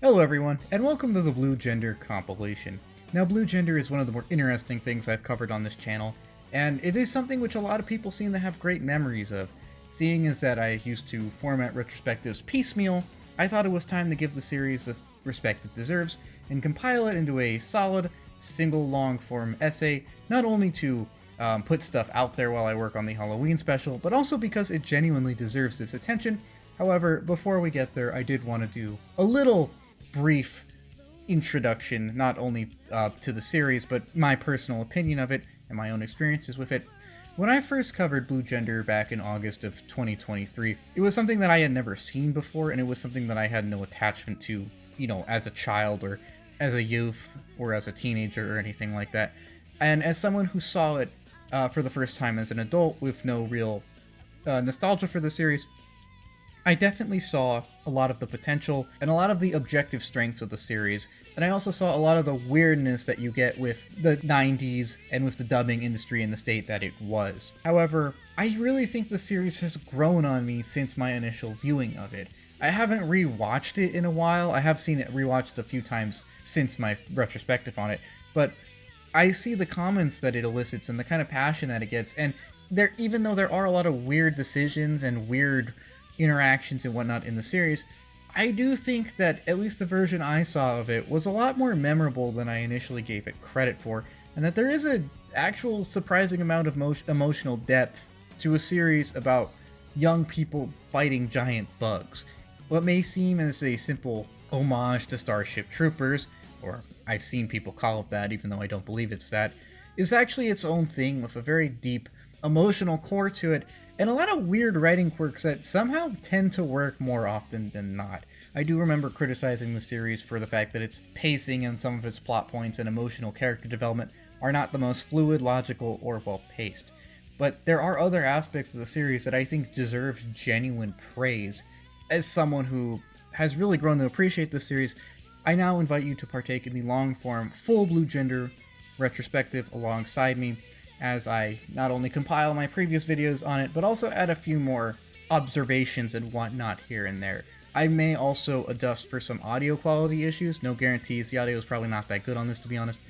Hello everyone, and welcome to the Blue Gender compilation. Now Blue Gender is one of the more interesting things I've covered on this channel, and it is something which a lot of people seem to have great memories of. Seeing as that I used to format retrospectives piecemeal, I thought it was time to give the series the respect it deserves, and compile it into a solid, single long-form essay, not only to put stuff out there while I work on the Halloween special, but also because it genuinely deserves this attention. However, before we get there, I did want to do a little brief introduction, not only to the series, but my personal opinion of it and my own experiences with it. When I first covered Blue Gender back in August of 2023, it was something that I had never seen before, and it was something that I had no attachment to, as a child or as a youth or as a teenager or anything like that. And as someone who saw it for the first time as an adult with no real nostalgia for the series, I definitely saw a lot of the potential and a lot of the objective strengths of the series, and I also saw a lot of the weirdness that you get with the 90s and with the dubbing industry in the state that it was. However, I really think the series has grown on me since my initial viewing of it. I haven't rewatched it in a while. I have seen it rewatched a few times since my retrospective on it, but I see the comments that it elicits and the kind of passion that it gets, and even though there are a lot of weird decisions and weird interactions and whatnot in the series, I do think that at least the version I saw of it was a lot more memorable than I initially gave it credit for, and that there is an actual surprising amount of emotional depth to a series about young people fighting giant bugs. What may seem as a simple homage to Starship Troopers, or I've seen people call it that even though I don't believe it's that, is actually its own thing with a very deep emotional core to it, and a lot of weird writing quirks that somehow tend to work more often than not. I do remember criticizing the series for the fact that its pacing and some of its plot points and emotional character development are not the most fluid, logical, or well-paced. But there are other aspects of the series that I think deserve genuine praise. As someone who has really grown to appreciate this series, I now invite you to partake in the long-form, full Blue Gender retrospective alongside me, as I not only compile my previous videos on it, but also add a few more observations and whatnot here and there. I may also adjust for some audio quality issues, no guarantees, the audio is probably not that good on this to be honest,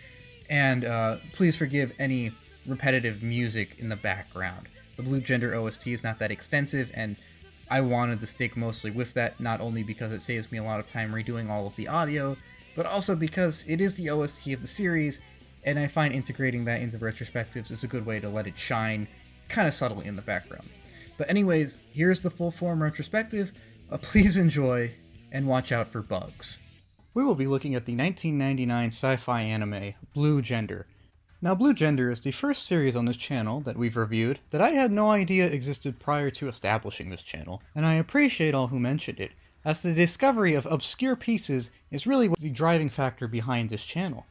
and please forgive any repetitive music in the background. The Blue Gender OST is not that extensive, and I wanted to stick mostly with that, not only because it saves me a lot of time redoing all of the audio, but also because it is the OST of the series, and I find integrating that into retrospectives is a good way to let it shine kind of subtly in the background. But anyways, here's the full form retrospective. Please enjoy, and watch out for bugs. We will be looking at the 1999 sci-fi anime, Blue Gender. Now Blue Gender is the first series on this channel that we've reviewed that I had no idea existed prior to establishing this channel, and I appreciate all who mentioned it, as the discovery of obscure pieces is really the driving factor behind this channel.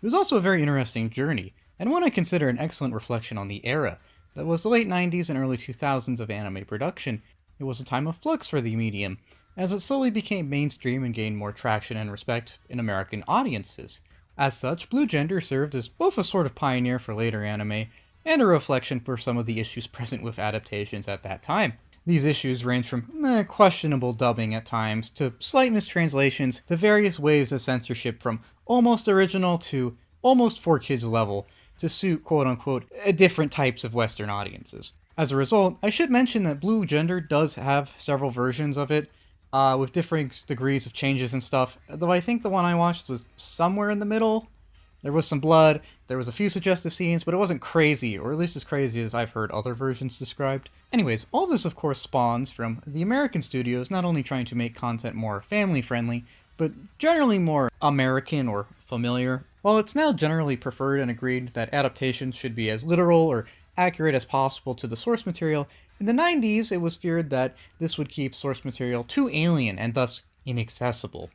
It was also a very interesting journey, and one I consider an excellent reflection on the era that was the late 90s and early 2000s of anime production. It was a time of flux for the medium, as it slowly became mainstream and gained more traction and respect in American audiences. As such, Blue Gender served as both a sort of pioneer for later anime, and a reflection for some of the issues present with adaptations at that time. These issues range from questionable dubbing at times, to slight mistranslations, to various waves of censorship from almost original to almost for kids level, to suit quote-unquote different types of Western audiences. As a result, I should mention that Blue Gender does have several versions of it, with differing degrees of changes and stuff, though I think the one I watched was somewhere in the middle. There was some blood, there was a few suggestive scenes, but it wasn't crazy, or at least as crazy as I've heard other versions described. Anyways, all this of course spawns from the American studios not only trying to make content more family-friendly, but generally more American or familiar. While it's now generally preferred and agreed that adaptations should be as literal or accurate as possible to the source material, in the 90s it was feared that this would keep source material too alien and thus inaccessible.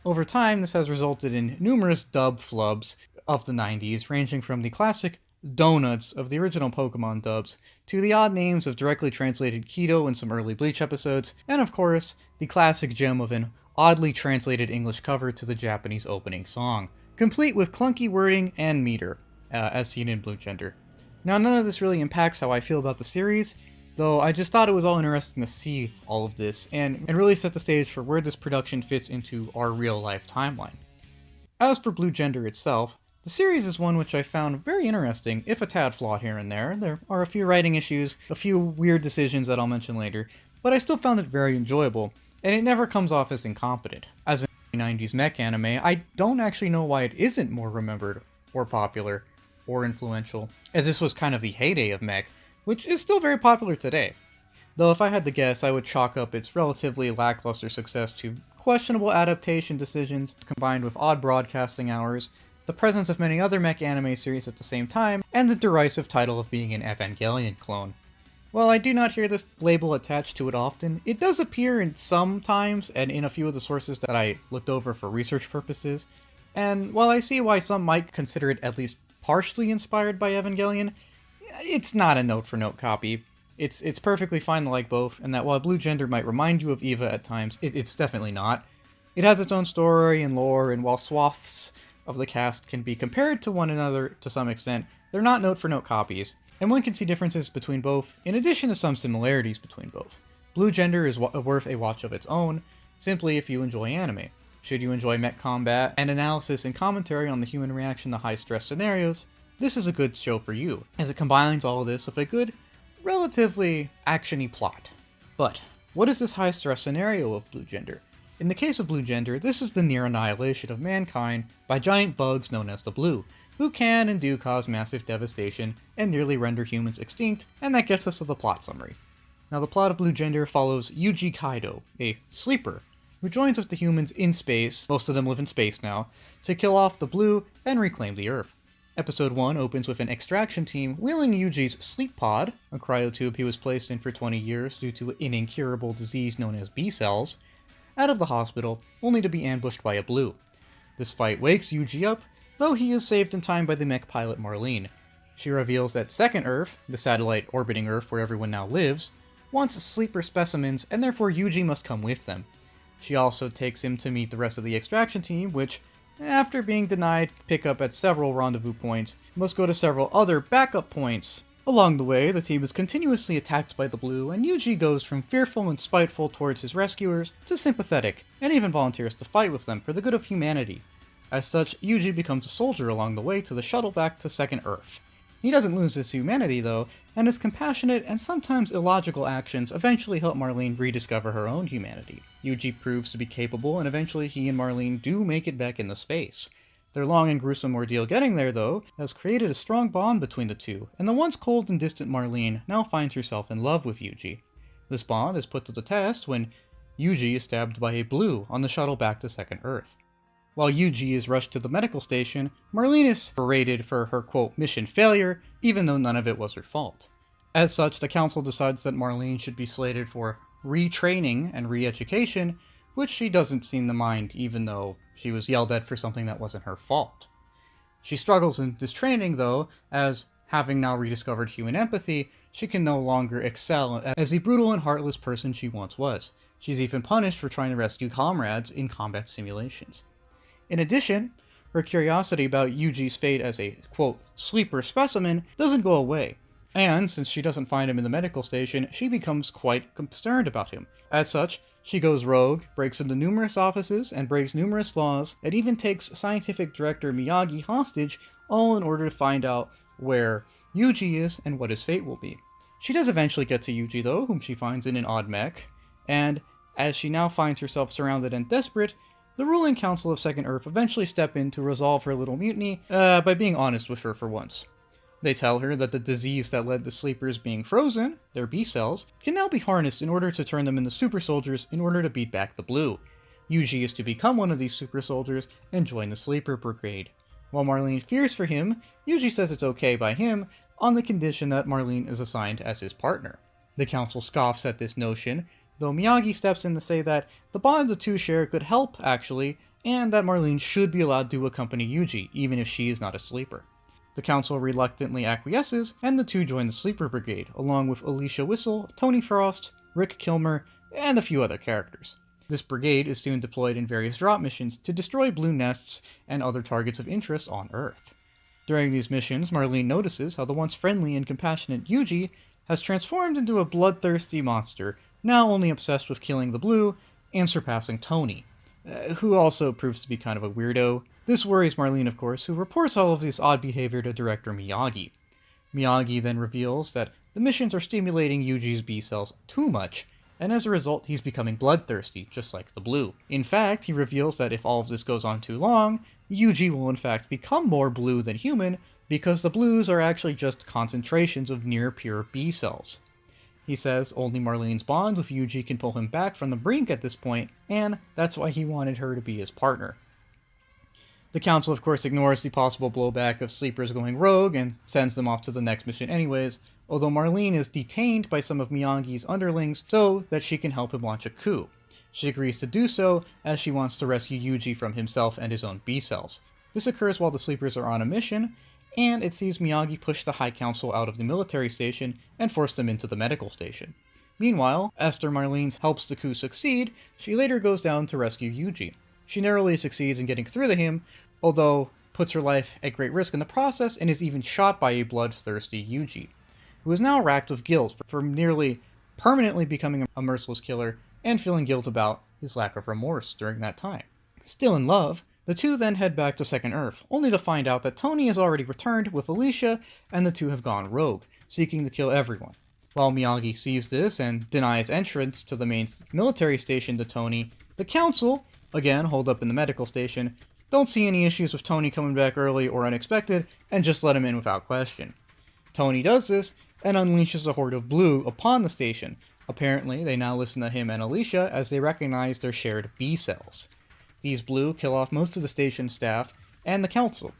Over time, this has resulted in numerous dub flubs of the 90s, ranging from the classic donuts of the original Pokemon dubs, to the odd names of directly translated Kaido in some early Bleach episodes, and of course, the classic gem of an oddly translated English cover to the Japanese opening song, complete with clunky wording and meter, as seen in Blue Gender. Now, none of this really impacts how I feel about the series. Though I just thought it was all interesting to see all of this, and really set the stage for where this production fits into our real-life timeline. As for Blue Gender itself, the series is one which I found very interesting, if a tad flawed here and there. There are a few writing issues, a few weird decisions that I'll mention later, but I still found it very enjoyable, and it never comes off as incompetent. As a 90s mech anime, I don't actually know why it isn't more remembered, or popular, or influential, as this was kind of the heyday of mech, which is still very popular today. Though if I had to guess, I would chalk up its relatively lackluster success to questionable adaptation decisions combined with odd broadcasting hours, the presence of many other mech anime series at the same time, and the derisive title of being an Evangelion clone. While I do not hear this label attached to it often, it does appear in some times and in a few of the sources that I looked over for research purposes, and while I see why some might consider it at least partially inspired by Evangelion, it's not a note-for-note copy. It's perfectly fine to like both, and that while Blue Gender might remind you of Eva at times, it's definitely not. It has its own story and lore, and while swaths of the cast can be compared to one another to some extent, they're not note-for-note copies, and one can see differences between both, in addition to some similarities between both. Blue Gender is worth a watch of its own, simply if you enjoy anime. Should you enjoy mech combat and analysis and commentary on the human reaction to high-stress scenarios, this is a good show for you, as it combines all of this with a good, relatively action-y plot. But, what is this high-stress scenario of Blue Gender? In the case of Blue Gender, this is the near annihilation of mankind by giant bugs known as the Blue, who can and do cause massive devastation and nearly render humans extinct, and that gets us to the plot summary. Now the plot of Blue Gender follows Yuji Kaido, a sleeper, who joins with the humans in space, most of them live in space now, to kill off the Blue and reclaim the Earth. Episode 1 opens with an extraction team wheeling Yuji's sleep pod, a cryotube he was placed in for 20 years due to an incurable disease known as B-cells, out of the hospital, only to be ambushed by a Blue. This fight wakes Yuji up, though he is saved in time by the mech pilot Marlene. She reveals that Second Earth, the satellite orbiting Earth where everyone now lives, wants sleeper specimens, and therefore Yuji must come with them. She also takes him to meet the rest of the extraction team, which, after being denied pickup at several rendezvous points, must go to several other backup points. Along the way, the team is continuously attacked by the Blue, and Yuji goes from fearful and spiteful towards his rescuers to sympathetic, and even volunteers to fight with them for the good of humanity. As such, Yuji becomes a soldier along the way to the shuttle back to Second Earth. He doesn't lose his humanity though, and his compassionate and sometimes illogical actions eventually help Marlene rediscover her own humanity. Yuji proves to be capable, and eventually he and Marlene do make it back into space. Their long and gruesome ordeal getting there, though, has created a strong bond between the two, and the once cold and distant Marlene now finds herself in love with Yuji. This bond is put to the test when Yuji is stabbed by a Blue on the shuttle back to Second Earth. While Yuji is rushed to the medical station, Marlene is berated for her, quote, mission failure, even though none of it was her fault. As such, the council decides that Marlene should be slated for retraining and re-education, which she doesn't seem to mind, even though she was yelled at for something that wasn't her fault. She struggles in this training, though, as, having now rediscovered human empathy, she can no longer excel as the brutal and heartless person she once was. She's even punished for trying to rescue comrades in combat simulations. In addition, her curiosity about Yuji's fate as a, quote, sleeper specimen doesn't go away, and since she doesn't find him in the medical station, she becomes quite concerned about him. As such, she goes rogue, breaks into numerous offices, and breaks numerous laws, and even takes scientific director Miyagi hostage, all in order to find out where Yuji is and what his fate will be. She does eventually get to Yuji though, whom she finds in an odd mech, and as she now finds herself surrounded and desperate, the ruling council of Second Earth eventually step in to resolve her little mutiny by being honest with her for once. They tell her that the disease that led to sleepers being frozen, their B-cells, can now be harnessed in order to turn them into super soldiers in order to beat back the Blue. Yuji is to become one of these super soldiers and join the sleeper brigade. While Marlene fears for him, Yuji says it's okay by him on the condition that Marlene is assigned as his partner. The council scoffs at this notion, though Miyagi steps in to say that the bond the two share could help, actually, and that Marlene should be allowed to accompany Yuji, even if she is not a sleeper. The council reluctantly acquiesces, and the two join the sleeper brigade, along with Alisha Whistle, Tony Frost, Rick Kilmer, and a few other characters. This brigade is soon deployed in various drop missions to destroy Blue nests and other targets of interest on Earth. During these missions, Marlene notices how the once friendly and compassionate Yuji has transformed into a bloodthirsty monster, now only obsessed with killing the Blue and surpassing Tony, who also proves to be kind of a weirdo. This worries Marlene, of course, who reports all of this odd behavior to director Miyagi. Miyagi then reveals that the missions are stimulating Yuji's B cells too much, and as a result he's becoming bloodthirsty, just like the Blue. In fact, he reveals that if all of this goes on too long, Yuji will in fact become more blue than human, because the Blues are actually just concentrations of near-pure B cells. He says only Marlene's bond with Yuji can pull him back from the brink at this point, and that's why he wanted her to be his partner. The Council, of course, ignores the possible blowback of sleepers going rogue and sends them off to the next mission anyways, although Marlene is detained by some of Miyagi's underlings so that she can help him launch a coup. She agrees to do so as she wants to rescue Yuji from himself and his own B-cells. This occurs while the sleepers are on a mission, and it sees Miyagi push the High Council out of the military station and force them into the medical station. Meanwhile, after Marlene helps the coup succeed, she later goes down to rescue Yuji. She narrowly succeeds in getting through to him, although puts her life at great risk in the process and is even shot by a bloodthirsty Yuji, who is now racked with guilt for nearly permanently becoming a merciless killer and feeling guilt about his lack of remorse during that time. Still in love, the two then head back to Second Earth, only to find out that Tony has already returned with Alisha and the two have gone rogue, seeking to kill everyone. While Miyagi sees this and denies entrance to the main military station to Tony, the Council, again holed up in the medical station, don't see any issues with Tony coming back early or unexpected, and just let him in without question. Tony does this, and unleashes a horde of Blue upon the station. Apparently, they now listen to him and Alisha as they recognize their shared B-cells. These Blue kill off most of the station staff and the Council.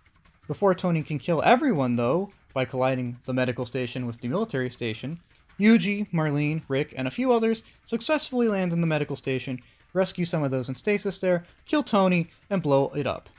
Before Tony can kill everyone, though, by colliding the medical station with the military station, Yuji, Marlene, Rick, and a few others successfully land in the medical station, rescue some of those in stasis there, kill Tony, and blow it up.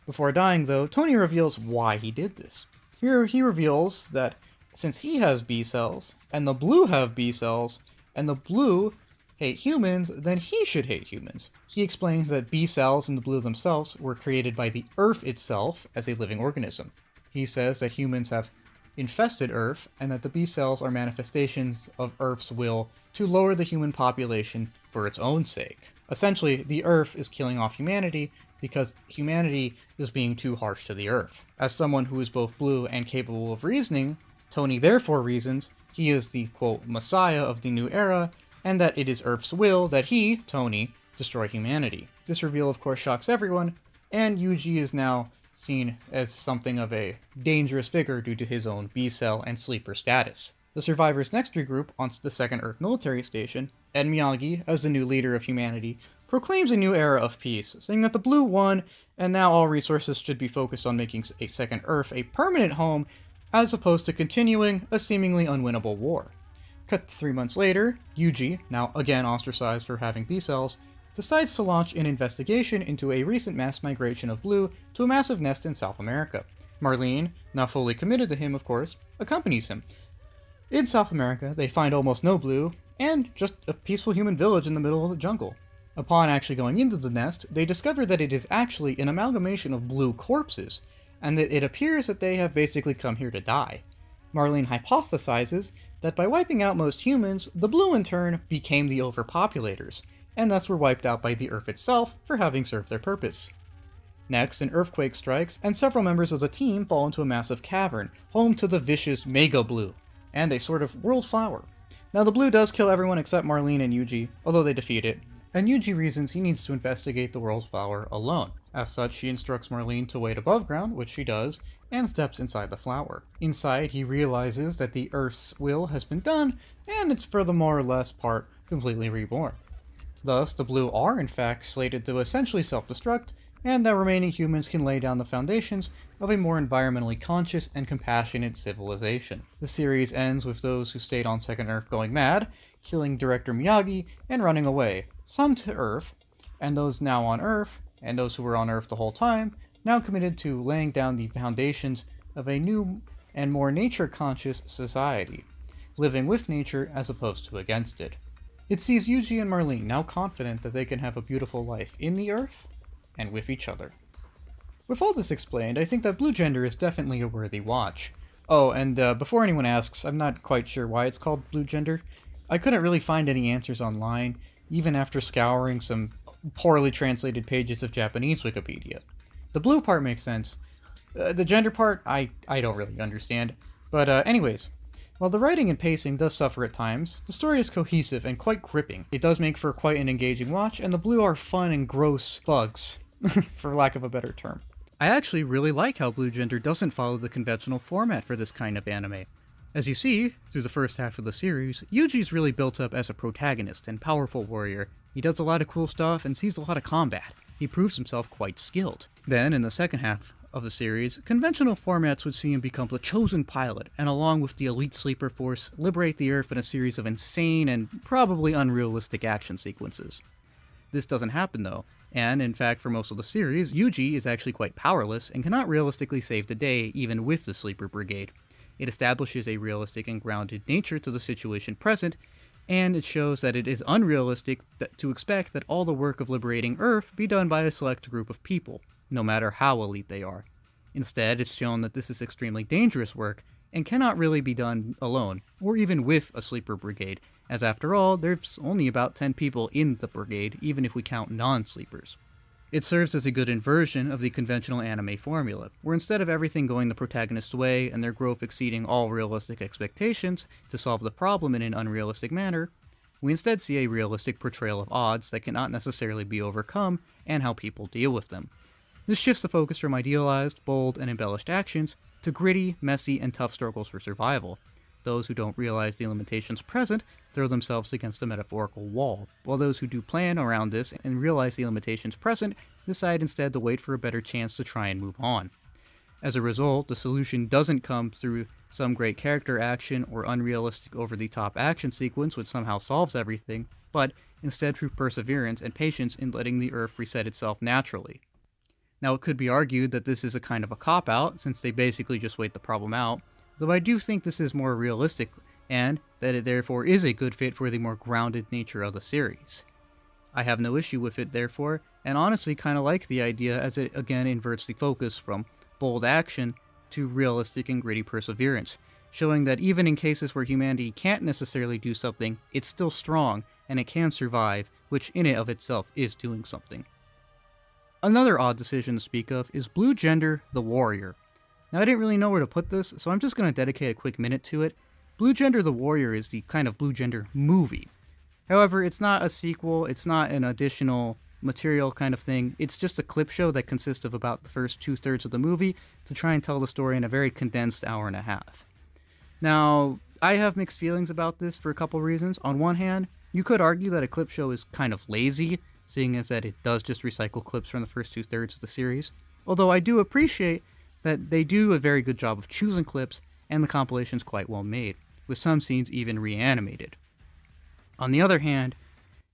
Before dying, though, Tony reveals why he did this. Here he reveals that since he has B-cells, and the Blue have B-cells, and the Blue hate humans, then he should hate humans. He explains that B-cells and the Blue themselves were created by the Earth itself as a living organism. He says that humans have infested Earth, and that the B-cells are manifestations of Earth's will to lower the human population for its own sake. Essentially, the Earth is killing off humanity because humanity is being too harsh to the Earth. As someone who is both blue and capable of reasoning, Tony therefore reasons he is the, quote, messiah of the new era, and that it is Earth's will that he, Tony, destroy humanity. This reveal of course shocks everyone, and Yuji is now seen as something of a dangerous figure due to his own B-cell and sleeper status. The survivors next regroup onto the Second Earth military station, and Miyagi, as the new leader of humanity, proclaims a new era of peace, saying that the Blue won, and now all resources should be focused on making a Second Earth a permanent home, as opposed to continuing a seemingly unwinnable war. Cut 3 months later, Yuji, now again ostracized for having B-cells, decides to launch an investigation into a recent mass migration of Blue to a massive nest in South America. Marlene, now fully committed to him of course, accompanies him. In South America, they find almost no Blue, and just a peaceful human village in the middle of the jungle. Upon actually going into the nest, they discover that it is actually an amalgamation of Blue corpses, and that it appears that they have basically come here to die. Marlene hypothesizes that by wiping out most humans, the Blue in turn became the overpopulators, and thus were wiped out by the Earth itself for having served their purpose. Next, an earthquake strikes, and several members of the team fall into a massive cavern, home to the vicious Mega Blue, and a sort of world flower. Now the Blue does kill everyone except Marlene and Yuji, although they defeat it, and Yuji reasons he needs to investigate the world flower alone. As such, he instructs Marlene to wait above ground, which she does, and steps inside the flower. Inside, he realizes that the Earth's will has been done, and it's for the more or less part completely reborn. Thus, the Blue are in fact slated to essentially self-destruct, and that remaining humans can lay down the foundations of a more environmentally conscious and compassionate civilization. The series ends with those who stayed on Second Earth going mad, killing director Miyagi, and running away, some to Earth, and those now on Earth, and those who were on Earth the whole time, now committed to laying down the foundations of a new and more nature-conscious society, living with nature as opposed to against it. It sees Yuji and Marlene now confident that they can have a beautiful life in the Earth, and with each other. With all this explained, I think that Blue Gender is definitely a worthy watch. Oh, and before anyone asks, I'm not quite sure why it's called Blue Gender. I couldn't really find any answers online, even after scouring some poorly translated pages of Japanese Wikipedia. The blue part makes sense. The gender part, I don't really understand. But anyways, while the writing and pacing does suffer at times, the story is cohesive and quite gripping. It does make for quite an engaging watch, and the blue are fun and gross bugs, for lack of a better term. I actually really like how Blue Gender doesn't follow the conventional format for this kind of anime. As you see, through the first half of the series, Yuji's really built up as a protagonist and powerful warrior. He does a lot of cool stuff and sees a lot of combat. He proves himself quite skilled. Then, in the second half of the series, conventional formats would see him become the chosen pilot, and along with the elite sleeper force, liberate the Earth in a series of insane and probably unrealistic action sequences. This doesn't happen though, and in fact for most of the series, Yuji is actually quite powerless and cannot realistically save the day even with the Sleeper Brigade. It establishes a realistic and grounded nature to the situation present, and it shows that it is unrealistic to expect that all the work of liberating Earth be done by a select group of people, no matter how elite they are. Instead, it's shown that this is extremely dangerous work and cannot really be done alone, or even with a sleeper brigade, as after all, there's only about 10 people in the brigade, even if we count non-sleepers. It serves as a good inversion of the conventional anime formula, where instead of everything going the protagonist's way and their growth exceeding all realistic expectations to solve the problem in an unrealistic manner, we instead see a realistic portrayal of odds that cannot necessarily be overcome and how people deal with them. This shifts the focus from idealized, bold, and embellished actions to gritty, messy, and tough struggles for survival. Those who don't realize the limitations present throw themselves against a metaphorical wall, while those who do plan around this and realize the limitations present decide instead to wait for a better chance to try and move on. As a result, the solution doesn't come through some great character action or unrealistic over-the-top action sequence which somehow solves everything, but instead through perseverance and patience in letting the Earth reset itself naturally. Now, it could be argued that this is a kind of a cop-out, since they basically just wait the problem out, though I do think this is more realistic, and that it therefore is a good fit for the more grounded nature of the series. I have no issue with it, therefore, and honestly kinda like the idea as it again inverts the focus from bold action to realistic and gritty perseverance, showing that even in cases where humanity can't necessarily do something, it's still strong, and it can survive, which in and of itself is doing something. Another odd decision to speak of is Blue Gender the Warrior. Now, I didn't really know where to put this, so I'm just going to dedicate a quick minute to it. Blue Gender the Warrior is the kind of Blue Gender movie. However, it's not a sequel, it's not an additional material kind of thing, it's just a clip show that consists of about the first 2/3 of the movie to try and tell the story in a very condensed hour and a half. Now, I have mixed feelings about this for a couple reasons. On one hand, you could argue that a clip show is kind of lazy, seeing as that it does just recycle clips from the first 2/3 of the series, although I do appreciate that they do a very good job of choosing clips, and the compilation's quite well made, with some scenes even reanimated. On the other hand,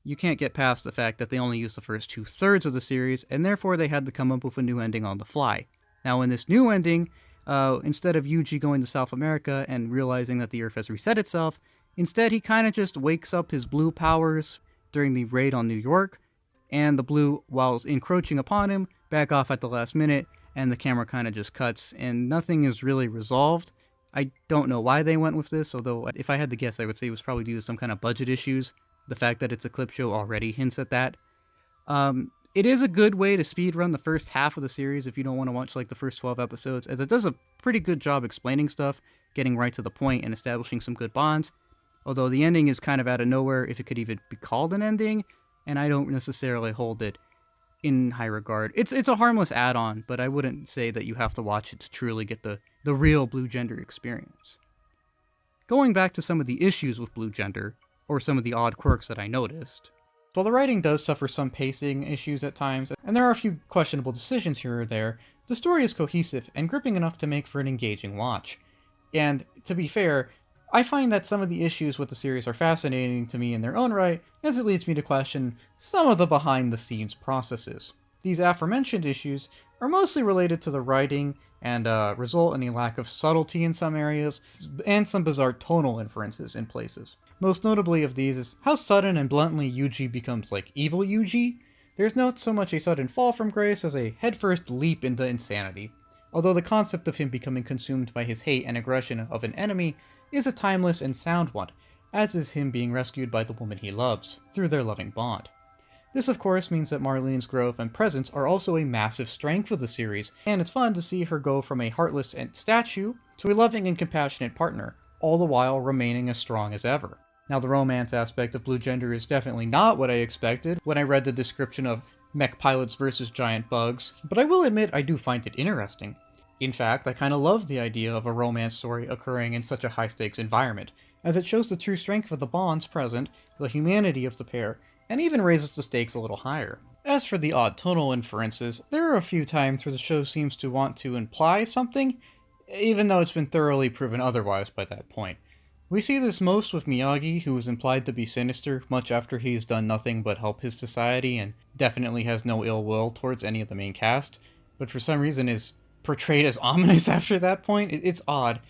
you can't get past the fact that they only used the first 2/3 of the series, and therefore they had to come up with a new ending on the fly. Now, in this new ending, instead of Yuji going to South America and realizing that the Earth has reset itself, instead he kind of just wakes up his blue powers during the raid on New York, and the blue, while encroaching upon him, back off at the last minute, and the camera kind of just cuts, and nothing is really resolved. I don't know why they went with this, although if I had to guess, I would say it was probably due to some kind of budget issues. The fact that it's a clip show already hints at that. It is a good way to speedrun the first half of the series if you don't want to watch like the first 12 episodes, as it does a pretty good job explaining stuff, getting right to the point, and establishing some good bonds. Although the ending is kind of out of nowhere, if it could even be called an ending, and I don't necessarily hold it in high regard. It's a harmless add-on, but I wouldn't say that you have to watch it to truly get the real Blue Gender experience. Going back to some of the issues with Blue Gender, or some of the odd quirks that I noticed. While the writing does suffer some pacing issues at times, and there are a few questionable decisions here or there, the story is cohesive and gripping enough to make for an engaging watch. And, to be fair, I find that some of the issues with the series are fascinating to me in their own right, as it leads me to question some of the behind-the-scenes processes. These aforementioned issues are mostly related to the writing and result in a lack of subtlety in some areas, and some bizarre tonal inferences in places. Most notably of these is how sudden and bluntly Yuji becomes like evil Yuji. There's not so much a sudden fall from grace as a headfirst leap into insanity. although the concept of him becoming consumed by his hate and aggression of an enemy is a timeless and sound one, as is him being rescued by the woman he loves, through their loving bond. This of course means that Marlene's growth and presence are also a massive strength of the series, and it's fun to see her go from a heartless statue to a loving and compassionate partner, all the while remaining as strong as ever. Now the romance aspect of Blue Gender is definitely not what I expected when I read the description of mech pilots versus giant bugs, but I will admit I do find it interesting. In fact, I kinda love the idea of a romance story occurring in such a high-stakes environment, as it shows the true strength of the bonds present, the humanity of the pair, and even raises the stakes a little higher. As for the odd tonal inferences, there are a few times where the show seems to want to imply something, even though it's been thoroughly proven otherwise by that point. We see this most with Miyagi, who is implied to be sinister much after he's done nothing but help his society and definitely has no ill will towards any of the main cast, but for some reason is portrayed as ominous after that point. It's odd.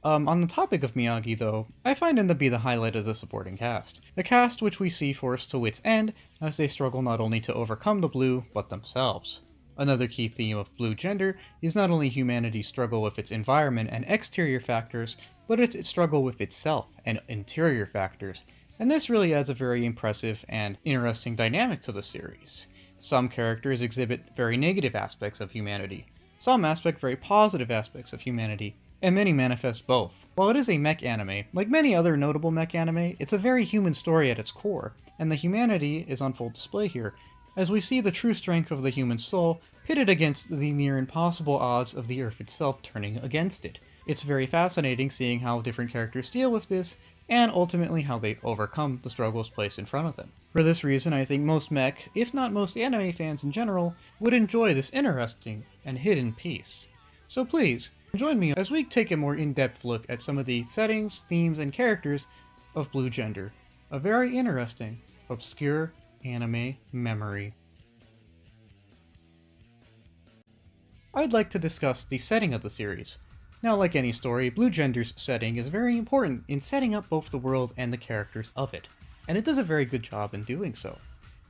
On the topic of Miyagi, though, I find him to be the highlight of the supporting cast. The cast which we see forced to wit's end as they struggle not only to overcome the blue, but themselves. Another key theme of Blue Gender is not only humanity's struggle with its environment and exterior factors, but its struggle with itself and interior factors, and this really adds a very impressive and interesting dynamic to the series. Some characters exhibit very negative aspects of humanity, some aspect very positive aspects of humanity, and many manifest both. While it is a mech anime, like many other notable mech anime, it's a very human story at its core, and the humanity is on full display here, as we see the true strength of the human soul pitted against the near impossible odds of the Earth itself turning against it. It's very fascinating seeing how different characters deal with this, and ultimately how they overcome the struggles placed in front of them. For this reason, I think most mech, if not most anime fans in general, would enjoy this interesting and hidden piece. So please, join me as we take a more in-depth look at some of the settings, themes, and characters of Blue Gender, a very interesting, obscure anime memory. I'd like to discuss the setting of the series. Now, like any story, Blue Gender's setting is very important in setting up both the world and the characters of it, and it does a very good job in doing so.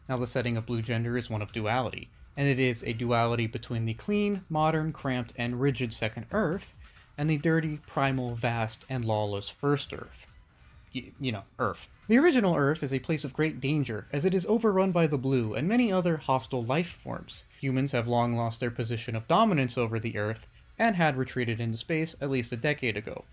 Now, the setting of Blue Gender is one of duality, and it is a duality between the clean, modern, cramped, and rigid Second Earth, and the dirty, primal, vast, and lawless First Earth. Earth. The original Earth is a place of great danger, as it is overrun by the Blue and many other hostile life forms. Humans have long lost their position of dominance over the Earth, and had retreated into space at least a decade ago.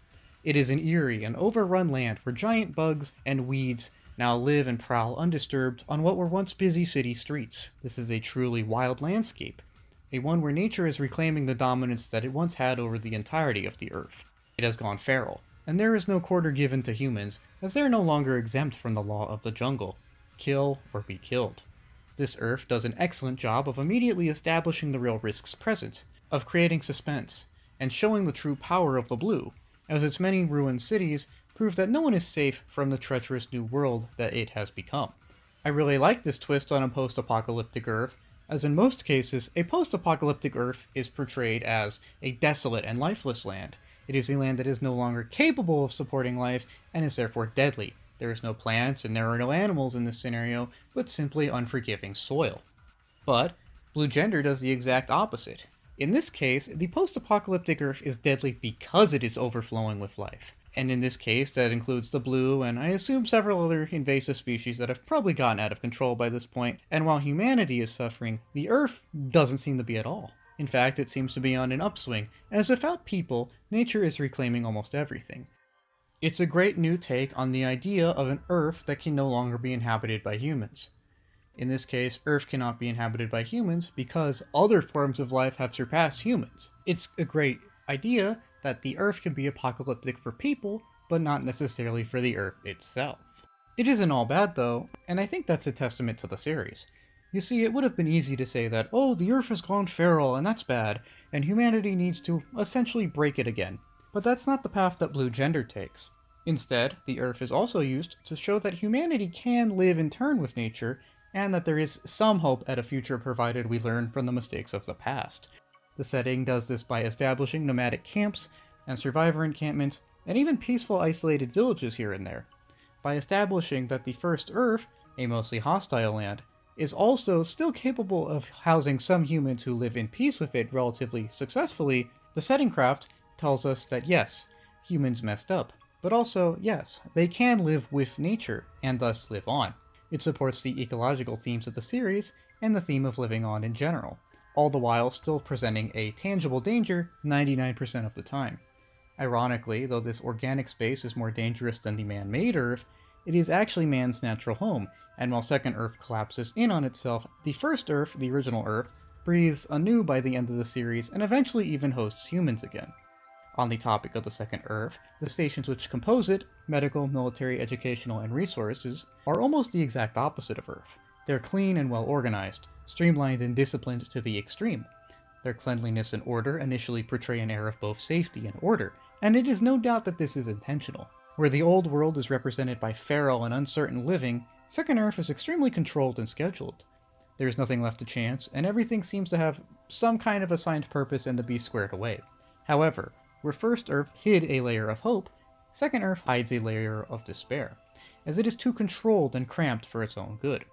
It is an eerie and overrun land where giant bugs and weeds now live and prowl undisturbed on what were once busy city streets. This is a truly wild landscape, a one where nature is reclaiming the dominance that it once had over the entirety of the Earth. It has gone feral, and there is no quarter given to humans, as they are no longer exempt from the law of the jungle. Kill or be killed. This Earth does an excellent job of immediately establishing the real risks present, of creating suspense, and showing the true power of the Blue, as its many ruined cities prove that no one is safe from the treacherous new world that it has become. I really like this twist on a post-apocalyptic Earth, as in most cases, a post-apocalyptic Earth is portrayed as a desolate and lifeless land. It is a land that is no longer capable of supporting life, and is therefore deadly. There is no plants and there are no animals in this scenario, but simply unforgiving soil. But Blue Gender does the exact opposite. In this case, the post-apocalyptic Earth is deadly because it is overflowing with life. And in this case, that includes the Blue, and I assume several other invasive species that have probably gotten out of control by this point, and while humanity is suffering, the Earth doesn't seem to be at all. In fact, it seems to be on an upswing, as without people, nature is reclaiming almost everything. It's a great new take on the idea of an Earth that can no longer be inhabited by humans. In this case, Earth cannot be inhabited by humans because other forms of life have surpassed humans. It's a great idea that the Earth can be apocalyptic for people, but not necessarily for the Earth itself. It isn't all bad though, and I think that's a testament to the series. You see, it would have been easy to say that, oh, the Earth has gone feral and that's bad, and humanity needs to essentially break it again. But that's not the path that Blue Gender takes. Instead, the Earth is also used to show that humanity can live in turn with nature, and that there is some hope at a future provided we learn from the mistakes of the past. The setting does this by establishing nomadic camps and survivor encampments, and even peaceful isolated villages here and there. By establishing that the first Earth, a mostly hostile land, is also still capable of housing some humans who live in peace with it relatively successfully, The setting craft tells us that yes, humans messed up, but also, yes, they can live with nature and thus live on. It supports the ecological themes of the series and the theme of living on in general, all the while still presenting a tangible danger 99% of the time. Ironically, though this organic space is more dangerous than the man-made Earth, it is actually man's natural home, and while Second Earth collapses in on itself, the first Earth, the original Earth, breathes anew by the end of the series and eventually even hosts humans again. On the topic of the Second Earth, the stations which compose it, medical, military, educational, and resources, are almost the exact opposite of Earth. They're clean and well organized, streamlined and disciplined to the extreme. Their cleanliness and order initially portray an air of both safety and order, and it is no doubt that this is intentional. Where the old world is represented by feral and uncertain living, Second Earth is extremely controlled and scheduled. There is nothing left to chance, and everything seems to have some kind of assigned purpose and to be squared away. However, where First Earth hid a layer of hope, Second Earth hides a layer of despair, as it is too controlled and cramped for its own good.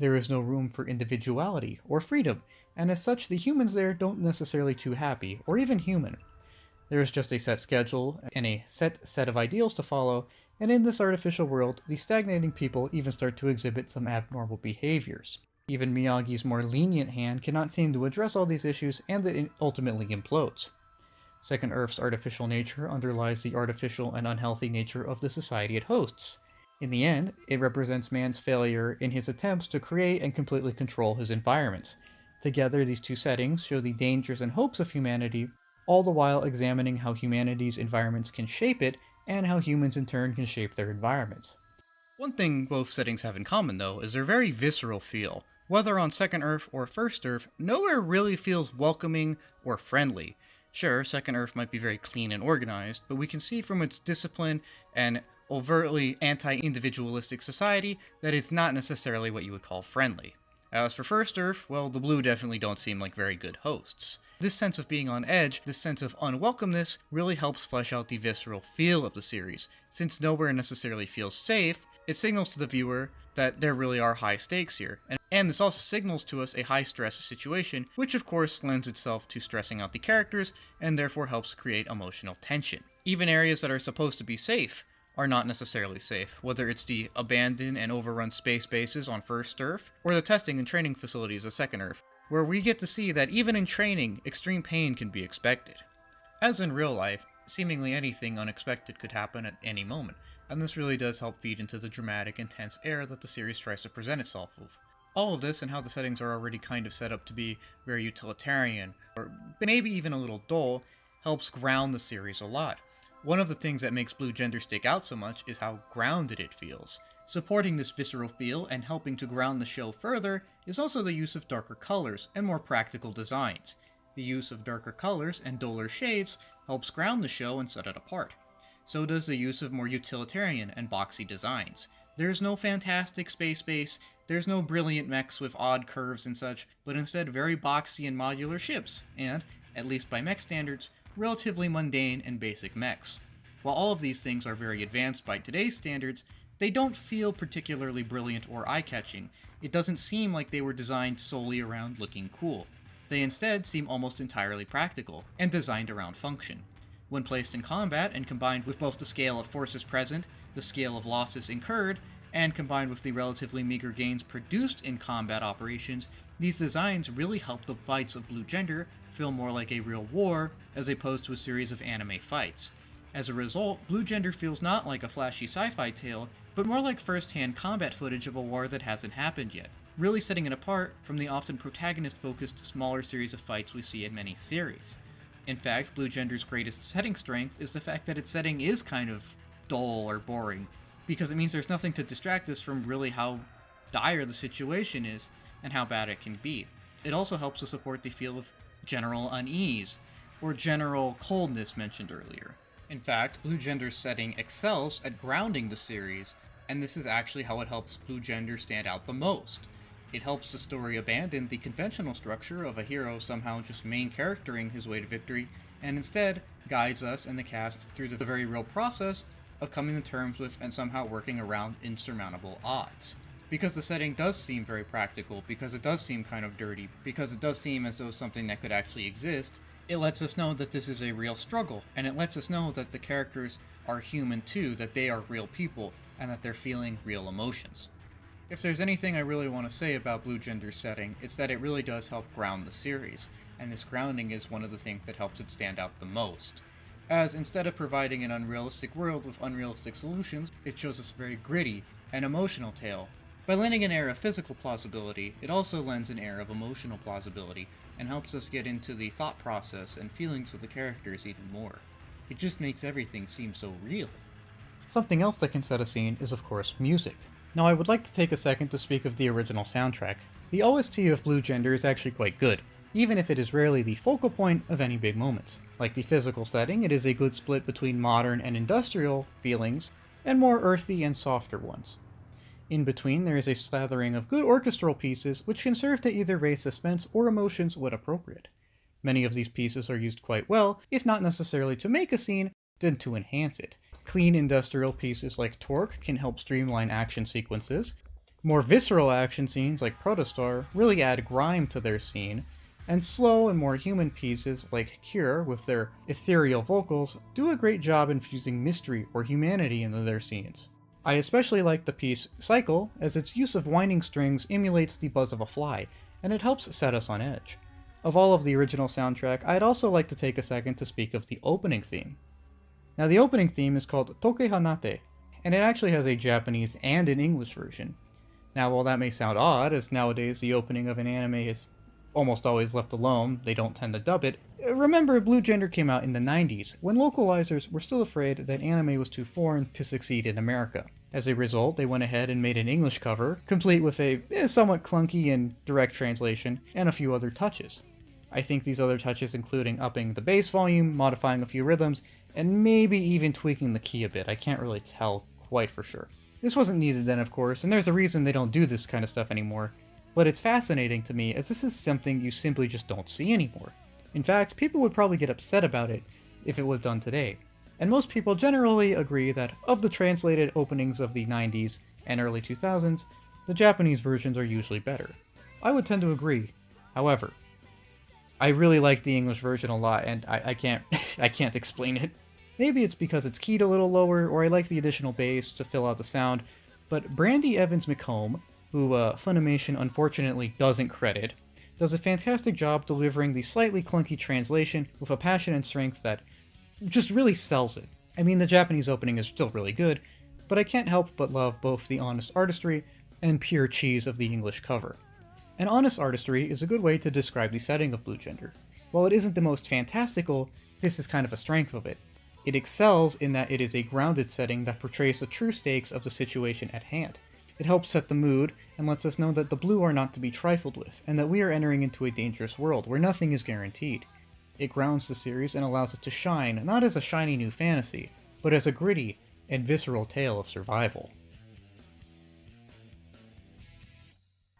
There is no room for individuality or freedom, and as such the humans there don't necessarily too happy, or even human. There is just a set schedule and a set of ideals to follow, and in this artificial world, the stagnating people even start to exhibit some abnormal behaviors. Even Miyagi's more lenient hand cannot seem to address all these issues, and it ultimately implodes. Second Earth's artificial nature underlies the artificial and unhealthy nature of the society it hosts. In the end, it represents man's failure in his attempts to create and completely control his environments. Together, these two settings show the dangers and hopes of humanity, all the while examining how humanity's environments can shape it, and how humans in turn can shape their environments. One thing both settings have in common, though, is their very visceral feel. Whether on Second Earth or First Earth, nowhere really feels welcoming or friendly. Sure, Second Earth might be very clean and organized, but we can see from its discipline and overtly anti-individualistic society that it's not necessarily what you would call friendly. As for First Earth, well, the Blue definitely don't seem like very good hosts. This sense of being on edge, this sense of unwelcomeness, really helps flesh out the visceral feel of the series. Since nowhere necessarily feels safe, it signals to the viewer that there really are high stakes here. And this also signals to us a high-stress situation, which of course lends itself to stressing out the characters, and therefore helps create emotional tension. Even areas that are supposed to be safe are not necessarily safe, whether it's the abandoned and overrun space bases on First Earth, or the testing and training facilities of Second Earth, where we get to see that even in training, extreme pain can be expected. As in real life, seemingly anything unexpected could happen at any moment, and this really does help feed into the dramatic, intense air that the series tries to present itself with. All of this, and how the settings are already kind of set up to be very utilitarian, or maybe even a little dull, helps ground the series a lot. One of the things that makes Blue Gender stick out so much is how grounded it feels. Supporting this visceral feel and helping to ground the show further is also the use of darker colors and more practical designs. The use of darker colors and duller shades helps ground the show and set it apart. So does the use of more utilitarian and boxy designs. There's no fantastic space base, there's no brilliant mechs with odd curves and such, but instead very boxy and modular ships, and, at least by mech standards, relatively mundane and basic mechs. While all of these things are very advanced by today's standards, they don't feel particularly brilliant or eye-catching. It doesn't seem like they were designed solely around looking cool. They instead seem almost entirely practical, and designed around function. When placed in combat and combined with both the scale of forces present, the scale of losses incurred, and combined with the relatively meager gains produced in combat operations, these designs really help the fights of Blue Gender feel more like a real war, as opposed to a series of anime fights. As a result, Blue Gender feels not like a flashy sci-fi tale, but more like first-hand combat footage of a war that hasn't happened yet, really setting it apart from the often protagonist-focused smaller series of fights we see in many series. In fact, Blue Gender's greatest setting strength is the fact that its setting is kind of dull or boring, because it means there's nothing to distract us from really how dire the situation is and how bad it can be. It also helps to support the feel of general unease, or general coldness mentioned earlier. In fact, Blue Gender's setting excels at grounding the series, and this is actually how it helps Blue Gender stand out the most. It helps the story abandon the conventional structure of a hero somehow just main charactering his way to victory, and instead guides us and the cast through the very real process of coming to terms with and somehow working around insurmountable odds. Because the setting does seem very practical, because it does seem kind of dirty, because it does seem as though something that could actually exist, it lets us know that this is a real struggle, and it lets us know that the characters are human too, that they are real people, and that they're feeling real emotions. If there's anything I really want to say about Blue Gender's setting, it's that it really does help ground the series, and this grounding is one of the things that helps it stand out the most. As instead of providing an unrealistic world with unrealistic solutions, it shows us a very gritty and emotional tale. By lending an air of physical plausibility, it also lends an air of emotional plausibility, and helps us get into the thought process and feelings of the characters even more. It just makes everything seem so real. Something else that can set a scene is of course music. Now I would like to take a second to speak of the original soundtrack. The OST of Blue Gender is actually quite good, even if it is rarely the focal point of any big moments. Like the physical setting, it is a good split between modern and industrial feelings, and more earthy and softer ones. In between, there is a slathering of good orchestral pieces which can serve to either raise suspense or emotions when appropriate. Many of these pieces are used quite well, if not necessarily to make a scene, then to enhance it. Clean industrial pieces like Torque can help streamline action sequences. More visceral action scenes like Protostar really add grime to their scene, and slow and more human pieces like Cure, with their ethereal vocals, do a great job infusing mystery or humanity into their scenes. I especially like the piece Cycle, as its use of winding strings emulates the buzz of a fly, and it helps set us on edge. Of all of the original soundtrack, I'd also like to take a second to speak of the opening theme. Now the opening theme is called Toke Hanate, and it actually has a Japanese and an English version. Now while that may sound odd, as nowadays the opening of an anime is almost always left alone, they don't tend to dub it, remember Blue Gender came out in the 90s, when localizers were still afraid that anime was too foreign to succeed in America. As a result, they went ahead and made an English cover, complete with a somewhat clunky and direct translation, and a few other touches. I think these other touches including upping the bass volume, modifying a few rhythms, and maybe even tweaking the key a bit. I can't really tell quite for sure. This wasn't needed then, of course, and there's a reason they don't do this kind of stuff anymore, but it's fascinating to me as this is something you simply just don't see anymore. In fact, people would probably get upset about it if it was done today. And most people generally agree that of the translated openings of the 90s and early 2000s, the Japanese versions are usually better. I would tend to agree. However, I really like the English version a lot, and I can't I can't explain it. Maybe it's because it's keyed a little lower, or I like the additional bass to fill out the sound, but Brandy Evans McComb, who Funimation unfortunately doesn't credit, does a fantastic job delivering the slightly clunky translation with a passion and strength that just really sells it. I mean, the Japanese opening is still really good, but I can't help but love both the honest artistry and pure cheese of the English cover. And honest artistry is a good way to describe the setting of Blue Gender. While it isn't the most fantastical, this is kind of a strength of it. It excels in that it is a grounded setting that portrays the true stakes of the situation at hand. It helps set the mood and lets us know that the blue are not to be trifled with, and that we are entering into a dangerous world where nothing is guaranteed. It grounds the series and allows it to shine, not as a shiny new fantasy, but as a gritty and visceral tale of survival.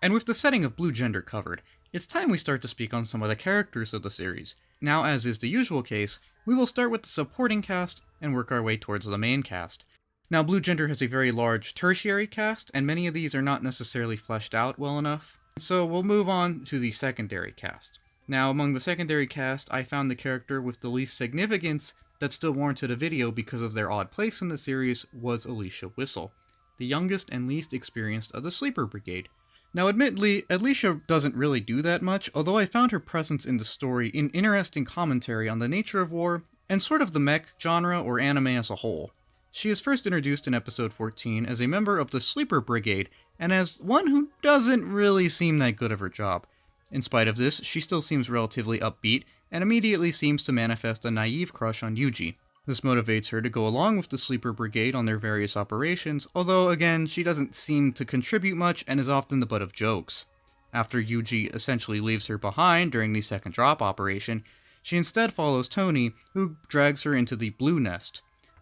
And with the setting of Blue Gender covered, it's time we start to speak on some of the characters of the series. Now, as is the usual case, we will start with the supporting cast and work our way towards the main cast. Now, Blue Gender has a very large tertiary cast, and many of these are not necessarily fleshed out well enough, so we'll move on to the secondary cast. Now, among the secondary cast, I found the character with the least significance that still warranted a video because of their odd place in the series was Alisha Whistle, the youngest and least experienced of the Sleeper Brigade. Now, admittedly, Alisha doesn't really do that much, although I found her presence in the story an interesting commentary on the nature of war and sort of the mech genre or anime as a whole. She is first introduced in episode 14 as a member of the Sleeper Brigade, and as one who doesn't really seem that good of her job. In spite of this, she still seems relatively upbeat, and immediately seems to manifest a naive crush on Yuji. This motivates her to go along with the Sleeper Brigade on their various operations, although again, she doesn't seem to contribute much and is often the butt of jokes. After Yuji essentially leaves her behind during the second drop operation, she instead follows Tony, who drags her into the Blue Nest.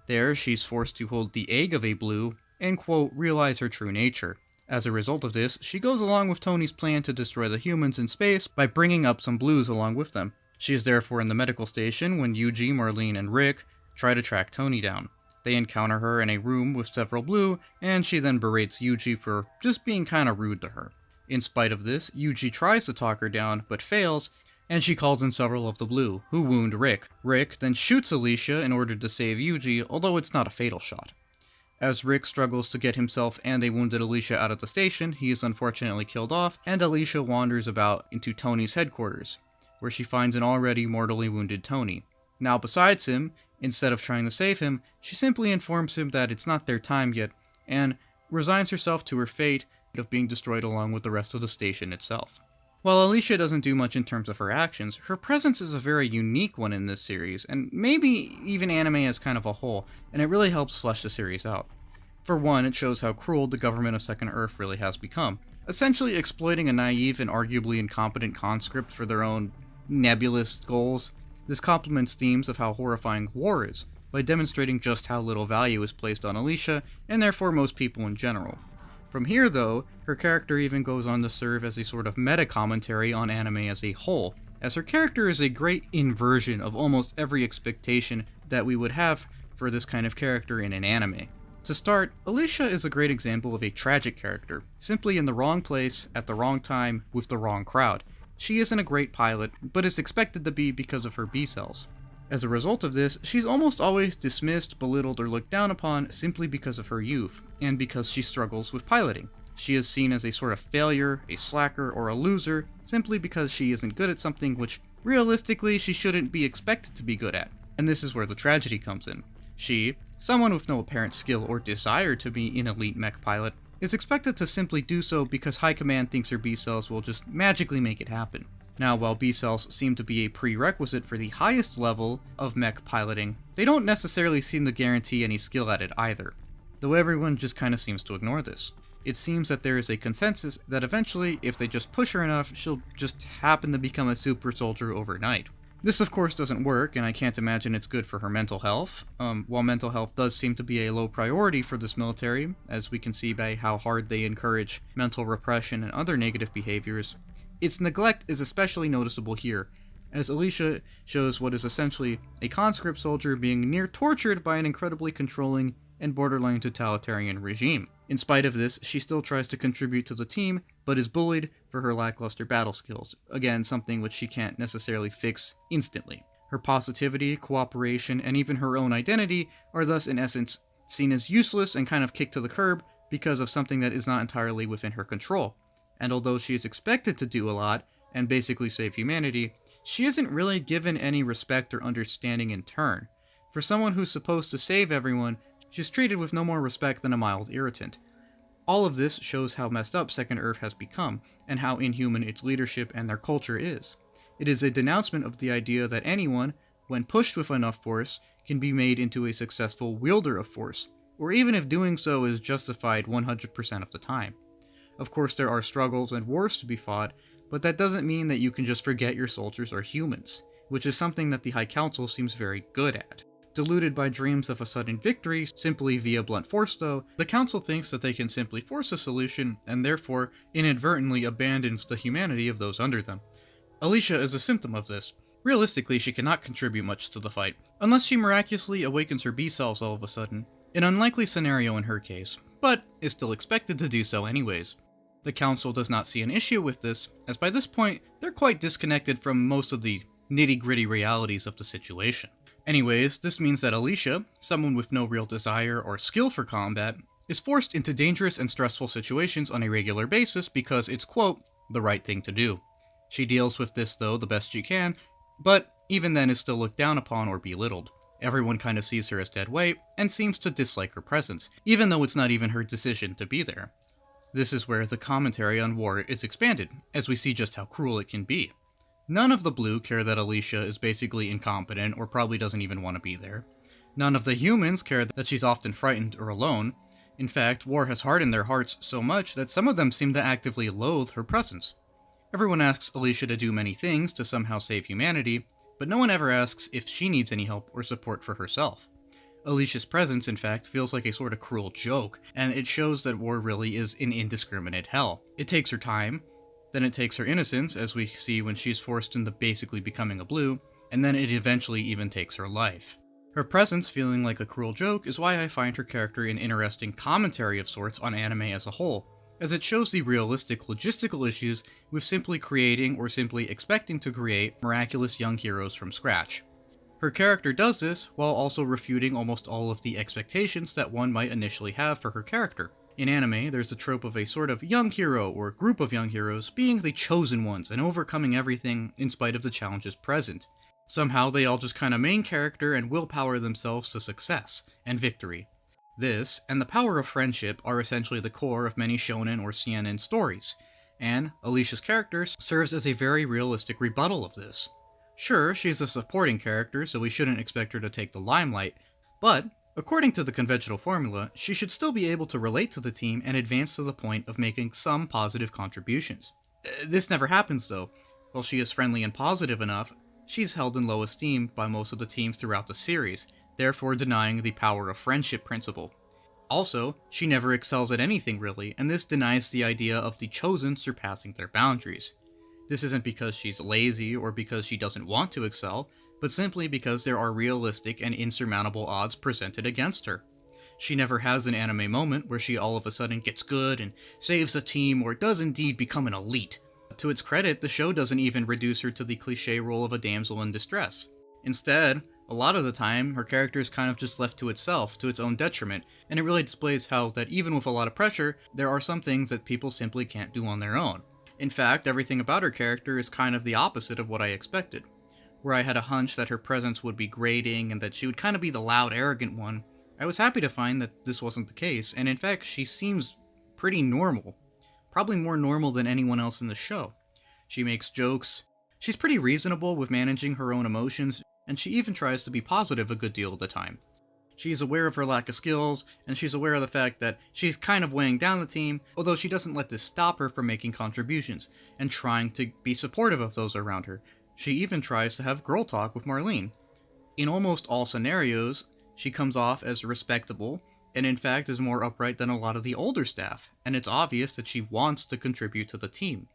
There, she's forced to hold the egg of a Blue, and quote, realize her true nature. As a result of this, she goes along with Tony's plan to destroy the humans in space by bringing up some Blues along with them. She is therefore in the medical station when Yuji, Marlene, and Rick try to track Tony down. They encounter her in a room with several blue, and she then berates Yuji for just being kinda rude to her. In spite of this, Yuji tries to talk her down, but fails, and she calls in several of the blue, who wound Rick. Rick then shoots Alisha in order to save Yuji, although it's not a fatal shot. As Rick struggles to get himself and a wounded Alisha out of the station, he is unfortunately killed off, and Alisha wanders about into Tony's headquarters, where she finds an already mortally wounded Tony. Now besides him, instead of trying to save him, she simply informs him that it's not their time yet, and resigns herself to her fate of being destroyed along with the rest of the station itself. While Alisha doesn't do much in terms of her actions, her presence is a very unique one in this series, and maybe even anime as kind of a whole, and it really helps flesh the series out. For one, it shows how cruel the government of Second Earth really has become, essentially exploiting a naive and arguably incompetent conscript for their own nebulous goals. This complements themes of how horrifying war is, by demonstrating just how little value is placed on Alisha, and therefore most people in general. From here, though, her character even goes on to serve as a sort of meta-commentary on anime as a whole, as her character is a great inversion of almost every expectation that we would have for this kind of character in an anime. To start, Alisha is a great example of a tragic character, simply in the wrong place, at the wrong time, with the wrong crowd. She isn't a great pilot, but is expected to be because of her B-cells. As a result of this, she's almost always dismissed, belittled, or looked down upon simply because of her youth, and because she struggles with piloting. She is seen as a sort of failure, a slacker, or a loser, simply because she isn't good at something which, realistically, she shouldn't be expected to be good at. And this is where the tragedy comes in. She, someone with no apparent skill or desire to be an elite mech pilot, is expected to simply do so because High Command thinks her B-cells will just magically make it happen. Now, while B-cells seem to be a prerequisite for the highest level of mech piloting, they don't necessarily seem to guarantee any skill at it either, though everyone just kinda seems to ignore this. It seems that there is a consensus that eventually, if they just push her enough, she'll just happen to become a super soldier overnight. This of course doesn't work, and I can't imagine it's good for her mental health. While mental health does seem to be a low priority for this military, as we can see by how hard they encourage mental repression and other negative behaviors, its neglect is especially noticeable here, as Alisha shows what is essentially a conscript soldier being near tortured by an incredibly controlling and borderline totalitarian regime. In spite of this, she still tries to contribute to the team, but is bullied for her lackluster battle skills, again something which she can't necessarily fix instantly. Her positivity, cooperation, and even her own identity are thus in essence seen as useless and kind of kicked to the curb because of something that is not entirely within her control. And although she is expected to do a lot, and basically save humanity, she isn't really given any respect or understanding in turn. For someone who's supposed to save everyone, she's treated with no more respect than a mild irritant. All of this shows how messed up Second Earth has become, and how inhuman its leadership and their culture is. It is a denouncement of the idea that anyone, when pushed with enough force, can be made into a successful wielder of force, or even if doing so is justified 100% of the time. Of course, there are struggles and wars to be fought, but that doesn't mean that you can just forget your soldiers are humans, which is something that the High Council seems very good at. Deluded by dreams of a sudden victory simply via blunt force though, the Council thinks that they can simply force a solution, and therefore inadvertently abandons the humanity of those under them. Alisha is a symptom of this. Realistically, she cannot contribute much to the fight, unless she miraculously awakens her B-cells all of a sudden. An unlikely scenario in her case, but is still expected to do so anyways. The Council does not see an issue with this, as by this point, they're quite disconnected from most of the nitty-gritty realities of the situation. Anyways, this means that Alisha, someone with no real desire or skill for combat, is forced into dangerous and stressful situations on a regular basis because it's, quote, the right thing to do. She deals with this though the best she can, but even then is still looked down upon or belittled. Everyone kinda sees her as dead weight, and seems to dislike her presence, even though it's not even her decision to be there. This is where the commentary on war is expanded, as we see just how cruel it can be. None of the blue care that Alisha is basically incompetent or probably doesn't even want to be there. None of the humans care that she's often frightened or alone. In fact, war has hardened their hearts so much that some of them seem to actively loathe her presence. Everyone asks Alisha to do many things to somehow save humanity, but no one ever asks if she needs any help or support for herself. Alicia's presence, in fact, feels like a sort of cruel joke, and it shows that war really is an indiscriminate hell. It takes her time, then it takes her innocence, as we see when she's forced into basically becoming a blue, and then it eventually even takes her life. Her presence feeling like a cruel joke is why I find her character an interesting commentary of sorts on anime as a whole, as it shows the realistic logistical issues with simply creating or simply expecting to create miraculous young heroes from scratch. Her character does this while also refuting almost all of the expectations that one might initially have for her character. In anime, there's the trope of a sort of young hero or group of young heroes being the chosen ones and overcoming everything in spite of the challenges present. Somehow they all just kinda main character and willpower themselves to success and victory. This, and the power of friendship, are essentially the core of many shonen or seinen stories, and Alisha's character serves as a very realistic rebuttal of this. Sure, she's a supporting character, so we shouldn't expect her to take the limelight, but, according to the conventional formula, she should still be able to relate to the team and advance to the point of making some positive contributions. This never happens though. While she is friendly and positive enough, she's held in low esteem by most of the team throughout the series, therefore denying the power of friendship principle. Also, she never excels at anything really, and this denies the idea of the chosen surpassing their boundaries. This isn't because she's lazy or because she doesn't want to excel, but simply because there are realistic and insurmountable odds presented against her. She never has an anime moment where she all of a sudden gets good and saves a team or does indeed become an elite. To its credit, the show doesn't even reduce her to the cliché role of a damsel in distress. Instead, a lot of the time, her character is kind of just left to itself, to its own detriment, and it really displays how that even with a lot of pressure, there are some things that people simply can't do on their own. In fact, everything about her character is kind of the opposite of what I expected. Where I had a hunch that her presence would be grating and that she would kind of be the loud, arrogant one, I was happy to find that this wasn't the case, and in fact, she seems pretty normal. Probably more normal than anyone else in the show. She makes jokes, she's pretty reasonable with managing her own emotions, and she even tries to be positive a good deal of the time. She is aware of her lack of skills, and she's aware of the fact that she's kind of weighing down the team, although she doesn't let this stop her from making contributions, and trying to be supportive of those around her. She even tries to have girl talk with Marlene. In almost all scenarios, she comes off as respectable, and in fact is more upright than a lot of the older staff, and it's obvious that she wants to contribute to the team.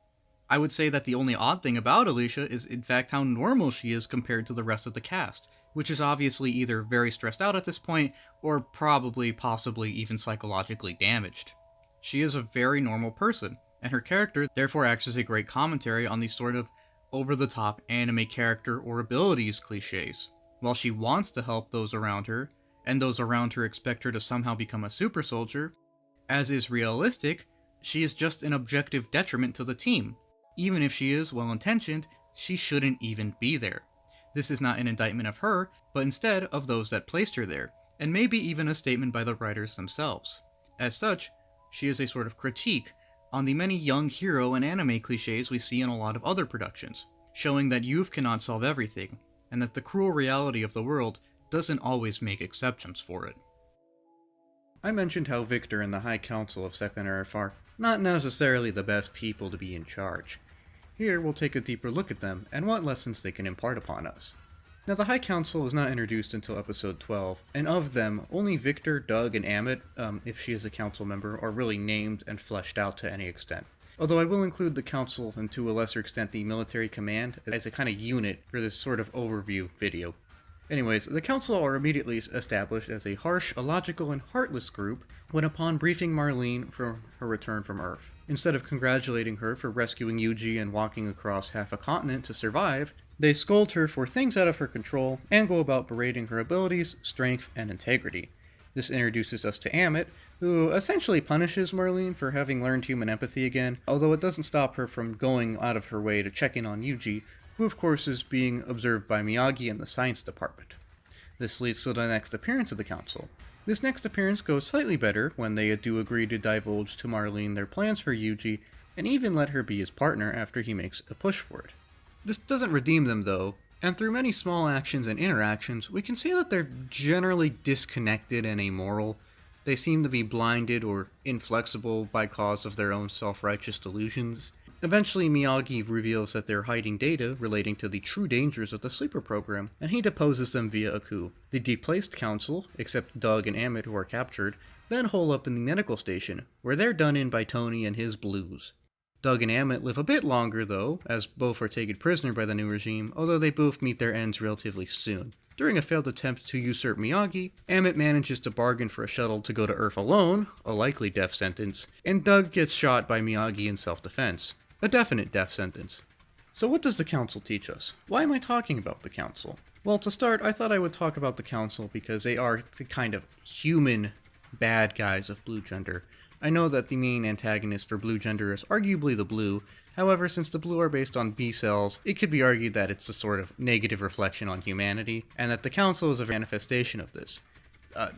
I would say that the only odd thing about Alisha is in fact how normal she is compared to the rest of the cast, which is obviously either very stressed out at this point, or probably possibly even psychologically damaged. She is a very normal person, and her character therefore acts as a great commentary on these sort of over-the-top anime character or abilities cliches. While she wants to help those around her, and those around her expect her to somehow become a super soldier, as is realistic, she is just an objective detriment to the team. Even if she is well-intentioned, she shouldn't even be there. This is not an indictment of her, but instead of those that placed her there, and maybe even a statement by the writers themselves. As such, she is a sort of critique on the many young hero and anime cliches we see in a lot of other productions, showing that youth cannot solve everything, and that the cruel reality of the world doesn't always make exceptions for it. I mentioned how Victor and the High Council of Second Earth are not necessarily the best people to be in charge. Here we'll take a deeper look at them and what lessons they can impart upon us. Now the High Council is not introduced until episode 12, and of them, only Victor, Doug, and Amit, if she is a council member, are really named and fleshed out to any extent. Although I will include the council, and to a lesser extent the military command, as a kind of unit for this sort of overview video. Anyways, the council are immediately established as a harsh, illogical, and heartless group when upon briefing Marlene for her return from Earth. Instead of congratulating her for rescuing Yuji and walking across half a continent to survive, they scold her for things out of her control and go about berating her abilities, strength, and integrity. This introduces us to Amit, who essentially punishes Marlene for having learned human empathy again, although it doesn't stop her from going out of her way to check in on Yuji, who of course is being observed by Miyagi in the science department. This leads to the next appearance of the council. This next appearance goes slightly better when they do agree to divulge to Marlene their plans for Yuji, and even let her be his partner after he makes a push for it. This doesn't redeem them though, and through many small actions and interactions, we can see that they're generally disconnected and amoral. They seem to be blinded or inflexible by cause of their own self-righteous delusions. Eventually, Miyagi reveals that they're hiding data relating to the true dangers of the sleeper program, and he deposes them via a coup. The deplaced council, except Doug and Amit who are captured, then hole up in the medical station, where they're done in by Tony and his blues. Doug and Amit live a bit longer, though, as both are taken prisoner by the new regime, although they both meet their ends relatively soon. During a failed attempt to usurp Miyagi, Amit manages to bargain for a shuttle to go to Earth alone, a likely death sentence, and Doug gets shot by Miyagi in self-defense. A definite death sentence. So what does the Council teach us? Why am I talking about the Council? Well, to start, I thought I would talk about the Council because they are the kind of human bad guys of Blue Gender. I know that the main antagonist for Blue Gender is arguably the Blue. However, since the Blue are based on B cells, it could be argued that it's a sort of negative reflection on humanity, and that the Council is a manifestation of this.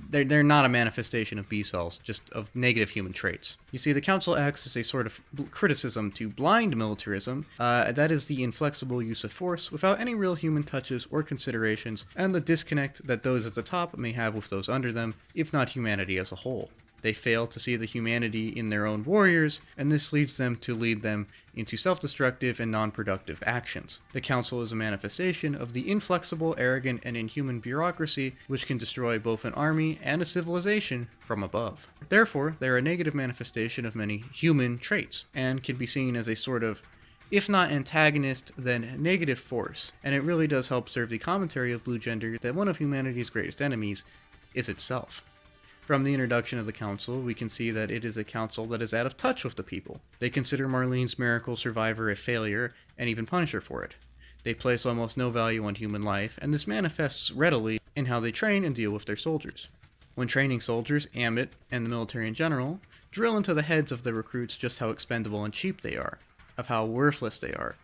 They're not a manifestation of B cells, just of negative human traits. You see, the Council acts as a sort of criticism to blind militarism, that is the inflexible use of force without any real human touches or considerations, and the disconnect that those at the top may have with those under them, if not humanity as a whole. They fail to see the humanity in their own warriors, and this leads them to lead them into self-destructive and non-productive actions. The Council is a manifestation of the inflexible, arrogant, and inhuman bureaucracy which can destroy both an army and a civilization from above. Therefore, they are a negative manifestation of many human traits, and can be seen as a sort of, if not antagonist, then negative force, and it really does help serve the commentary of Blue Gender that one of humanity's greatest enemies is itself. From the introduction of the Council, we can see that it is a council that is out of touch with the people. They consider Marlene's miracle survivor a failure, and even punish her for it. They place almost no value on human life, and this manifests readily in how they train and deal with their soldiers. When training soldiers, Amit, and the military in general, drill into the heads of the recruits just how expendable and cheap they are, of how worthless they are.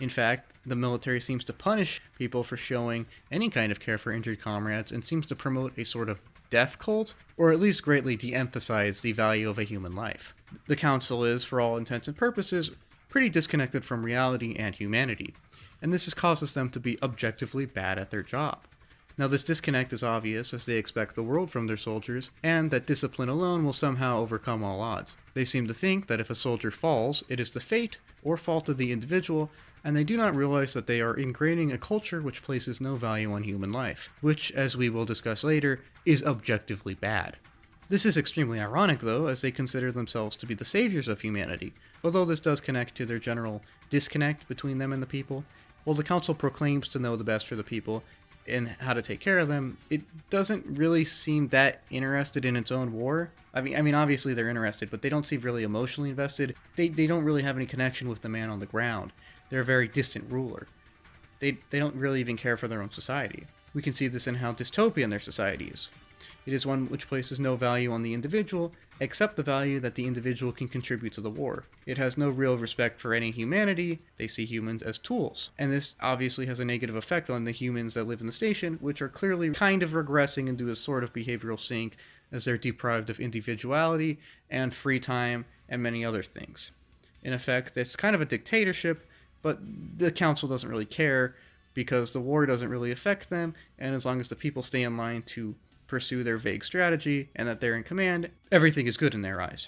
In fact, the military seems to punish people for showing any kind of care for injured comrades, and seems to promote a sort of death cult, or at least greatly de-emphasize the value of a human life. The Council is, for all intents and purposes, pretty disconnected from reality and humanity, and this causes them to be objectively bad at their job. Now, this disconnect is obvious as they expect the world from their soldiers, and that discipline alone will somehow overcome all odds. They seem to think that if a soldier falls, it is the fate or fault of the individual, and they do not realize that they are ingraining a culture which places no value on human life, which, as we will discuss later, is objectively bad. This is extremely ironic, though, as they consider themselves to be the saviors of humanity, although this does connect to their general disconnect between them and the people. While the Council proclaims to know the best for the people and how to take care of them, it doesn't really seem that interested in its own war. I mean, obviously they're interested, but they don't seem really emotionally invested. They don't really have any connection with the man on the ground. They're a very distant ruler. They don't really even care for their own society. We can see this in how dystopian their society is. It is one which places no value on the individual, except the value that the individual can contribute to the war. It has no real respect for any humanity. They see humans as tools. And this obviously has a negative effect on the humans that live in the station, which are clearly kind of regressing into a sort of behavioral sink as they're deprived of individuality and free time and many other things. In effect, it's kind of a dictatorship, but the Council doesn't really care because the war doesn't really affect them, and as long as the people stay in line to pursue their vague strategy and that they're in command, everything is good in their eyes.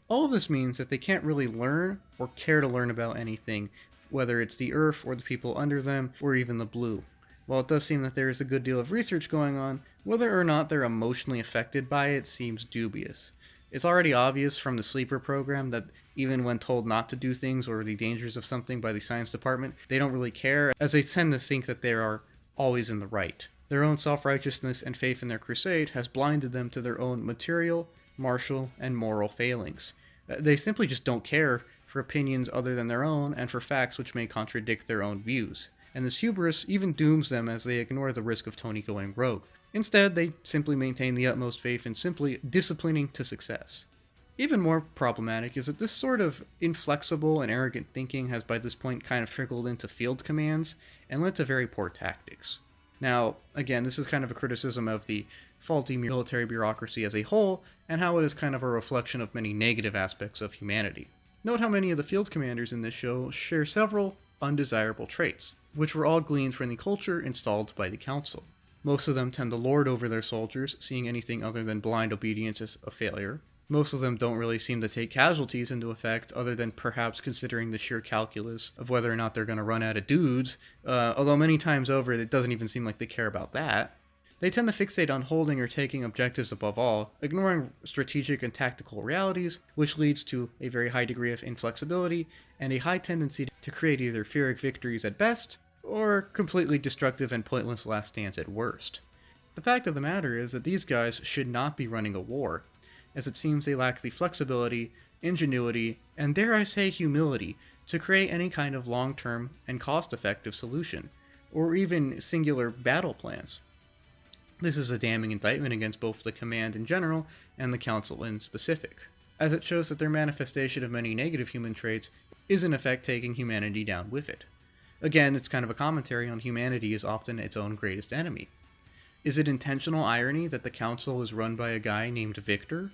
All of this means that they can't really learn or care to learn about anything, whether it's the Earth or the people under them or even the Blue. While it does seem that there is a good deal of research going on, whether or not they're emotionally affected by it seems dubious. It's already obvious from the Sleeper program that even when told not to do things or the dangers of something by the science department, they don't really care, as they tend to think that they are always in the right. Their own self-righteousness and faith in their crusade has blinded them to their own material, martial, and moral failings. They simply just don't care for opinions other than their own and for facts which may contradict their own views. And this hubris even dooms them as they ignore the risk of Tony going rogue. Instead, they simply maintain the utmost faith in simply disciplining to success. Even more problematic is that this sort of inflexible and arrogant thinking has by this point kind of trickled into field commands and led to very poor tactics. Now, again, this is kind of a criticism of the faulty military bureaucracy as a whole, and how it is kind of a reflection of many negative aspects of humanity. Note how many of the field commanders in this show share several undesirable traits, which were all gleaned from the culture installed by the Council. Most of them tend to lord over their soldiers, seeing anything other than blind obedience as a failure. Most of them don't really seem to take casualties into effect, other than perhaps considering the sheer calculus of whether or not they're going to run out of dudes, although many times over it doesn't even seem like they care about that. They tend to fixate on holding or taking objectives above all, ignoring strategic and tactical realities, which leads to a very high degree of inflexibility and a high tendency to create either Pyrrhic victories at best, or completely destructive and pointless last stands at worst. The fact of the matter is that these guys should not be running a war, as it seems they lack the flexibility, ingenuity, and dare I say humility to create any kind of long-term and cost-effective solution, or even singular battle plans. This is a damning indictment against both the command in general and the council in specific, as it shows that their manifestation of many negative human traits is in effect taking humanity down with it. Again, it's kind of a commentary on humanity is often its own greatest enemy. Is it intentional irony that the council is run by a guy named Victor?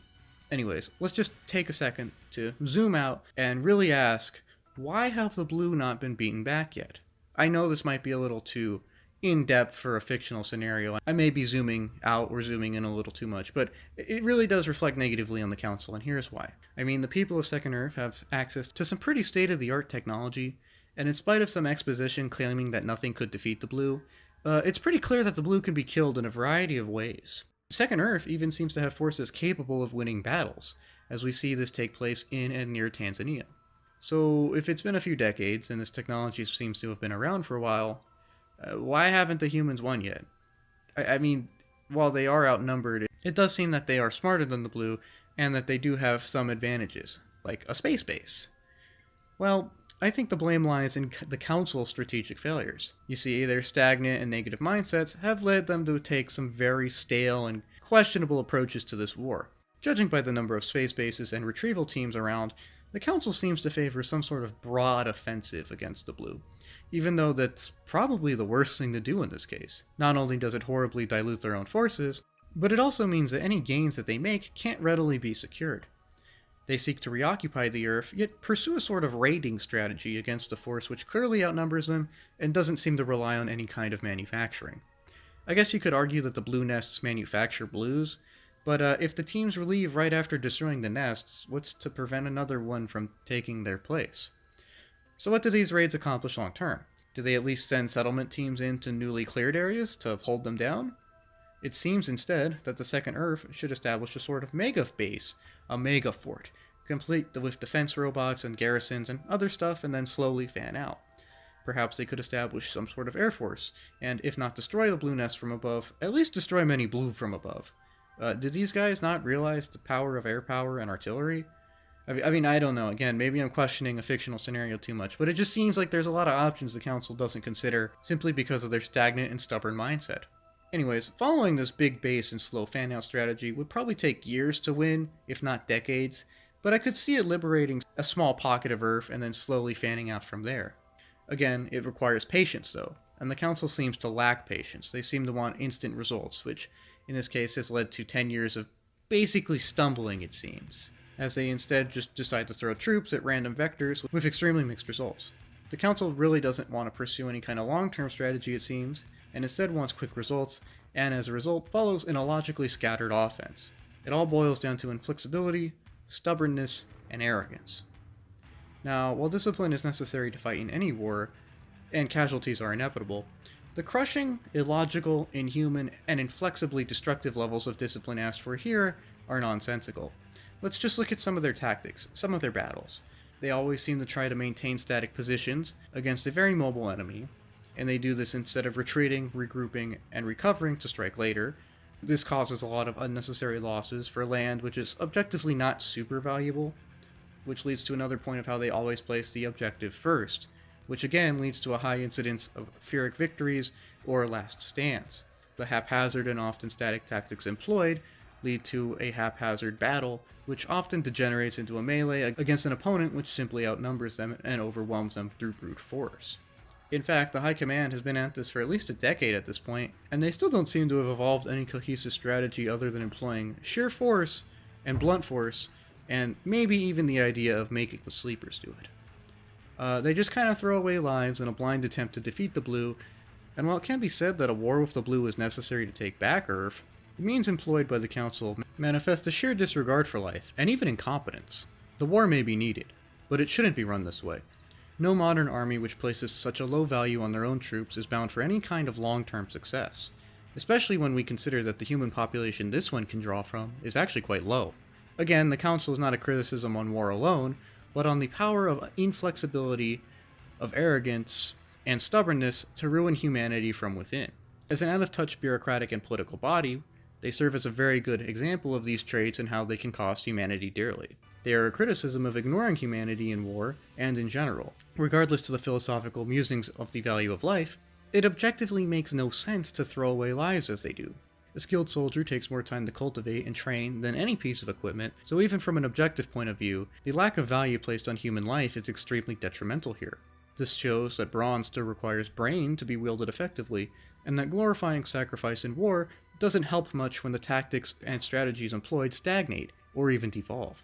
Anyways, let's just take a second to zoom out and really ask, why have the Blue not been beaten back yet? I know this might be a little too in-depth for a fictional scenario. I may be zooming out or zooming in a little too much, but it really does reflect negatively on the Council, and here's why. I mean, the people of Second Earth have access to some pretty state-of-the-art technology, and in spite of some exposition claiming that nothing could defeat the Blue, it's pretty clear that the Blue can be killed in a variety of ways. Second Earth even seems to have forces capable of winning battles, as we see this take place in and near Tanzania. So, if it's been a few decades, and this technology seems to have been around for a while, why haven't the humans won yet? I mean, while they are outnumbered, it does seem that they are smarter than the Blue, and that they do have some advantages, like a space base. Well, I think the blame lies in the Council's strategic failures. You see, their stagnant and negative mindsets have led them to take some very stale and questionable approaches to this war. Judging by the number of space bases and retrieval teams around, the Council seems to favor some sort of broad offensive against the Blue, even though that's probably the worst thing to do in this case. Not only does it horribly dilute their own forces, but it also means that any gains that they make can't readily be secured. They seek to reoccupy the Earth, yet pursue a sort of raiding strategy against a force which clearly outnumbers them and doesn't seem to rely on any kind of manufacturing. I guess you could argue that the Blue Nests manufacture blues, but if the teams leave right after destroying the nests, what's to prevent another one from taking their place? So what do these raids accomplish long term? Do they at least send settlement teams into newly cleared areas to hold them down? It seems instead that the Second Earth should establish a sort of mega base, a mega fort, complete with defense robots and garrisons and other stuff, and then slowly fan out. Perhaps they could establish some sort of air force, and if not destroy the Blue Nest from above, at least destroy many Blue from above. Did these guys not realize the power of air power and artillery? I mean, I don't know. Again, maybe I'm questioning a fictional scenario too much, but it just seems like there's a lot of options the Council doesn't consider simply because of their stagnant and stubborn mindset. Anyways, following this big base and slow fan-out strategy would probably take years to win, if not decades, but I could see it liberating a small pocket of Earth and then slowly fanning out from there. Again, it requires patience though, and the Council seems to lack patience. They seem to want instant results, which in this case has led to 10 years of basically stumbling, it seems, as they instead just decide to throw troops at random vectors with extremely mixed results. The Council really doesn't want to pursue any kind of long-term strategy, it seems, and instead wants quick results, and as a result follows an illogically scattered offense. It all boils down to inflexibility, stubbornness, and arrogance. Now, while discipline is necessary to fight in any war, and casualties are inevitable, the crushing, illogical, inhuman, and inflexibly destructive levels of discipline asked for here are nonsensical. Let's just look at some of their tactics, some of their battles. They always seem to try to maintain static positions against a very mobile enemy, and they do this instead of retreating, regrouping, and recovering to strike later. This causes a lot of unnecessary losses for land which is objectively not super valuable, which leads to another point of how they always place the objective first, which again leads to a high incidence of Pyrrhic victories or last stands. The haphazard and often static tactics employed lead to a haphazard battle, which often degenerates into a melee against an opponent which simply outnumbers them and overwhelms them through brute force. In fact, the High Command has been at this for at least a decade at this point, and they still don't seem to have evolved any cohesive strategy other than employing sheer force and blunt force, and maybe even the idea of making the sleepers do it. They just kind of throw away lives in a blind attempt to defeat the Blue, and while it can be said that a war with the Blue is necessary to take back Earth, the means employed by the Council manifest a sheer disregard for life, and even incompetence. The war may be needed, but it shouldn't be run this way. No modern army which places such a low value on their own troops is bound for any kind of long-term success. especially when we consider that the human population this one can draw from is actually quite low. Again, the Council is not a criticism on war alone, but on the power of inflexibility, of arrogance, and stubbornness to ruin humanity from within. As an out-of-touch bureaucratic and political body, they serve as a very good example of these traits and how they can cost humanity dearly. They are a criticism of ignoring humanity in war and in general. Regardless to the philosophical musings of the value of life, it objectively makes no sense to throw away lives as they do. A skilled soldier takes more time to cultivate and train than any piece of equipment, so even from an objective point of view, the lack of value placed on human life is extremely detrimental here. This shows that brawn still requires brain to be wielded effectively, and that glorifying sacrifice in war doesn't help much when the tactics and strategies employed stagnate, or even devolve.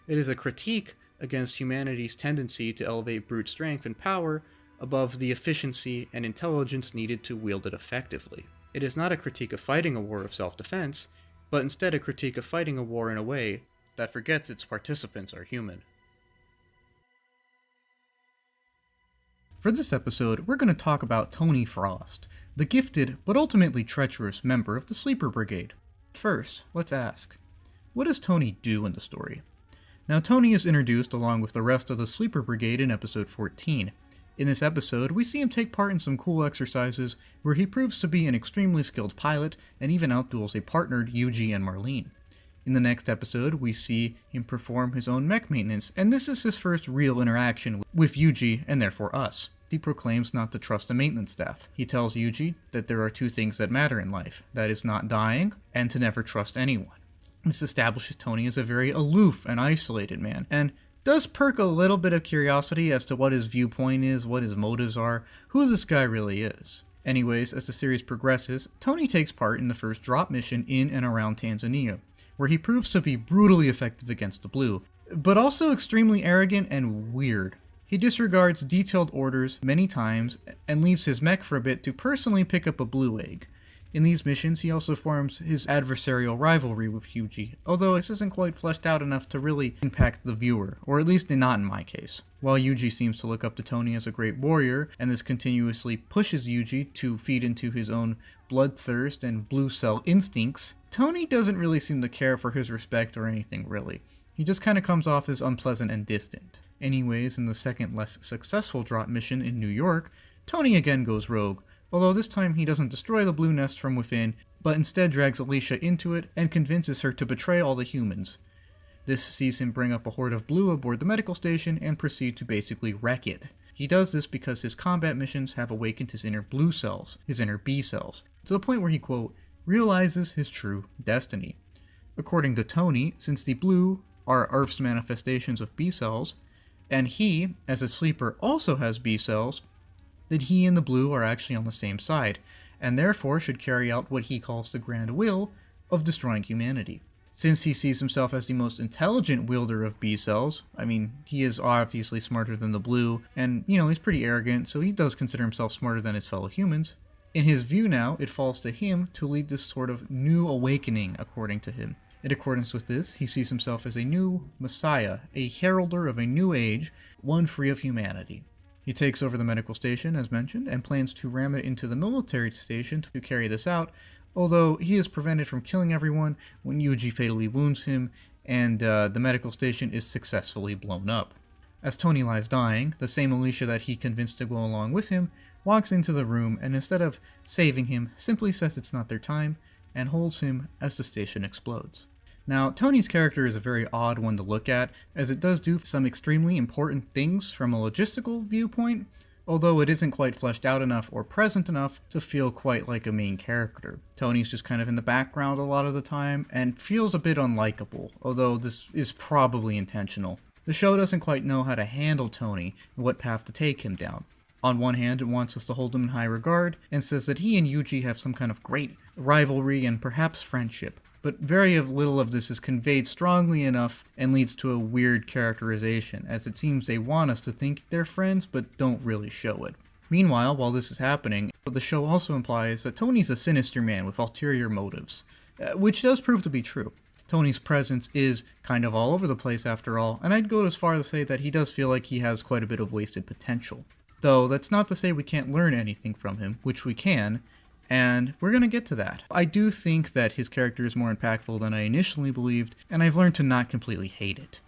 It is a critique against humanity's tendency to elevate brute strength and power above the efficiency and intelligence needed to wield it effectively. It is not a critique of fighting a war of self-defense, but instead a critique of fighting a war in a way that forgets its participants are human. For this episode, we're going to talk about Tony Frost, the gifted but ultimately treacherous member of the Sleeper Brigade. First, let's ask, what does Tony do in the story? Now, Tony is introduced along with the rest of the Sleeper Brigade in episode 14. In this episode, we see him take part in some cool exercises where he proves to be an extremely skilled pilot and even outduels a partnered Yuji and Marlene. In the next episode, we see him perform his own mech maintenance, and this is his first real interaction with Yuji and therefore us. He proclaims not to trust the maintenance staff. He tells Yuji that there are two things that matter in life, that is not dying and to never trust anyone. This establishes Tony as a very aloof and isolated man, and does perk a little bit of curiosity as to what his viewpoint is, what his motives are, who this guy really is. Anyways, as the series progresses, Tony takes part in the first drop mission in and around Tanzania, where he proves to be brutally effective against the Blue, but also extremely arrogant and weird. He disregards detailed orders many times and leaves his mech for a bit to personally pick up a blue egg. In these missions, he also forms his adversarial rivalry with Yuji, although this isn't quite fleshed out enough to really impact the viewer, or at least not in my case. While Yuji seems to look up to Tony as a great warrior, and this continuously pushes Yuji to feed into his own bloodthirst and blue cell instincts, Tony doesn't really seem to care for his respect or anything really. He just kinda comes off as unpleasant and distant. Anyways, in the second less successful drop mission in New York, Tony again goes rogue, although this time he doesn't destroy the blue nest from within, but instead drags Alisha into it and convinces her to betray all the humans. This sees him bring up a horde of blue aboard the medical station and proceed to basically wreck it. He does this because his combat missions have awakened his inner blue cells, his inner B cells, to the point where he, quote, realizes his true destiny. According to Tony, since the blue are Earth's manifestations of B cells, and he, as a sleeper, also has B cells, that he and the blue are actually on the same side, and therefore should carry out what he calls the grand will of destroying humanity. Since he sees himself as the most intelligent wielder of B cells, I mean, he is obviously smarter than the blue, and, he's pretty arrogant, so he does consider himself smarter than his fellow humans. In his view now, it falls to him to lead this sort of new awakening, according to him. In accordance with this, he sees himself as a new messiah, a heralder of a new age, one free of humanity. He takes over the medical station, as mentioned, and plans to ram it into the military station to carry this out, although he is prevented from killing everyone when Yuji fatally wounds him, and the medical station is successfully blown up. As Tony lies dying, the same Alisha that he convinced to go along with him walks into the room and instead of saving him, simply says it's not their time, and holds him as the station explodes. Now, Tony's character is a very odd one to look at, as it does do some extremely important things from a logistical viewpoint, although it isn't quite fleshed out enough or present enough to feel quite like a main character. Tony's just kind of in the background a lot of the time, and feels a bit unlikable, although this is probably intentional. The show doesn't quite know how to handle Tony and what path to take him down. On one hand, it wants us to hold him in high regard, and says that he and Yuji have some kind of great rivalry and perhaps friendship. But very little of this is conveyed strongly enough and leads to a weird characterization, as it seems they want us to think they're friends but don't really show it. Meanwhile, while this is happening, the show also implies that Tony's a sinister man with ulterior motives, which does prove to be true. Tony's presence is kind of all over the place after all, and I'd go as far as to say that he does feel like he has quite a bit of wasted potential. Though that's not to say we can't learn anything from him, which we can, and we're going to get to that. I do think that his character is more impactful than I initially believed, and I've learned to not completely hate it.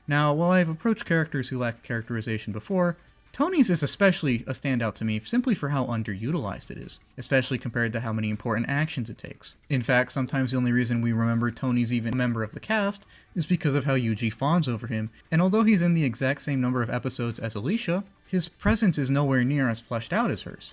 Now, while I've approached characters who lack characterization before, Tony's is especially a standout to me simply for how underutilized it is, especially compared to how many important actions it takes. In fact, sometimes the only reason we remember Tony's even a member of the cast is because of how Yuji fawns over him, and although he's in the exact same number of episodes as Alisha, his presence is nowhere near as fleshed out as hers.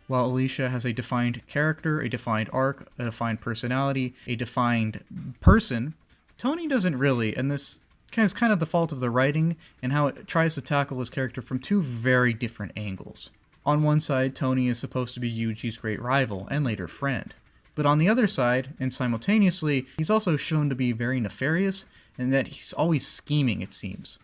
While Alisha has a defined character, a defined arc, a defined personality, a defined person, Tony doesn't really, and this is kind of the fault of the writing and how it tries to tackle his character from two very different angles. On one side, Tony is supposed to be Yuji's great rival and later friend. But on the other side, and simultaneously, he's also shown to be very nefarious and that he's always scheming, it seems.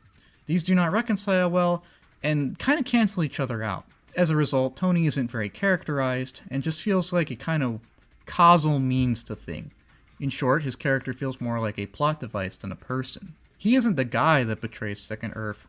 These do not reconcile well and kind of cancel each other out. As a result, Tony isn't very characterized and just feels like a kind of causal means to thing. In short, his character feels more like a plot device than a person. He isn't the guy that betrays Second Earth,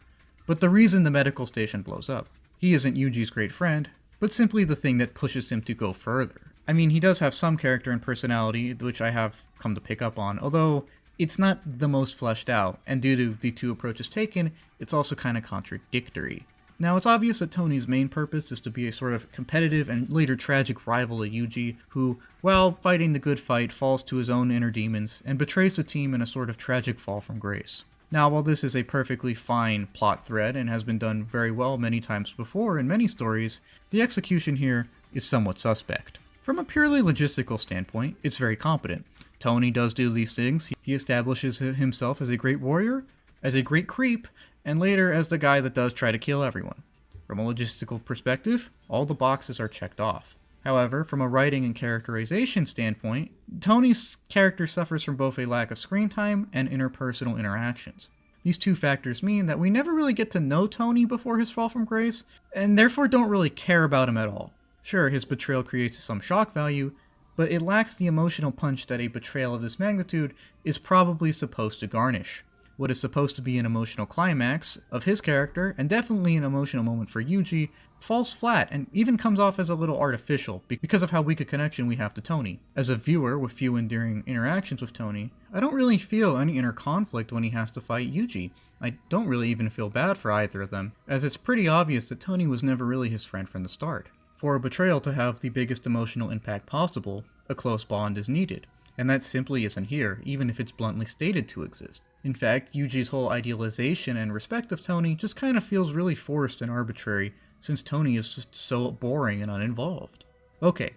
but the reason the medical station blows up. He isn't Yuji's great friend, but simply the thing that pushes him to go further. I mean, he does have some character and personality, which I have come to pick up on, although it's not the most fleshed out, and due to the two approaches taken, it's also kind of contradictory. Now, it's obvious that Tony's main purpose is to be a sort of competitive and later tragic rival of Yuji, who, while fighting the good fight, falls to his own inner demons and betrays the team in a sort of tragic fall from grace. Now, while this is a perfectly fine plot thread and has been done very well many times before in many stories, the execution here is somewhat suspect. From a purely logistical standpoint, it's very competent. Tony does do these things. He establishes himself as a great warrior, as a great creep, and later as the guy that does try to kill everyone. From a logistical perspective, all the boxes are checked off. However, from a writing and characterization standpoint, Tony's character suffers from both a lack of screen time and interpersonal interactions. These two factors mean that we never really get to know Tony before his fall from grace, and therefore don't really care about him at all. Sure, his betrayal creates some shock value, but it lacks the emotional punch that a betrayal of this magnitude is probably supposed to garnish. What is supposed to be an emotional climax of his character, and definitely an emotional moment for Yuji, falls flat and even comes off as a little artificial because of how weak a connection we have to Tony. As a viewer with few endearing interactions with Tony, I don't really feel any inner conflict when he has to fight Yuji. I don't really even feel bad for either of them, as it's pretty obvious that Tony was never really his friend from the start. For a betrayal to have the biggest emotional impact possible, a close bond is needed, and that simply isn't here, even if it's bluntly stated to exist. In fact, Yuji's whole idealization and respect of Tony just kind of feels really forced and arbitrary, since Tony is just so boring and uninvolved. Okay,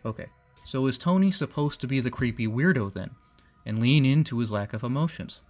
so is Tony supposed to be the creepy weirdo then, and lean into his lack of emotions?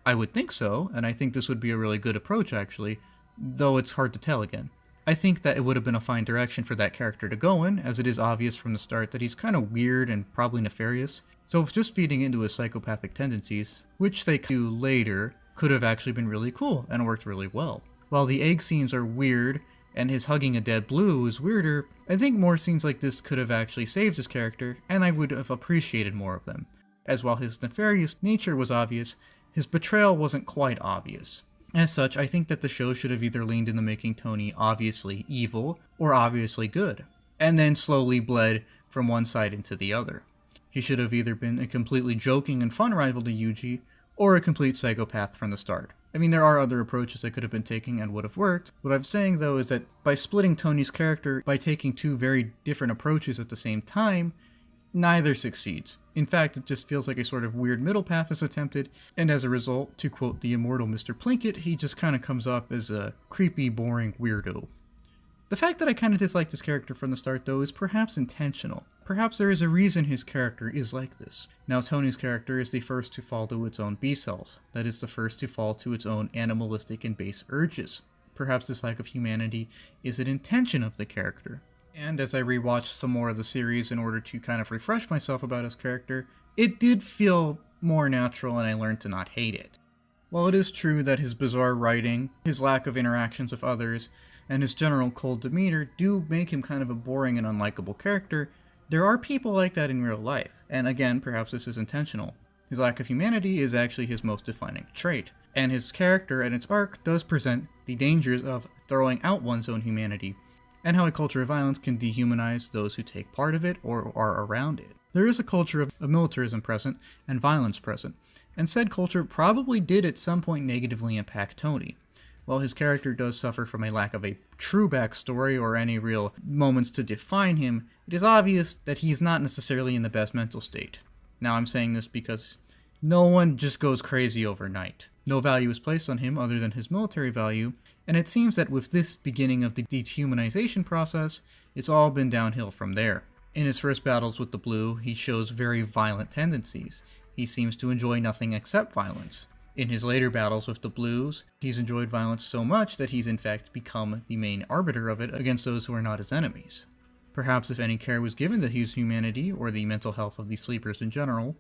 I would think so, and I think this would be a really good approach actually, though it's hard to tell again. I think that it would have been a fine direction for that character to go in, as it is obvious from the start that he's kind of weird and probably nefarious, so if just feeding into his psychopathic tendencies, which they do later, could have actually been really cool and worked really well. While the egg scenes are weird, and his hugging a dead Blue is weirder, I think more scenes like this could have actually saved his character, and I would have appreciated more of them. As while his nefarious nature was obvious, his betrayal wasn't quite obvious. As such, I think that the show should have either leaned into making Tony obviously evil or obviously good, and then slowly bled from one side into the other. He should have either been a completely joking and fun rival to Yuji, or a complete psychopath from the start. I mean, there are other approaches that could have been taken and would have worked. What I'm saying though is that by splitting Tony's character, by taking two very different approaches at the same time, neither succeeds. In fact, it just feels like a sort of weird middle path is attempted, and as a result, to quote the immortal Mr. Plinkett, he just kind of comes off as a creepy, boring weirdo. The fact that I kind of disliked his character from the start, though, is perhaps intentional. Perhaps there is a reason his character is like this. Now, Tony's character is the first to fall to its own B-cells. That is the first to fall to its own animalistic and base urges. Perhaps this lack of humanity is an intention of the character. And as I rewatched some more of the series in order to kind of refresh myself about his character, it did feel more natural and I learned to not hate it. While it is true that his bizarre writing, his lack of interactions with others, and his general cold demeanor do make him kind of a boring and unlikable character, there are people like that in real life, and again, perhaps this is intentional. His lack of humanity is actually his most defining trait, and his character and its arc does present the dangers of throwing out one's own humanity, and how a culture of violence can dehumanize those who take part of it or are around it. There is a culture of militarism present and violence present, and said culture probably did at some point negatively impact Tony. While his character does suffer from a lack of a true backstory or any real moments to define him, it is obvious that he is not necessarily in the best mental state. Now I'm saying this because no one just goes crazy overnight. No value is placed on him other than his military value, and it seems that with this beginning of the dehumanization process, it's all been downhill from there. In his first battles with the Blue, he shows very violent tendencies. He seems to enjoy nothing except violence. In his later battles with the Blues, he's enjoyed violence so much that he's in fact become the main arbiter of it against those who are not his enemies. Perhaps if any care was given to his humanity or the mental health of the sleepers in general,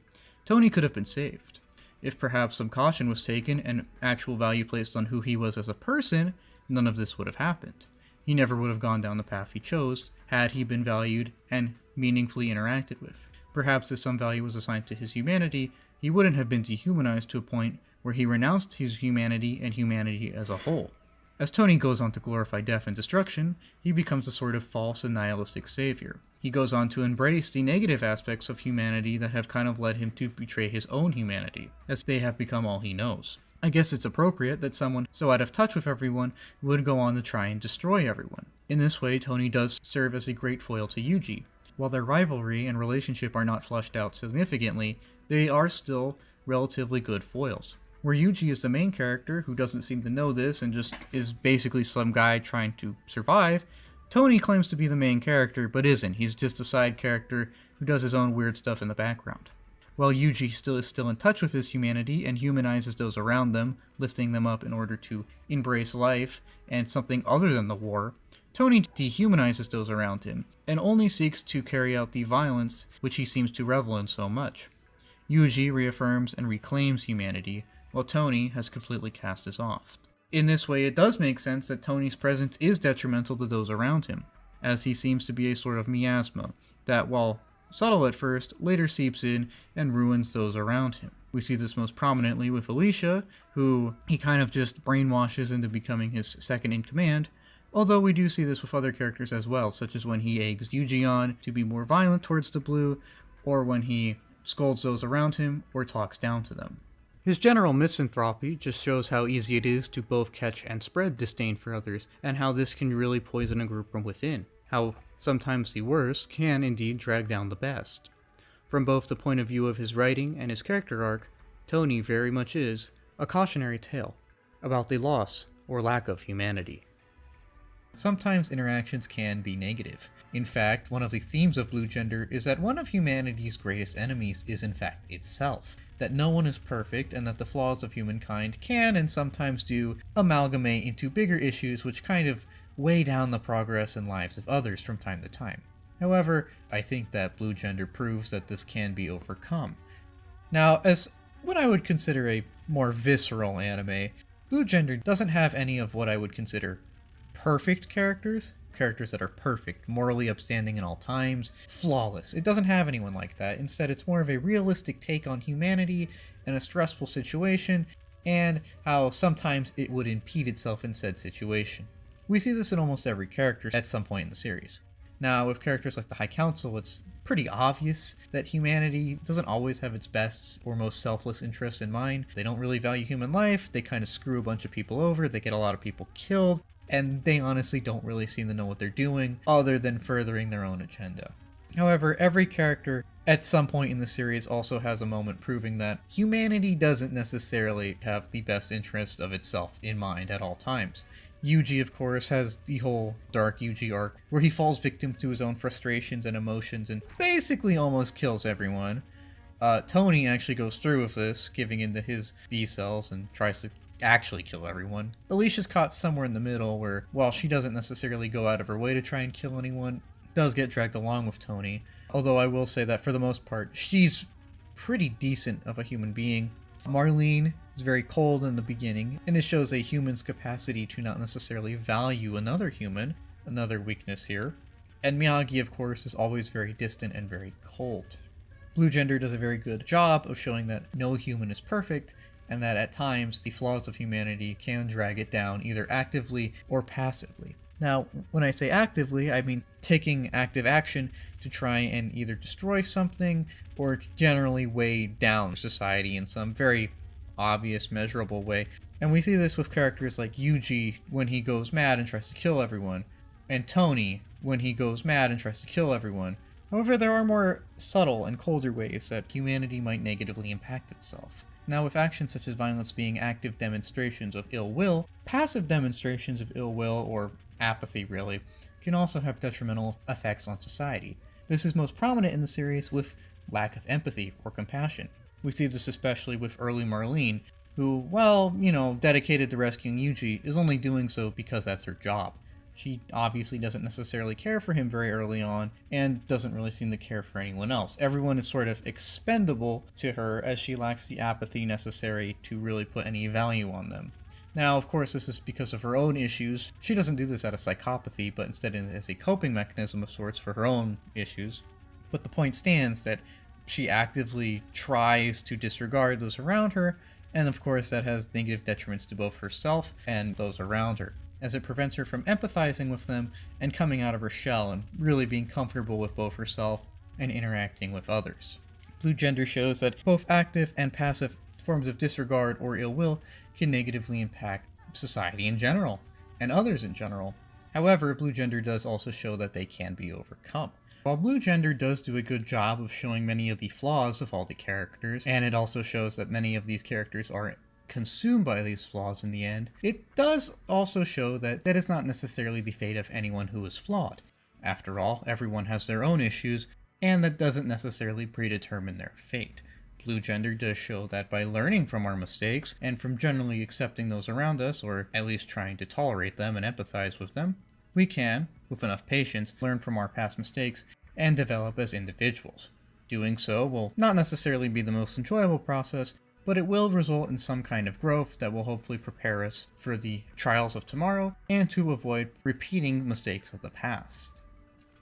Tony could have been saved. If perhaps some caution was taken and actual value placed on who he was as a person, none of this would have happened. He never would have gone down the path he chose had he been valued and meaningfully interacted with. Perhaps if some value was assigned to his humanity, he wouldn't have been dehumanized to a point where he renounced his humanity and humanity as a whole. As Tony goes on to glorify death and destruction, he becomes a sort of false and nihilistic savior. He goes on to embrace the negative aspects of humanity that have kind of led him to betray his own humanity, as they have become all he knows. I guess it's appropriate that someone so out of touch with everyone would go on to try and destroy everyone. In this way, Tony does serve as a great foil to Yuji. While their rivalry and relationship are not fleshed out significantly, they are still relatively good foils. Where Yuji is the main character who doesn't seem to know this and just is basically some guy trying to survive, Tony claims to be the main character but isn't. He's just a side character who does his own weird stuff in the background. While Yuji is still in touch with his humanity and humanizes those around them, lifting them up in order to embrace life and something other than the war, Tony dehumanizes those around him and only seeks to carry out the violence which he seems to revel in so much. Yuji reaffirms and reclaims humanity, while Tony has completely cast us off. In this way, it does make sense that Tony's presence is detrimental to those around him, as he seems to be a sort of miasma that, while subtle at first, later seeps in and ruins those around him. We see this most prominently with Alisha, who he kind of just brainwashes into becoming his second in command, although we do see this with other characters as well, such as when he eggs Yuji on to be more violent towards the Blue, or when he scolds those around him or talks down to them. His general misanthropy just shows how easy it is to both catch and spread disdain for others, and how this can really poison a group from within. How sometimes the worst can indeed drag down the best. From both the point of view of his writing and his character arc, Tony very much is a cautionary tale about the loss or lack of humanity. Sometimes interactions can be negative. In fact, one of the themes of Blue Gender is that one of humanity's greatest enemies is in fact itself. That no one is perfect, and that the flaws of humankind can, and sometimes do, amalgamate into bigger issues which kind of weigh down the progress and lives of others from time to time. However, I think that Blue Gender proves that this can be overcome. Now, as what I would consider a more visceral anime, Blue Gender doesn't have any of what I would consider perfect characters that are perfect, morally upstanding in all times, flawless. It doesn't have anyone like that. Instead, it's more of a realistic take on humanity in a stressful situation, and how sometimes it would impede itself in said situation. We see this in almost every character at some point in the series. Now, with characters like the High Council, it's pretty obvious that humanity doesn't always have its best or most selfless interest in mind. They don't really value human life, they kind of screw a bunch of people over, they get a lot of people killed, and they honestly don't really seem to know what they're doing other than furthering their own agenda. However, every character at some point in the series also has a moment proving that humanity doesn't necessarily have the best interest of itself in mind at all times. Yuji, of course, has the whole Dark Yuji arc, where he falls victim to his own frustrations and emotions and basically almost kills everyone. Tony actually goes through with this, giving into his B cells and tries to actually kill everyone. Alicia's caught somewhere in the middle where, while she doesn't necessarily go out of her way to try and kill anyone, does get dragged along with Tony. Although I will say that for the most part, she's pretty decent of a human being. Marlene is very cold in the beginning, and it shows a human's capacity to not necessarily value another human, another weakness here. And Miyagi, of course, is always very distant and very cold. Blue Gender does a very good job of showing that no human is perfect, and that at times the flaws of humanity can drag it down either actively or passively. Now, when I say actively, I mean taking active action to try and either destroy something or generally weigh down society in some very obvious, measurable way. And we see this with characters like Yuji when he goes mad and tries to kill everyone, and Tony when he goes mad and tries to kill everyone. However, there are more subtle and colder ways that humanity might negatively impact itself. Now, with actions such as violence being active demonstrations of ill will, passive demonstrations of ill will, or apathy really, can also have detrimental effects on society. This is most prominent in the series with lack of empathy or compassion. We see this especially with early Marlene, who, while, dedicated to rescuing Yuji, is only doing so because that's her job. She obviously doesn't necessarily care for him very early on, and doesn't really seem to care for anyone else. Everyone is sort of expendable to her, as she lacks the apathy necessary to really put any value on them. Now, of course, this is because of her own issues. She doesn't do this out of psychopathy, but instead as a coping mechanism of sorts for her own issues. But the point stands that she actively tries to disregard those around her, and of course that has negative detriments to both herself and those around her, as it prevents her from empathizing with them and coming out of her shell and really being comfortable with both herself and interacting with others. Blue Gender shows that both active and passive forms of disregard or ill will can negatively impact society in general, and others in general. However, Blue Gender does also show that they can be overcome. While Blue Gender does do a good job of showing many of the flaws of all the characters, and it also shows that many of these characters are consumed by these flaws in the end, it does also show that that is not necessarily the fate of anyone who is flawed. After all, everyone has their own issues, and that doesn't necessarily predetermine their fate. Blue Gender does show that by learning from our mistakes, and from generally accepting those around us, or at least trying to tolerate them and empathize with them, we can, with enough patience, learn from our past mistakes and develop as individuals. Doing so will not necessarily be the most enjoyable process, but it will result in some kind of growth that will hopefully prepare us for the trials of tomorrow and to avoid repeating mistakes of the past.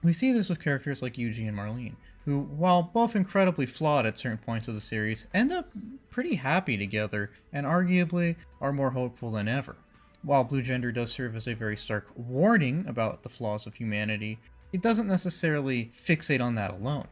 We see this with characters like Yuji and Marlene, who, while both incredibly flawed at certain points of the series, end up pretty happy together and arguably are more hopeful than ever. While Blue Gender does serve as a very stark warning about the flaws of humanity, it doesn't necessarily fixate on that alone.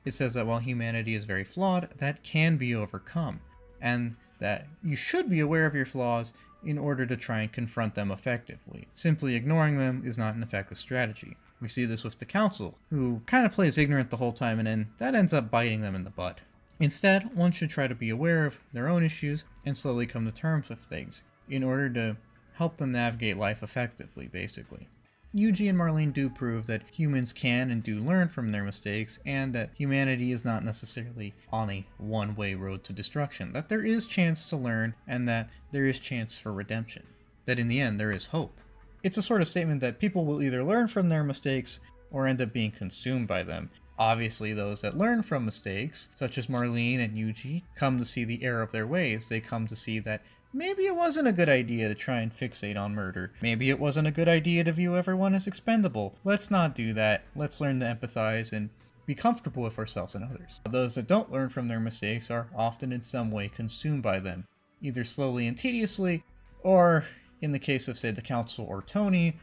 It says that while humanity is very flawed, that can be overcome, and that you should be aware of your flaws in order to try and confront them effectively. Simply ignoring them is not an effective strategy. We see this with the Council, who kind of plays ignorant the whole time, and then that ends up biting them in the butt. Instead, one should try to be aware of their own issues and slowly come to terms with things, in order to help them navigate life effectively, basically. Yuji and Marlene do prove that humans can and do learn from their mistakes, and that humanity is not necessarily on a one-way road to destruction, that there is chance to learn, and that there is chance for redemption, that in the end there is hope. It's a sort of statement that people will either learn from their mistakes or end up being consumed by them. Obviously, those that learn from mistakes, such as Marlene and Yuji, come to see the error of their ways. They come to see that maybe it wasn't a good idea to try and fixate on murder. Maybe it wasn't a good idea to view everyone as expendable. Let's not do that. Let's learn to empathize and be comfortable with ourselves and others. Those that don't learn from their mistakes are often in some way consumed by them, either slowly and tediously, or, in the case of, say, the Council or Tony,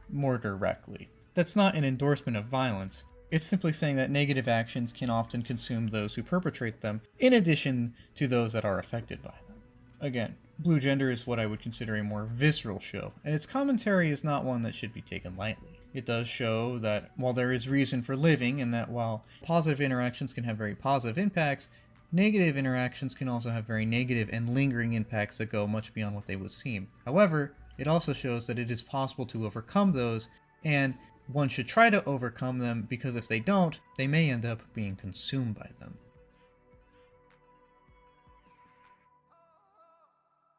more directly. That's not an endorsement of violence. It's simply saying that negative actions can often consume those who perpetrate them, in addition to those that are affected by them. Again, Blue Gender is what I would consider a more visceral show, and its commentary is not one that should be taken lightly. It does show that while there is reason for living, and that while positive interactions can have very positive impacts, negative interactions can also have very negative and lingering impacts that go much beyond what they would seem. However, it also shows that it is possible to overcome those, and one should try to overcome them, because if they don't, they may end up being consumed by them.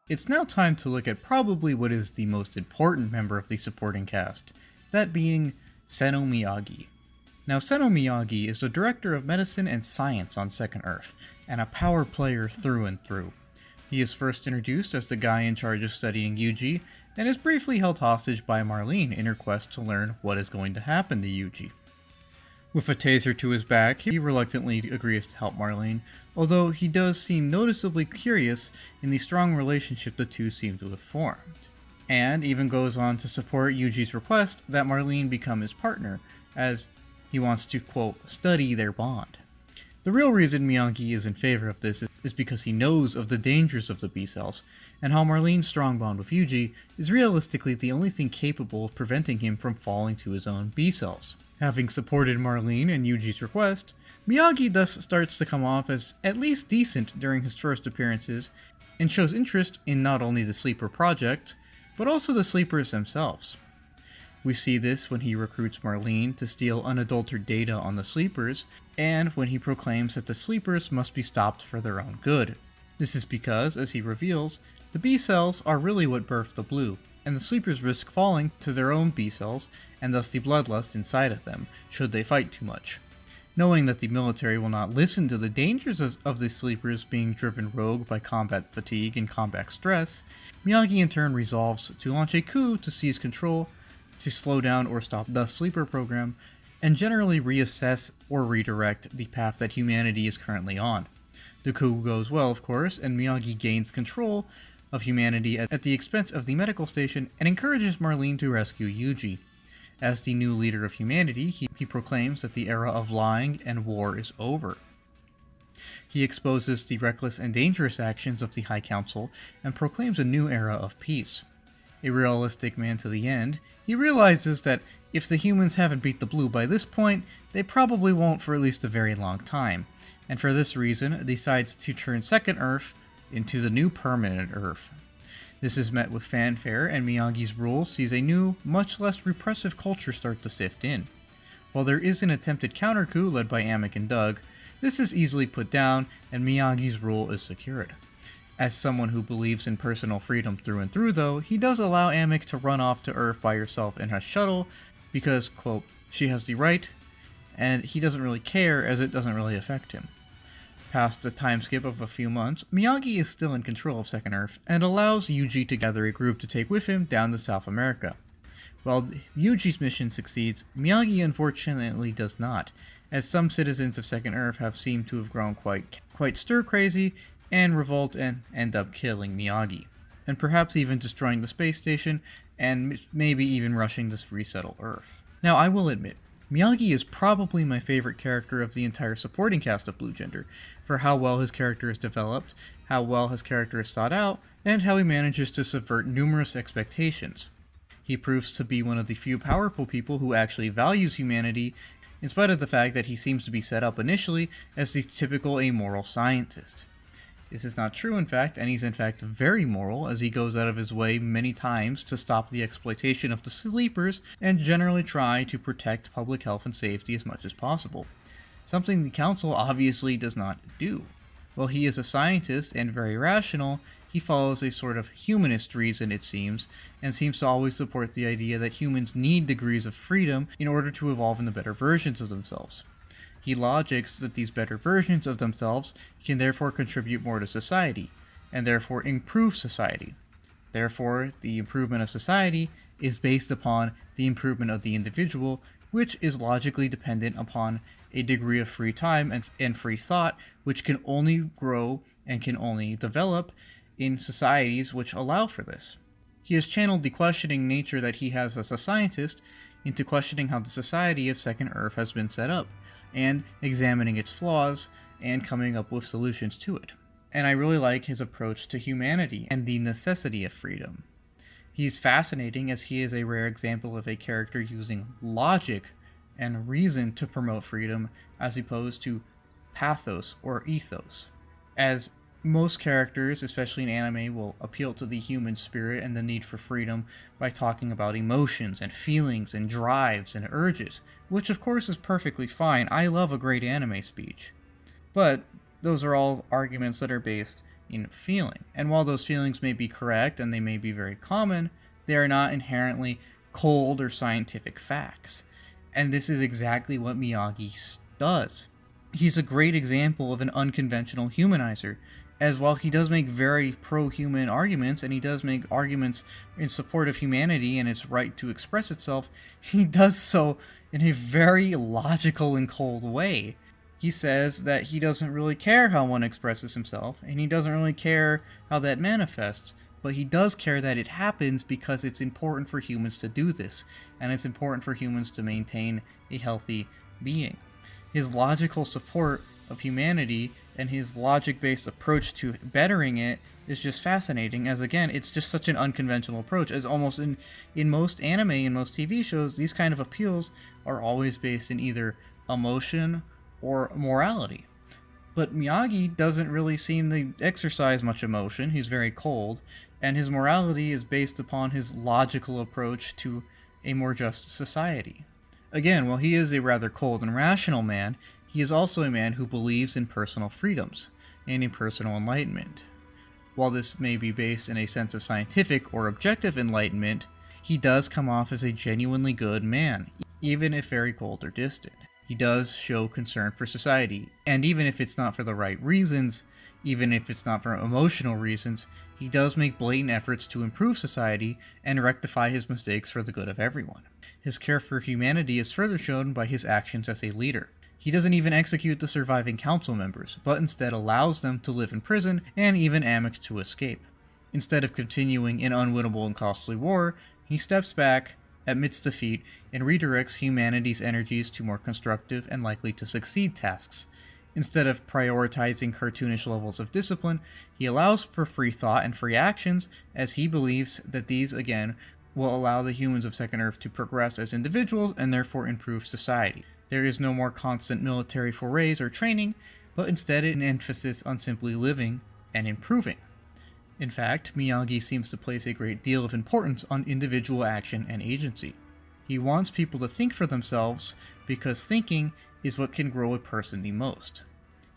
It's now time to look at probably what is the most important member of the supporting cast, that being Seno Miyagi. Now, Seno Miyagi is the director of medicine and science on Second Earth, and a power player through and through. He is first introduced as the guy in charge of studying Yuji, and is briefly held hostage by Marlene in her quest to learn what is going to happen to Yuji. With a taser to his back, he reluctantly agrees to help Marlene, although he does seem noticeably curious in the strong relationship the two seem to have formed. and even goes on to support Yuji's request that Marlene become his partner, as he wants to, quote, study their bond. The real reason Miyagi is in favor of this is because he knows of the dangers of the B-cells, and how Marlene's strong bond with Yuji is realistically the only thing capable of preventing him from falling to his own B-cells. Having supported Marlene and Yuji's request, Miyagi thus starts to come off as at least decent during his first appearances, and shows interest in not only the Sleeper Project, but also the Sleepers themselves. We see this when he recruits Marlene to steal unadulterated data on the Sleepers, and when he proclaims that the Sleepers must be stopped for their own good. This is because, as he reveals, the B-cells are really what birthed the Blue, and the Sleepers risk falling to their own B-cells, and thus the bloodlust inside of them, should they fight too much. Knowing that the military will not listen to the dangers of the Sleepers being driven rogue by combat fatigue and combat stress, Miyagi in turn resolves to launch a coup to seize control, to slow down or stop the Sleeper program, and generally reassess or redirect the path that humanity is currently on. The coup goes well, of course, and Miyagi gains control of humanity at the expense of the medical station and encourages Marlene to rescue Yuji. As the new leader of humanity, he proclaims that the era of lying and war is over. He exposes the reckless and dangerous actions of the High Council and proclaims a new era of peace. A realistic man to the end, he realizes that if the humans haven't beat the Blue by this point, they probably won't for at least a very long time, and for this reason decides to turn Second Earth into the new permanent Earth. This is met with fanfare, and Miyagi's rule sees a new, much less repressive culture start to sift in. While there is an attempted counter-coup led by Amick and Doug, this is easily put down, and Miyagi's rule is secured. As someone who believes in personal freedom through and through, though, he does allow Amick to run off to Earth by herself in her shuttle, because, quote, she has the right, and he doesn't really care as it doesn't really affect him. Past a time skip of a few months, Miyagi is still in control of Second Earth, and allows Yuji to gather a group to take with him down to South America. While Yuji's mission succeeds, Miyagi unfortunately does not, as some citizens of Second Earth have seemed to have grown quite stir-crazy, and revolt and end up killing Miyagi, and perhaps even destroying the space station, and maybe even rushing to resettle Earth. Now, I will admit, Miyagi is probably my favorite character of the entire supporting cast of Blue Gender, for how well his character is developed, how well his character is thought out, and how he manages to subvert numerous expectations. He proves to be one of the few powerful people who actually values humanity, in spite of the fact that he seems to be set up initially as the typical amoral scientist. This is not true, in fact, and he's in fact very moral, as he goes out of his way many times to stop the exploitation of the Sleepers and generally try to protect public health and safety as much as possible. Something the Council obviously does not do. While he is a scientist and very rational, he follows a sort of humanist reason, it seems, and seems to always support the idea that humans need degrees of freedom in order to evolve into better versions of themselves. He logics that these better versions of themselves can therefore contribute more to society, and therefore improve society. Therefore, the improvement of society is based upon the improvement of the individual, which is logically dependent upon a degree of free time and free thought, which can only grow and can only develop in societies which allow for this. He has channeled the questioning nature that he has as a scientist into questioning how the society of Second Earth has been set up, and examining its flaws, and coming up with solutions to it. And I really like his approach to humanity and the necessity of freedom. He's fascinating as he is a rare example of a character using logic and reason to promote freedom as opposed to pathos or ethos. As most characters, especially in anime, will appeal to the human spirit and the need for freedom by talking about emotions and feelings and drives and urges, which of course is perfectly fine. I love a great anime speech. But those are all arguments that are based in feeling. And while those feelings may be correct and they may be very common, they are not inherently cold or scientific facts. And this is exactly what Miyagi does. He's a great example of an unconventional humanizer, as while he does make very pro-human arguments, and he does make arguments in support of humanity and its right to express itself, he does so in a very logical and cold way. He says that he doesn't really care how one expresses himself, and he doesn't really care how that manifests, but he does care that it happens because it's important for humans to do this, and it's important for humans to maintain a healthy being. His logical support of humanity and his logic-based approach to bettering it is just fascinating, as again, it's just such an unconventional approach, as almost in most anime and most TV shows, these kind of appeals are always based in either emotion or morality. But Miyagi doesn't really seem to exercise much emotion, he's very cold, and his morality is based upon his logical approach to a more just society. Again, while he is a rather cold and rational man, he is also a man who believes in personal freedoms and in personal enlightenment. While this may be based in a sense of scientific or objective enlightenment, he does come off as a genuinely good man, even if very cold or distant. He does show concern for society, and even if it's not for the right reasons, even if it's not for emotional reasons, he does make blatant efforts to improve society and rectify his mistakes for the good of everyone. His care for humanity is further shown by his actions as a leader. He doesn't even execute the surviving council members, but instead allows them to live in prison and even Amick to escape. Instead of continuing an unwinnable and costly war, he steps back, admits defeat, and redirects humanity's energies to more constructive and likely to succeed tasks. Instead of prioritizing cartoonish levels of discipline, he allows for free thought and free actions, as he believes that these, again, will allow the humans of Second Earth to progress as individuals and therefore improve society. There is no more constant military forays or training, but instead an emphasis on simply living and improving. In fact, Miyagi seems to place a great deal of importance on individual action and agency. He wants people to think for themselves because thinking is what can grow a person the most.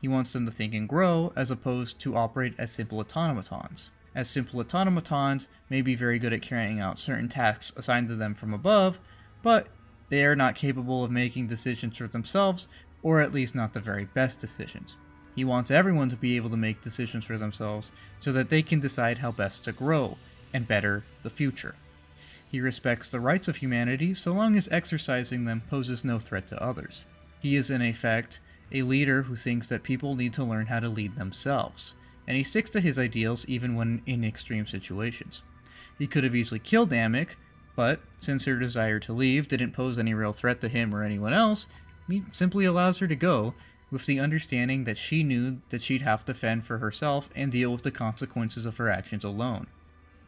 He wants them to think and grow as opposed to operate as simple automatons. As simple automatons may be very good at carrying out certain tasks assigned to them from above, but they are not capable of making decisions for themselves, or at least not the very best decisions. He wants everyone to be able to make decisions for themselves so that they can decide how best to grow and better the future. He respects the rights of humanity so long as exercising them poses no threat to others. He is in effect a leader who thinks that people need to learn how to lead themselves, and he sticks to his ideals even when in extreme situations. He could have easily killed Amick, but since her desire to leave didn't pose any real threat to him or anyone else, he simply allows her to go, with the understanding that she knew that she'd have to fend for herself and deal with the consequences of her actions alone.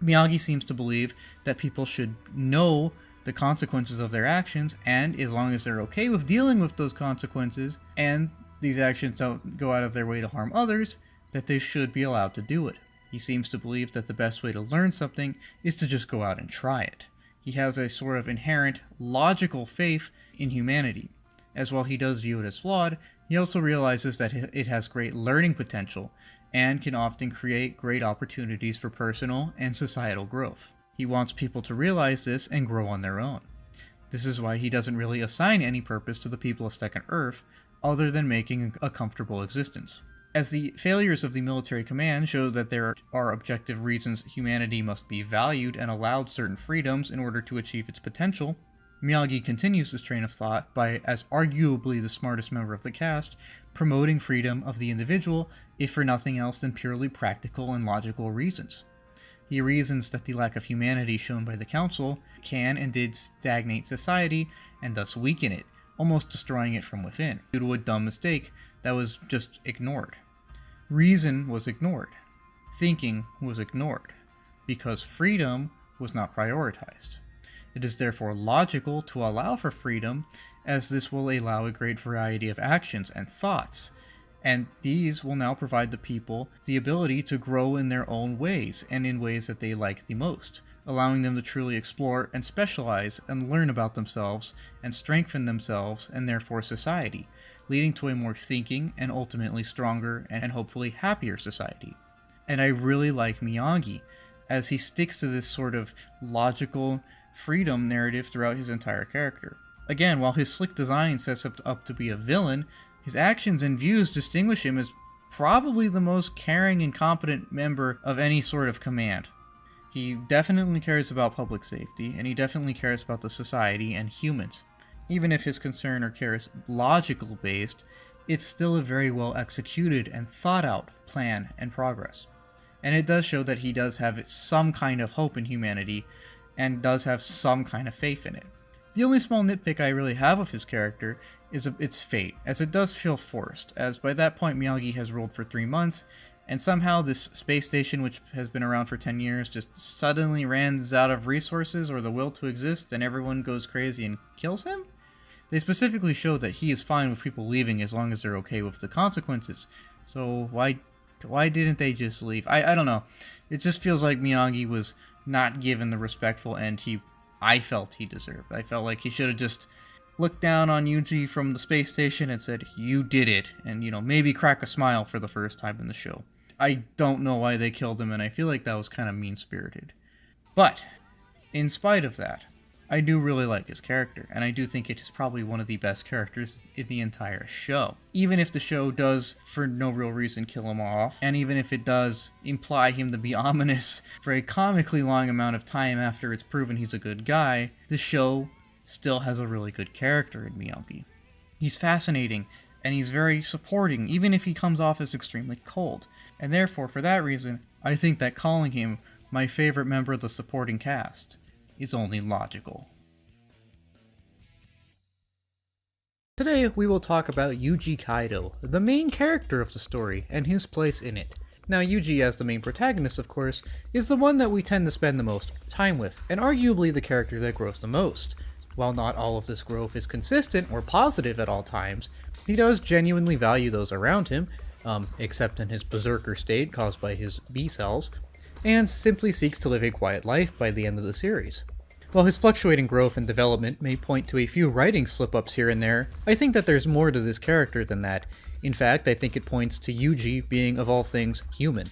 Miyagi seems to believe that people should know the consequences of their actions, and as long as they're okay with dealing with those consequences, and these actions don't go out of their way to harm others, that they should be allowed to do it. He seems to believe that the best way to learn something is to just go out and try it. He has a sort of inherent, logical faith in humanity. As while he does view it as flawed, he also realizes that it has great learning potential, and can often create great opportunities for personal and societal growth. He wants people to realize this and grow on their own. This is why he doesn't really assign any purpose to the people of Second Earth, other than making a comfortable existence. As the failures of the military command show that there are objective reasons humanity must be valued and allowed certain freedoms in order to achieve its potential, Miyagi continues this train of thought by, as arguably the smartest member of the cast, promoting freedom of the individual, if for nothing else than purely practical and logical reasons. He reasons that the lack of humanity shown by the Council can and did stagnate society and thus weaken it, almost destroying it from within, due to a dumb mistake that was just ignored. Reason was ignored. Thinking was ignored, because freedom was not prioritized. It is therefore logical to allow for freedom, as this will allow a great variety of actions and thoughts, and these will now provide the people the ability to grow in their own ways and in ways that they like the most, allowing them to truly explore and specialize and learn about themselves and strengthen themselves and therefore society, leading to a more thinking and ultimately stronger and hopefully happier society. And I really like Miyagi, as he sticks to this sort of logical freedom narrative throughout his entire character. Again, while his slick design sets up to be a villain, his actions and views distinguish him as probably the most caring and competent member of any sort of command. He definitely cares about public safety, and he definitely cares about the society and humans. Even if his concern or care is logical based, it's still a very well executed and thought out plan and progress. And it does show that he does have some kind of hope in humanity, and does have some kind of faith in it. The only small nitpick I really have of his character is its fate, as it does feel forced, as by that point Miyagi has ruled for 3 months, and somehow this space station, which has been around for 10 years, just suddenly runs out of resources or the will to exist, and everyone goes crazy and kills him? They specifically show that he is fine with people leaving as long as they're okay with the consequences, so why didn't they just leave? I don't know. It just feels like Miyagi was not given the respectful end I felt he deserved. I felt like he should have just looked down on Yuji from the space station and said, "You did it," and, maybe crack a smile for the first time in the show. I don't know why they killed him, and I feel like that was kind of mean-spirited. But, in spite of that, I do really like his character, and I do think it is probably one of the best characters in the entire show. Even if the show does, for no real reason, kill him off, and even if it does imply him to be ominous for a comically long amount of time after it's proven he's a good guy, the show still has a really good character in Miyagi. He's fascinating, and he's very supporting, even if he comes off as extremely cold. And therefore, for that reason, I think that calling him my favorite member of the supporting cast is only logical. Today we will talk about Yuji Kaido, the main character of the story, and his place in it. Now Yuji, as the main protagonist of course, is the one that we tend to spend the most time with, and arguably the character that grows the most. While not all of this growth is consistent or positive at all times, he does genuinely value those around him, except in his berserker state caused by his B cells, and simply seeks to live a quiet life by the end of the series. While his fluctuating growth and development may point to a few writing slip-ups here and there, I think that there's more to this character than that. In fact, I think it points to Yuji being, of all things, human.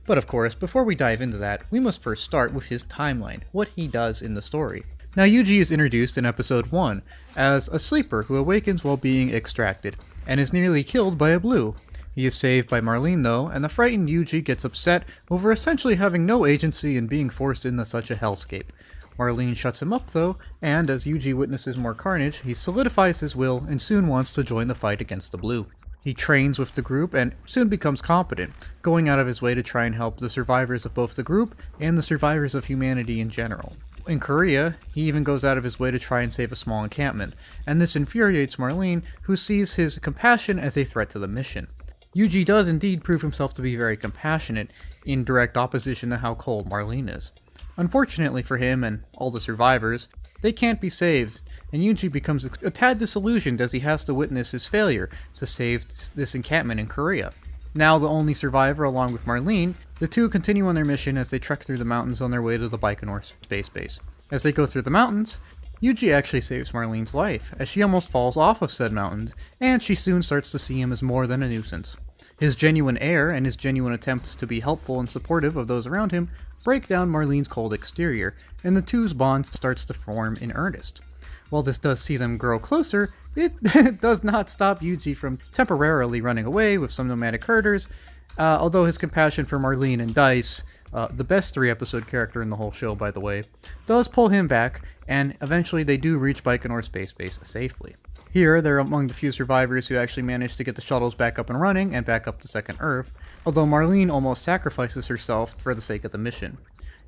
But of course, before we dive into that, we must first start with his timeline, what he does in the story. Now Yuji is introduced in episode 1 as a sleeper who awakens while being extracted, and is nearly killed by a blue. He is saved by Marlene though, and the frightened Yuji gets upset over essentially having no agency and being forced into such a hellscape. Marlene shuts him up though, and as Yuji witnesses more carnage, he solidifies his will and soon wants to join the fight against the blue. He trains with the group and soon becomes competent, going out of his way to try and help the survivors of both the group and the survivors of humanity in general. In Korea, he even goes out of his way to try and save a small encampment, and this infuriates Marlene, who sees his compassion as a threat to the mission. Yuji does indeed prove himself to be very compassionate, in direct opposition to how cold Marlene is. Unfortunately for him and all the survivors, they can't be saved, and Yuji becomes a tad disillusioned as he has to witness his failure to save this encampment in Korea. Now the only survivor along with Marlene, the two continue on their mission as they trek through the mountains on their way to the Baikonur space base. As they go through the mountains, Yuji actually saves Marlene's life, as she almost falls off of said mountains, and she soon starts to see him as more than a nuisance. His genuine air and his genuine attempts to be helpful and supportive of those around him break down Marlene's cold exterior, and the two's bond starts to form in earnest. While this does see them grow closer, it does not stop Yuji from temporarily running away with some nomadic herders, although his compassion for Marlene and Dice, the best 3-episode character in the whole show by the way, does pull him back, and eventually they do reach Baikonur Space Base safely. Here, they're among the few survivors who actually manage to get the shuttles back up and running and back up to second Earth, although Marlene almost sacrifices herself for the sake of the mission.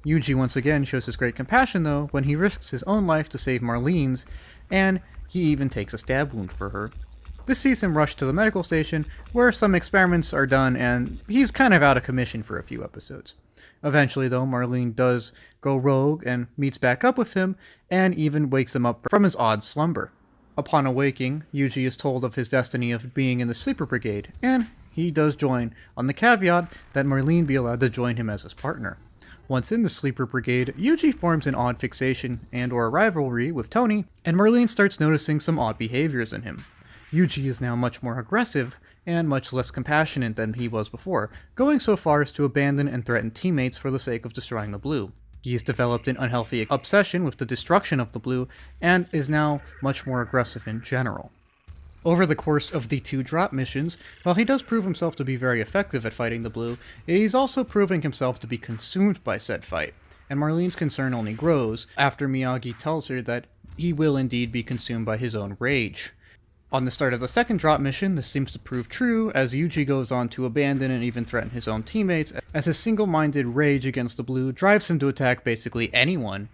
Yuji once again shows his great compassion though when he risks his own life to save Marlene's, and he even takes a stab wound for her. This sees him rush to the medical station, where some experiments are done and he's kind of out of commission for a few episodes. Eventually though, Marlene does go rogue and meets back up with him, and even wakes him up from his odd slumber. Upon awaking, Yuji is told of his destiny of being in the Sleeper Brigade, and he does join, on the caveat that Marlene be allowed to join him as his partner. Once in the Sleeper Brigade, Yuji forms an odd fixation and or rivalry with Tony, and Marlene starts noticing some odd behaviors in him. Yuji is now much more aggressive, and much less compassionate than he was before, going so far as to abandon and threaten teammates for the sake of destroying the Blue. He has developed an unhealthy obsession with the destruction of the Blue, and is now much more aggressive in general. Over the course of the 2 drop missions, while he does prove himself to be very effective at fighting the Blue, he's also proving himself to be consumed by said fight, and Marlene's concern only grows after Miyagi tells her that he will indeed be consumed by his own rage. On the start of the second drop mission, this seems to prove true, as Yuji goes on to abandon and even threaten his own teammates, as his single-minded rage against the Blue drives him to attack basically anyone,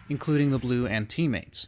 including the Blue and teammates.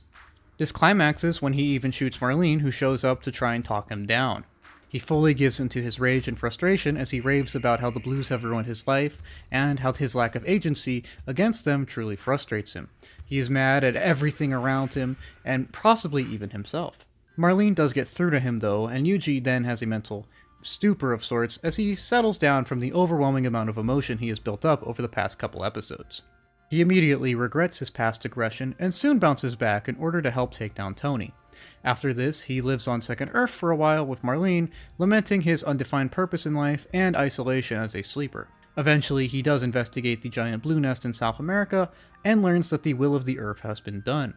This climaxes when he even shoots Marlene, who shows up to try and talk him down. He fully gives into his rage and frustration as he raves about how the Blues have ruined his life, and how his lack of agency against them truly frustrates him. He is mad at everything around him, and possibly even himself. Marlene does get through to him though, and Yuji then has a mental stupor of sorts as he settles down from the overwhelming amount of emotion he has built up over the past couple episodes. He immediately regrets his past aggression and soon bounces back in order to help take down Tony. After this, he lives on Second Earth for a while with Marlene, lamenting his undefined purpose in life and isolation as a sleeper. Eventually, he does investigate the giant blue nest in South America and learns that the will of the Earth has been done.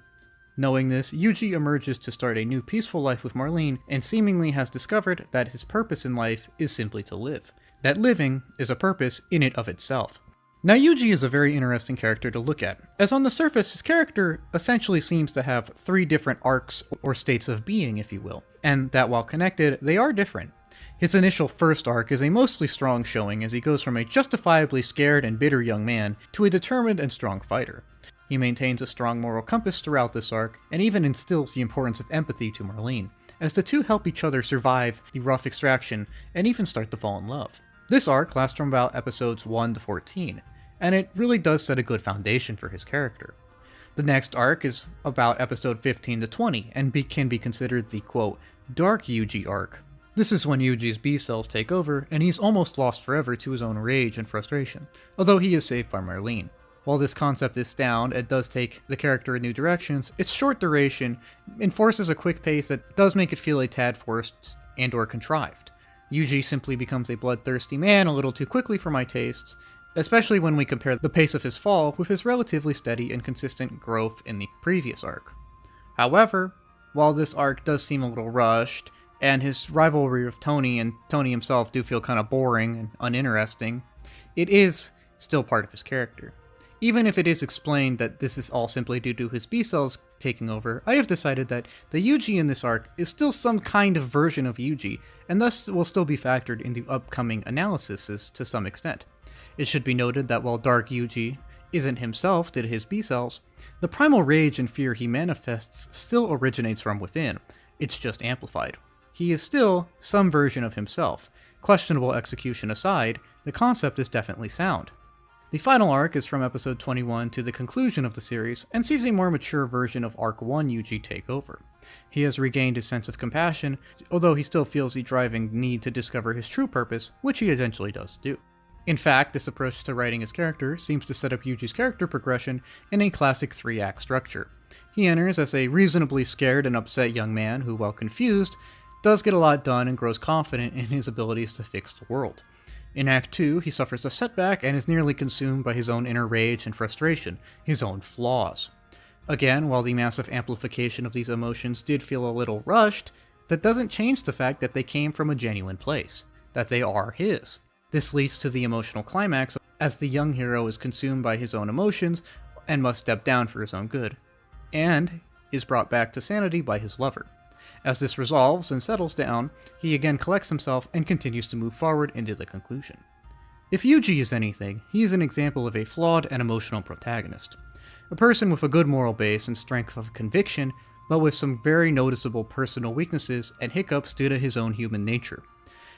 Knowing this, Yuji emerges to start a new peaceful life with Marlene and seemingly has discovered that his purpose in life is simply to live. That living is a purpose in and of itself. Now Yuji is a very interesting character to look at, as on the surface his character essentially seems to have 3 different arcs or states of being, if you will, and that while connected, they are different. His initial first arc is a mostly strong showing as he goes from a justifiably scared and bitter young man to a determined and strong fighter. He maintains a strong moral compass throughout this arc, and even instills the importance of empathy to Marlene, as the two help each other survive the rough extraction and even start to fall in love. This arc lasts from about episodes 1 to 14, and it really does set a good foundation for his character. The next arc is about episode 15 to 20, and can be considered the quote, dark Yuji arc. This is when Yuji's B-cells take over, and he's almost lost forever to his own rage and frustration, although he is saved by Marlene. While this concept is sound and does take the character in new directions, its short duration enforces a quick pace that does make it feel a tad forced and or contrived. Yuji simply becomes a bloodthirsty man a little too quickly for my tastes, especially when we compare the pace of his fall with his relatively steady and consistent growth in the previous arc. However, while this arc does seem a little rushed, and his rivalry with Tony and Tony himself do feel kind of boring and uninteresting, it is still part of his character. Even if it is explained that this is all simply due to his B-cells taking over, I have decided that the Yuji in this arc is still some kind of version of Yuji, and thus will still be factored into upcoming analyses to some extent. It should be noted that while Dark Yuji isn't himself due to his B-cells, the primal rage and fear he manifests still originates from within, it's just amplified. He is still some version of himself. Questionable execution aside, the concept is definitely sound. The final arc is from episode 21 to the conclusion of the series, and sees a more mature version of Arc 1 Yuji take over. He has regained his sense of compassion, although he still feels the driving need to discover his true purpose, which he eventually does do. In fact, this approach to writing his character seems to set up Yuji's character progression in a classic 3-act structure. He enters as a reasonably scared and upset young man who, while confused, does get a lot done and grows confident in his abilities to fix the world. In Act 2, he suffers a setback and is nearly consumed by his own inner rage and frustration, his own flaws. Again, while the massive amplification of these emotions did feel a little rushed, that doesn't change the fact that they came from a genuine place, that they are his. This leads to the emotional climax as the young hero is consumed by his own emotions and must step down for his own good, and is brought back to sanity by his lover. As this resolves and settles down, he again collects himself and continues to move forward into the conclusion. If Yuji is anything, he is an example of a flawed and emotional protagonist. A person with a good moral base and strength of conviction, but with some very noticeable personal weaknesses and hiccups due to his own human nature.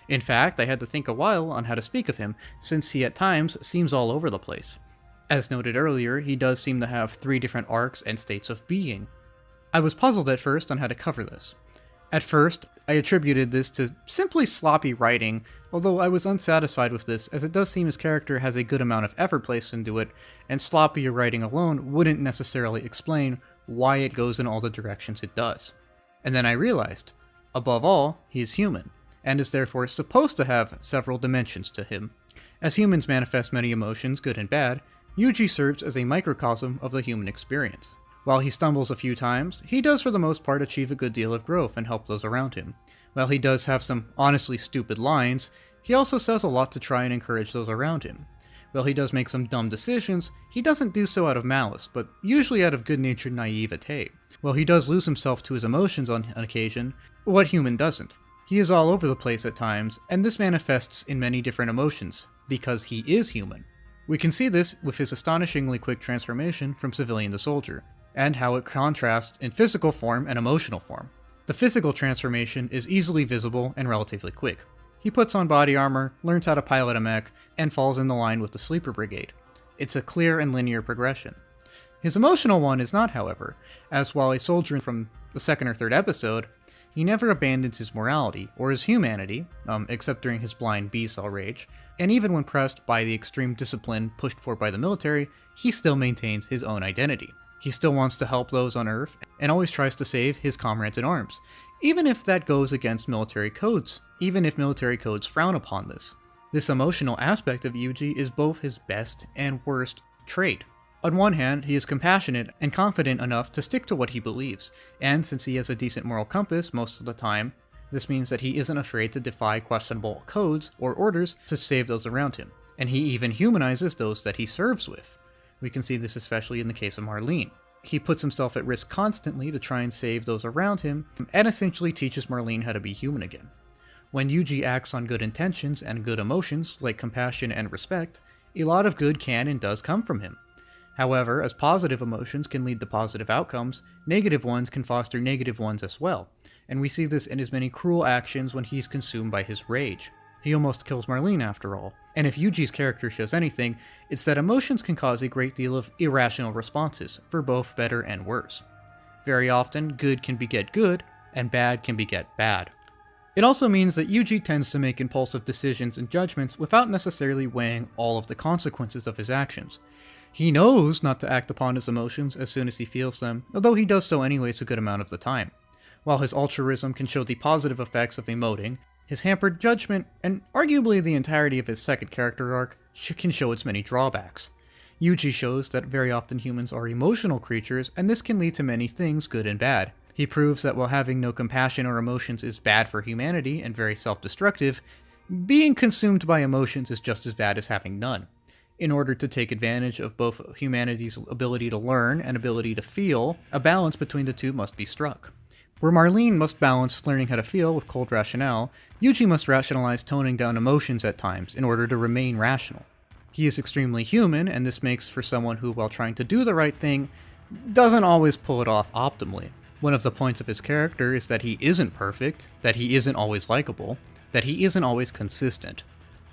In fact, I had to think a while on how to speak of him, since he at times seems all over the place. As noted earlier, he does seem to have 3 different arcs and states of being. I was puzzled at first on how to cover this. At first, I attributed this to simply sloppy writing, although I was unsatisfied with this, as it does seem his character has a good amount of effort placed into it, and sloppy writing alone wouldn't necessarily explain why it goes in all the directions it does. And then I realized, above all, he is human, and is therefore supposed to have several dimensions to him. As humans manifest many emotions, good and bad, Yuji serves as a microcosm of the human experience. While he stumbles a few times, he does for the most part achieve a good deal of growth and help those around him. While he does have some honestly stupid lines, he also says a lot to try and encourage those around him. While he does make some dumb decisions, he doesn't do so out of malice, but usually out of good-natured naivete. While he does lose himself to his emotions on occasion, what human doesn't? He is all over the place at times, and this manifests in many different emotions, because he is human. We can see this with his astonishingly quick transformation from civilian to soldier, and how it contrasts in physical form and emotional form. The physical transformation is easily visible and relatively quick. He puts on body armor, learns how to pilot a mech, and falls in the line with the Sleeper Brigade. It's a clear and linear progression. His emotional one is not, however, as while a soldier from the second or third episode, he never abandons his morality or his humanity, except during his blind B-cell rage, and even when pressed by the extreme discipline pushed for by the military, he still maintains his own identity. He still wants to help those on Earth, and always tries to save his comrades in arms, even if that goes against military codes, even if military codes frown upon this. This emotional aspect of Yuji is both his best and worst trait. On one hand, he is compassionate and confident enough to stick to what he believes, and since he has a decent moral compass most of the time, this means that he isn't afraid to defy questionable codes or orders to save those around him, and he even humanizes those that he serves with. We can see this especially in the case of Marlene. He puts himself at risk constantly to try and save those around him, and essentially teaches Marlene how to be human again. When Yuji acts on good intentions and good emotions, like compassion and respect, a lot of good can and does come from him. However, as positive emotions can lead to positive outcomes, negative ones can foster negative ones as well, and we see this in his many cruel actions when he's consumed by his rage. He almost kills Marlene after all, and if Yuji's character shows anything, it's that emotions can cause a great deal of irrational responses, for both better and worse. Very often, good can beget good, and bad can beget bad. It also means that Yuji tends to make impulsive decisions and judgments without necessarily weighing all of the consequences of his actions. He knows not to act upon his emotions as soon as he feels them, although he does so anyways a good amount of the time. While his altruism can show the positive effects of emoting, his hampered judgment, and arguably the entirety of his second character arc, can show its many drawbacks. Yuji shows that very often humans are emotional creatures, and this can lead to many things, good and bad. He proves that while having no compassion or emotions is bad for humanity and very self-destructive, being consumed by emotions is just as bad as having none. In order to take advantage of both humanity's ability to learn and ability to feel, a balance between the two must be struck. Where Marlene must balance learning how to feel with cold rationale, Yuji must rationalize toning down emotions at times in order to remain rational. He is extremely human, and this makes for someone who, while trying to do the right thing, doesn't always pull it off optimally. One of the points of his character is that he isn't perfect, that he isn't always likable, that he isn't always consistent.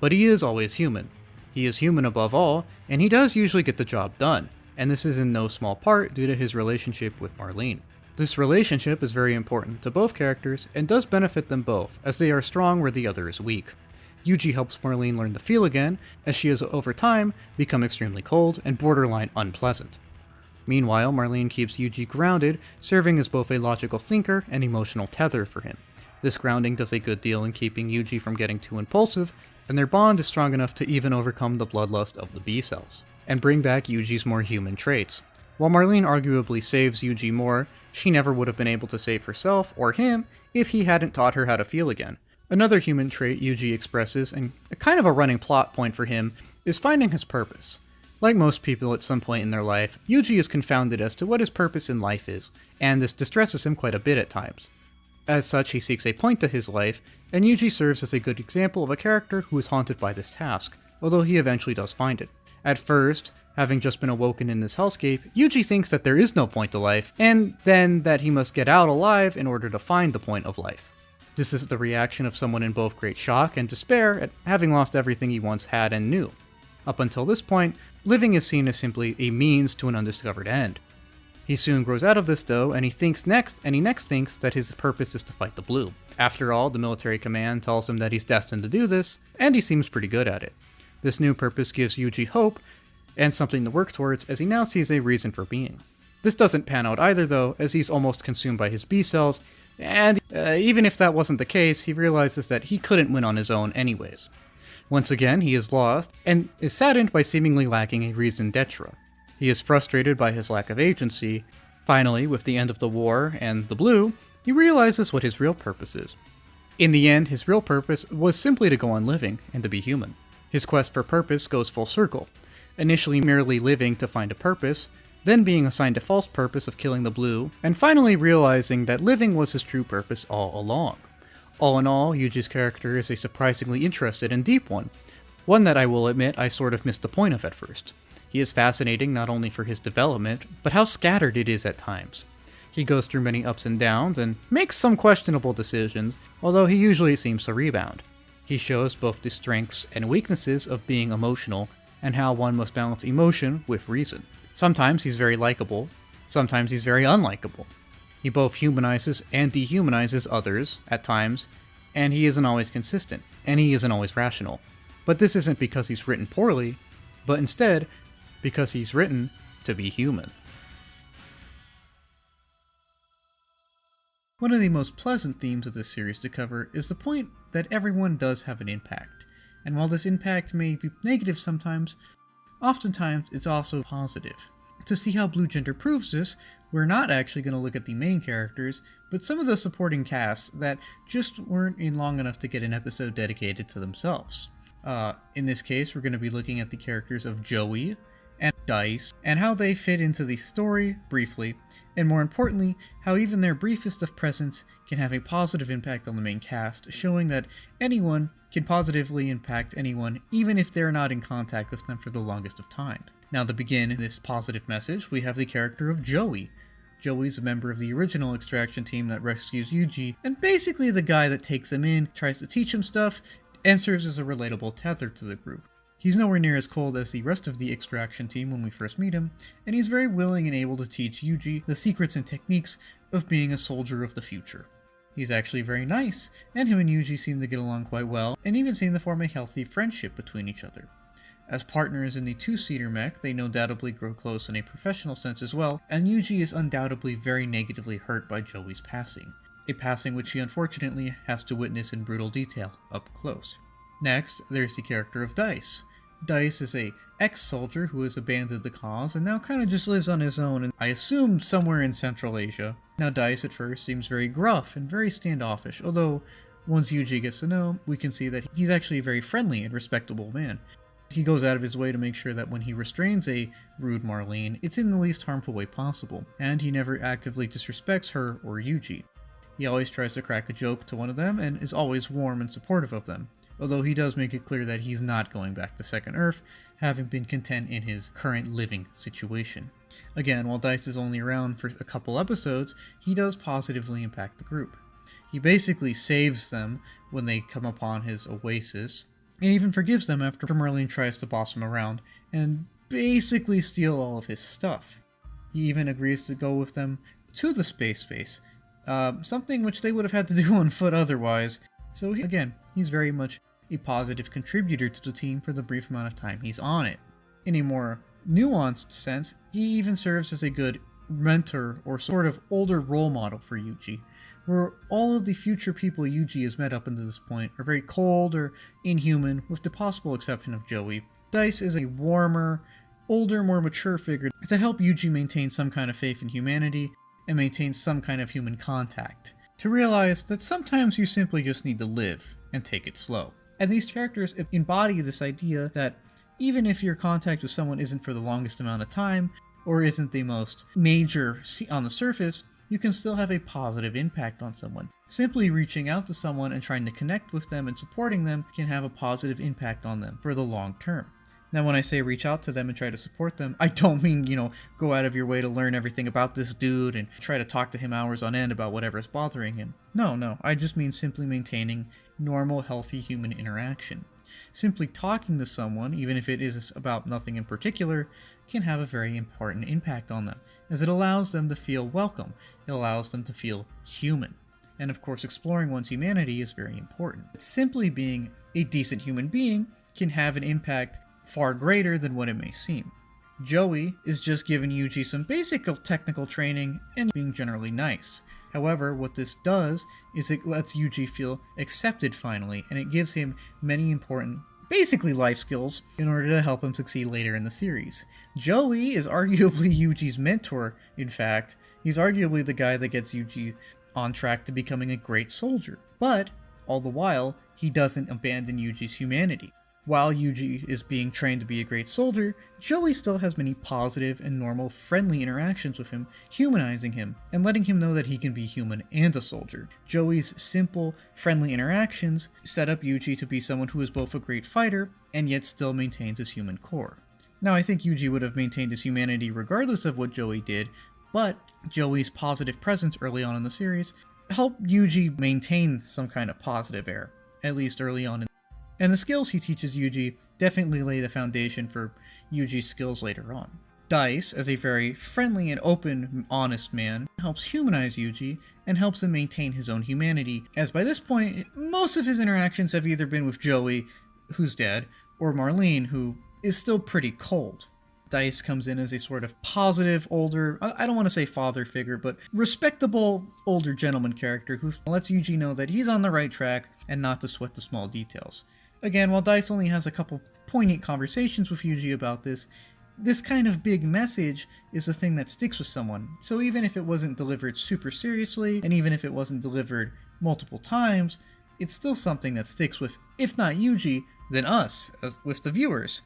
But he is always human. He is human above all, and he does usually get the job done, and this is in no small part due to his relationship with Marlene. This relationship is very important to both characters, and does benefit them both, as they are strong where the other is weak. Yuji helps Marlene learn to feel again, as she has over time become extremely cold and borderline unpleasant. Meanwhile, Marlene keeps Yuji grounded, serving as both a logical thinker and emotional tether for him. This grounding does a good deal in keeping Yuji from getting too impulsive, and their bond is strong enough to even overcome the bloodlust of the B-cells, and bring back Yuji's more human traits. While Marlene arguably saves Yuji more, she never would have been able to save herself or him if he hadn't taught her how to feel again. Another human trait Yuji expresses, and a kind of a running plot point for him, is finding his purpose. Like most people at some point in their life, Yuji is confounded as to what his purpose in life is, and this distresses him quite a bit at times. As such, he seeks a point to his life, and Yuji serves as a good example of a character who is haunted by this task, although he eventually does find it. At first, having just been awoken in this hellscape, Yuji thinks that there is no point to life, and then that he must get out alive in order to find the point of life. This is the reaction of someone in both great shock and despair at having lost everything he once had and knew. Up until this point, living is seen as simply a means to an undiscovered end. He soon grows out of this though, and he next thinks that his purpose is to fight the Blue. After all, the military command tells him that he's destined to do this, and he seems pretty good at it. This new purpose gives Yuji hope, and something to work towards, as he now sees a reason for being. This doesn't pan out either though, as he's almost consumed by his B-cells, and even if that wasn't the case, he realizes that he couldn't win on his own anyways. Once again, he is lost, and is saddened by seemingly lacking a reason d'etre. He is frustrated by his lack of agency. Finally, with the end of the war and the Blue, he realizes what his real purpose is. In the end, his real purpose was simply to go on living, and to be human. His quest for purpose goes full circle. Initially merely living to find a purpose, then being assigned a false purpose of killing the Blue, and finally realizing that living was his true purpose all along. All in all, Yuji's character is a surprisingly interesting and deep one that I will admit I sort of missed the point of at first. He is fascinating not only for his development, but how scattered it is at times. He goes through many ups and downs, and makes some questionable decisions, although he usually seems to rebound. He shows both the strengths and weaknesses of being emotional, and how one must balance emotion with reason. Sometimes he's very likable, sometimes he's very unlikable. He both humanizes and dehumanizes others, at times, and he isn't always consistent, and he isn't always rational. But this isn't because he's written poorly, but instead, because he's written to be human. One of the most pleasant themes of this series to cover is the point that everyone does have an impact, and while this impact may be negative sometimes, oftentimes it's also positive. To see how Blue Gender proves this, we're not actually going to look at the main characters, but some of the supporting casts that just weren't in long enough to get an episode dedicated to themselves. In this case, we're going to be looking at the characters of Joey and Dice, and how they fit into the story briefly, and more importantly, how even their briefest of presence can have a positive impact on the main cast, showing that anyone can positively impact anyone, even if they're not in contact with them for the longest of time. Now, to begin this positive message, we have the character of Joey. Joey's a member of the original extraction team that rescues Yuji, and basically the guy that takes him in, tries to teach him stuff, and serves as a relatable tether to the group. He's nowhere near as cold as the rest of the extraction team when we first meet him, and he's very willing and able to teach Yuji the secrets and techniques of being a soldier of the future. He's actually very nice, and him and Yuji seem to get along quite well, and even seem to form a healthy friendship between each other. As partners in the two-seater mech, they no doubtably grow close in a professional sense as well, and Yuji is undoubtedly very negatively hurt by Joey's passing. A passing which he unfortunately has to witness in brutal detail, up close. Next, there's the character of Dice. Dice is a ex-soldier who has abandoned the cause and now kind of just lives on his own, and I assume somewhere in Central Asia. Now Dice at first seems very gruff and very standoffish, although once Yuji gets to know him, we can see that he's actually a very friendly and respectable man. He goes out of his way to make sure that when he restrains a rude Marlene, it's in the least harmful way possible, and he never actively disrespects her or Yuji. He always tries to crack a joke to one of them and is always warm and supportive of them, although he does make it clear that he's not going back to Second Earth, having been content in his current living situation. Again, while Dice is only around for a couple episodes, he does positively impact the group. He basically saves them when they come upon his oasis, and even forgives them after Marlene tries to boss him around and basically steal all of his stuff. He even agrees to go with them to the space base, something which they would have had to do on foot otherwise. So again, he's very much a positive contributor to the team for the brief amount of time he's on it. In a more nuanced sense, he even serves as a good mentor or sort of older role model for Yuji, where all of the future people Yuji has met up until this point are very cold or inhuman, with the possible exception of Joey. Dice is a warmer, older, more mature figure to help Yuji maintain some kind of faith in humanity and maintain some kind of human contact, to realize that sometimes you simply just need to live and take it slow. And these characters embody this idea that even if your contact with someone isn't for the longest amount of time, or isn't the most major on the surface, you can still have a positive impact on someone. Simply reaching out to someone and trying to connect with them and supporting them can have a positive impact on them for the long term. Now, when I say reach out to them and try to support them, I don't mean, go out of your way to learn everything about this dude and try to talk to him hours on end about whatever's bothering him. No, I just mean simply maintaining normal, healthy human interaction. Simply talking to someone, even if it is about nothing in particular, can have a very important impact on them, as it allows them to feel welcome. It allows them to feel human. And of course, exploring one's humanity is very important. Simply being a decent human being can have an impact far greater than what it may seem. Joey is just giving Yuji some basic technical training and being generally nice. However, what this does is it lets Yuji feel accepted finally, and it gives him many important, basically life skills, in order to help him succeed later in the series. Joey is arguably Yuji's mentor, in fact. He's arguably the guy that gets Yuji on track to becoming a great soldier. But, all the while, he doesn't abandon Yuji's humanity. While Yuji is being trained to be a great soldier, Joey still has many positive and normal friendly interactions with him, humanizing him, and letting him know that he can be human and a soldier. Joey's simple, friendly interactions set up Yuji to be someone who is both a great fighter, and yet still maintains his human core. Now, I think Yuji would have maintained his humanity regardless of what Joey did, but Joey's positive presence early on in the series helped Yuji maintain some kind of positive air, at least early on. And the skills he teaches Yuji definitely lay the foundation for Yuji's skills later on. Dice, as a very friendly and open, honest man, helps humanize Yuji and helps him maintain his own humanity, as by this point, most of his interactions have either been with Joey, who's dead, or Marlene, who is still pretty cold. Dice comes in as a sort of positive, older, I don't want to say father figure, but respectable older gentleman character who lets Yuji know that he's on the right track and not to sweat the small details. Again, while Dice only has a couple poignant conversations with Yuji about this kind of big message is a thing that sticks with someone. So even if it wasn't delivered super seriously, and even if it wasn't delivered multiple times, it's still something that sticks with, if not Yuji, then us, with the viewers.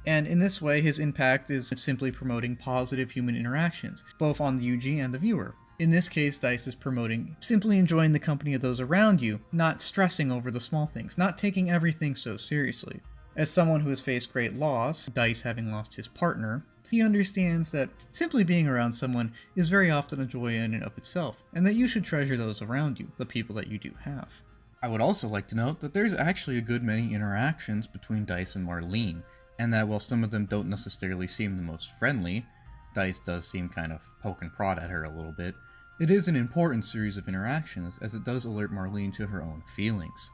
And in this way, his impact is simply promoting positive human interactions, both on the Yuji and the viewer. In this case, Dice is promoting simply enjoying the company of those around you, not stressing over the small things, not taking everything so seriously. As someone who has faced great loss, Dice having lost his partner, he understands that simply being around someone is very often a joy in and of itself, and that you should treasure those around you, the people that you do have. I would also like to note that there's actually a good many interactions between Dice and Marlene, and that while some of them don't necessarily seem the most friendly, Dice does seem kind of poke and prod at her a little bit, it is an important series of interactions as it does alert Marlene to her own feelings.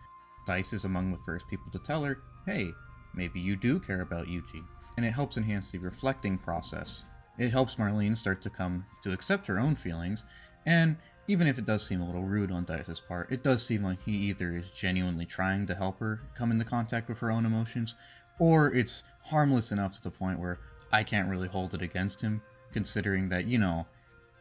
Dice is among the first people to tell her, hey, maybe you do care about Yuji, and it helps enhance the reflecting process. It helps Marlene start to come to accept her own feelings, and even if it does seem a little rude on Dice's part, it does seem like he either is genuinely trying to help her come into contact with her own emotions, or it's harmless enough to the point where I can't really hold it against him, considering that,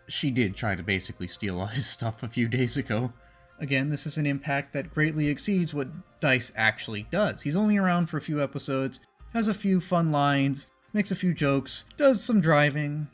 she did try to basically steal all his stuff a few days ago. Again, this is an impact that greatly exceeds what Dice actually does. He's only around for a few episodes, has a few fun lines, makes a few jokes, does some driving,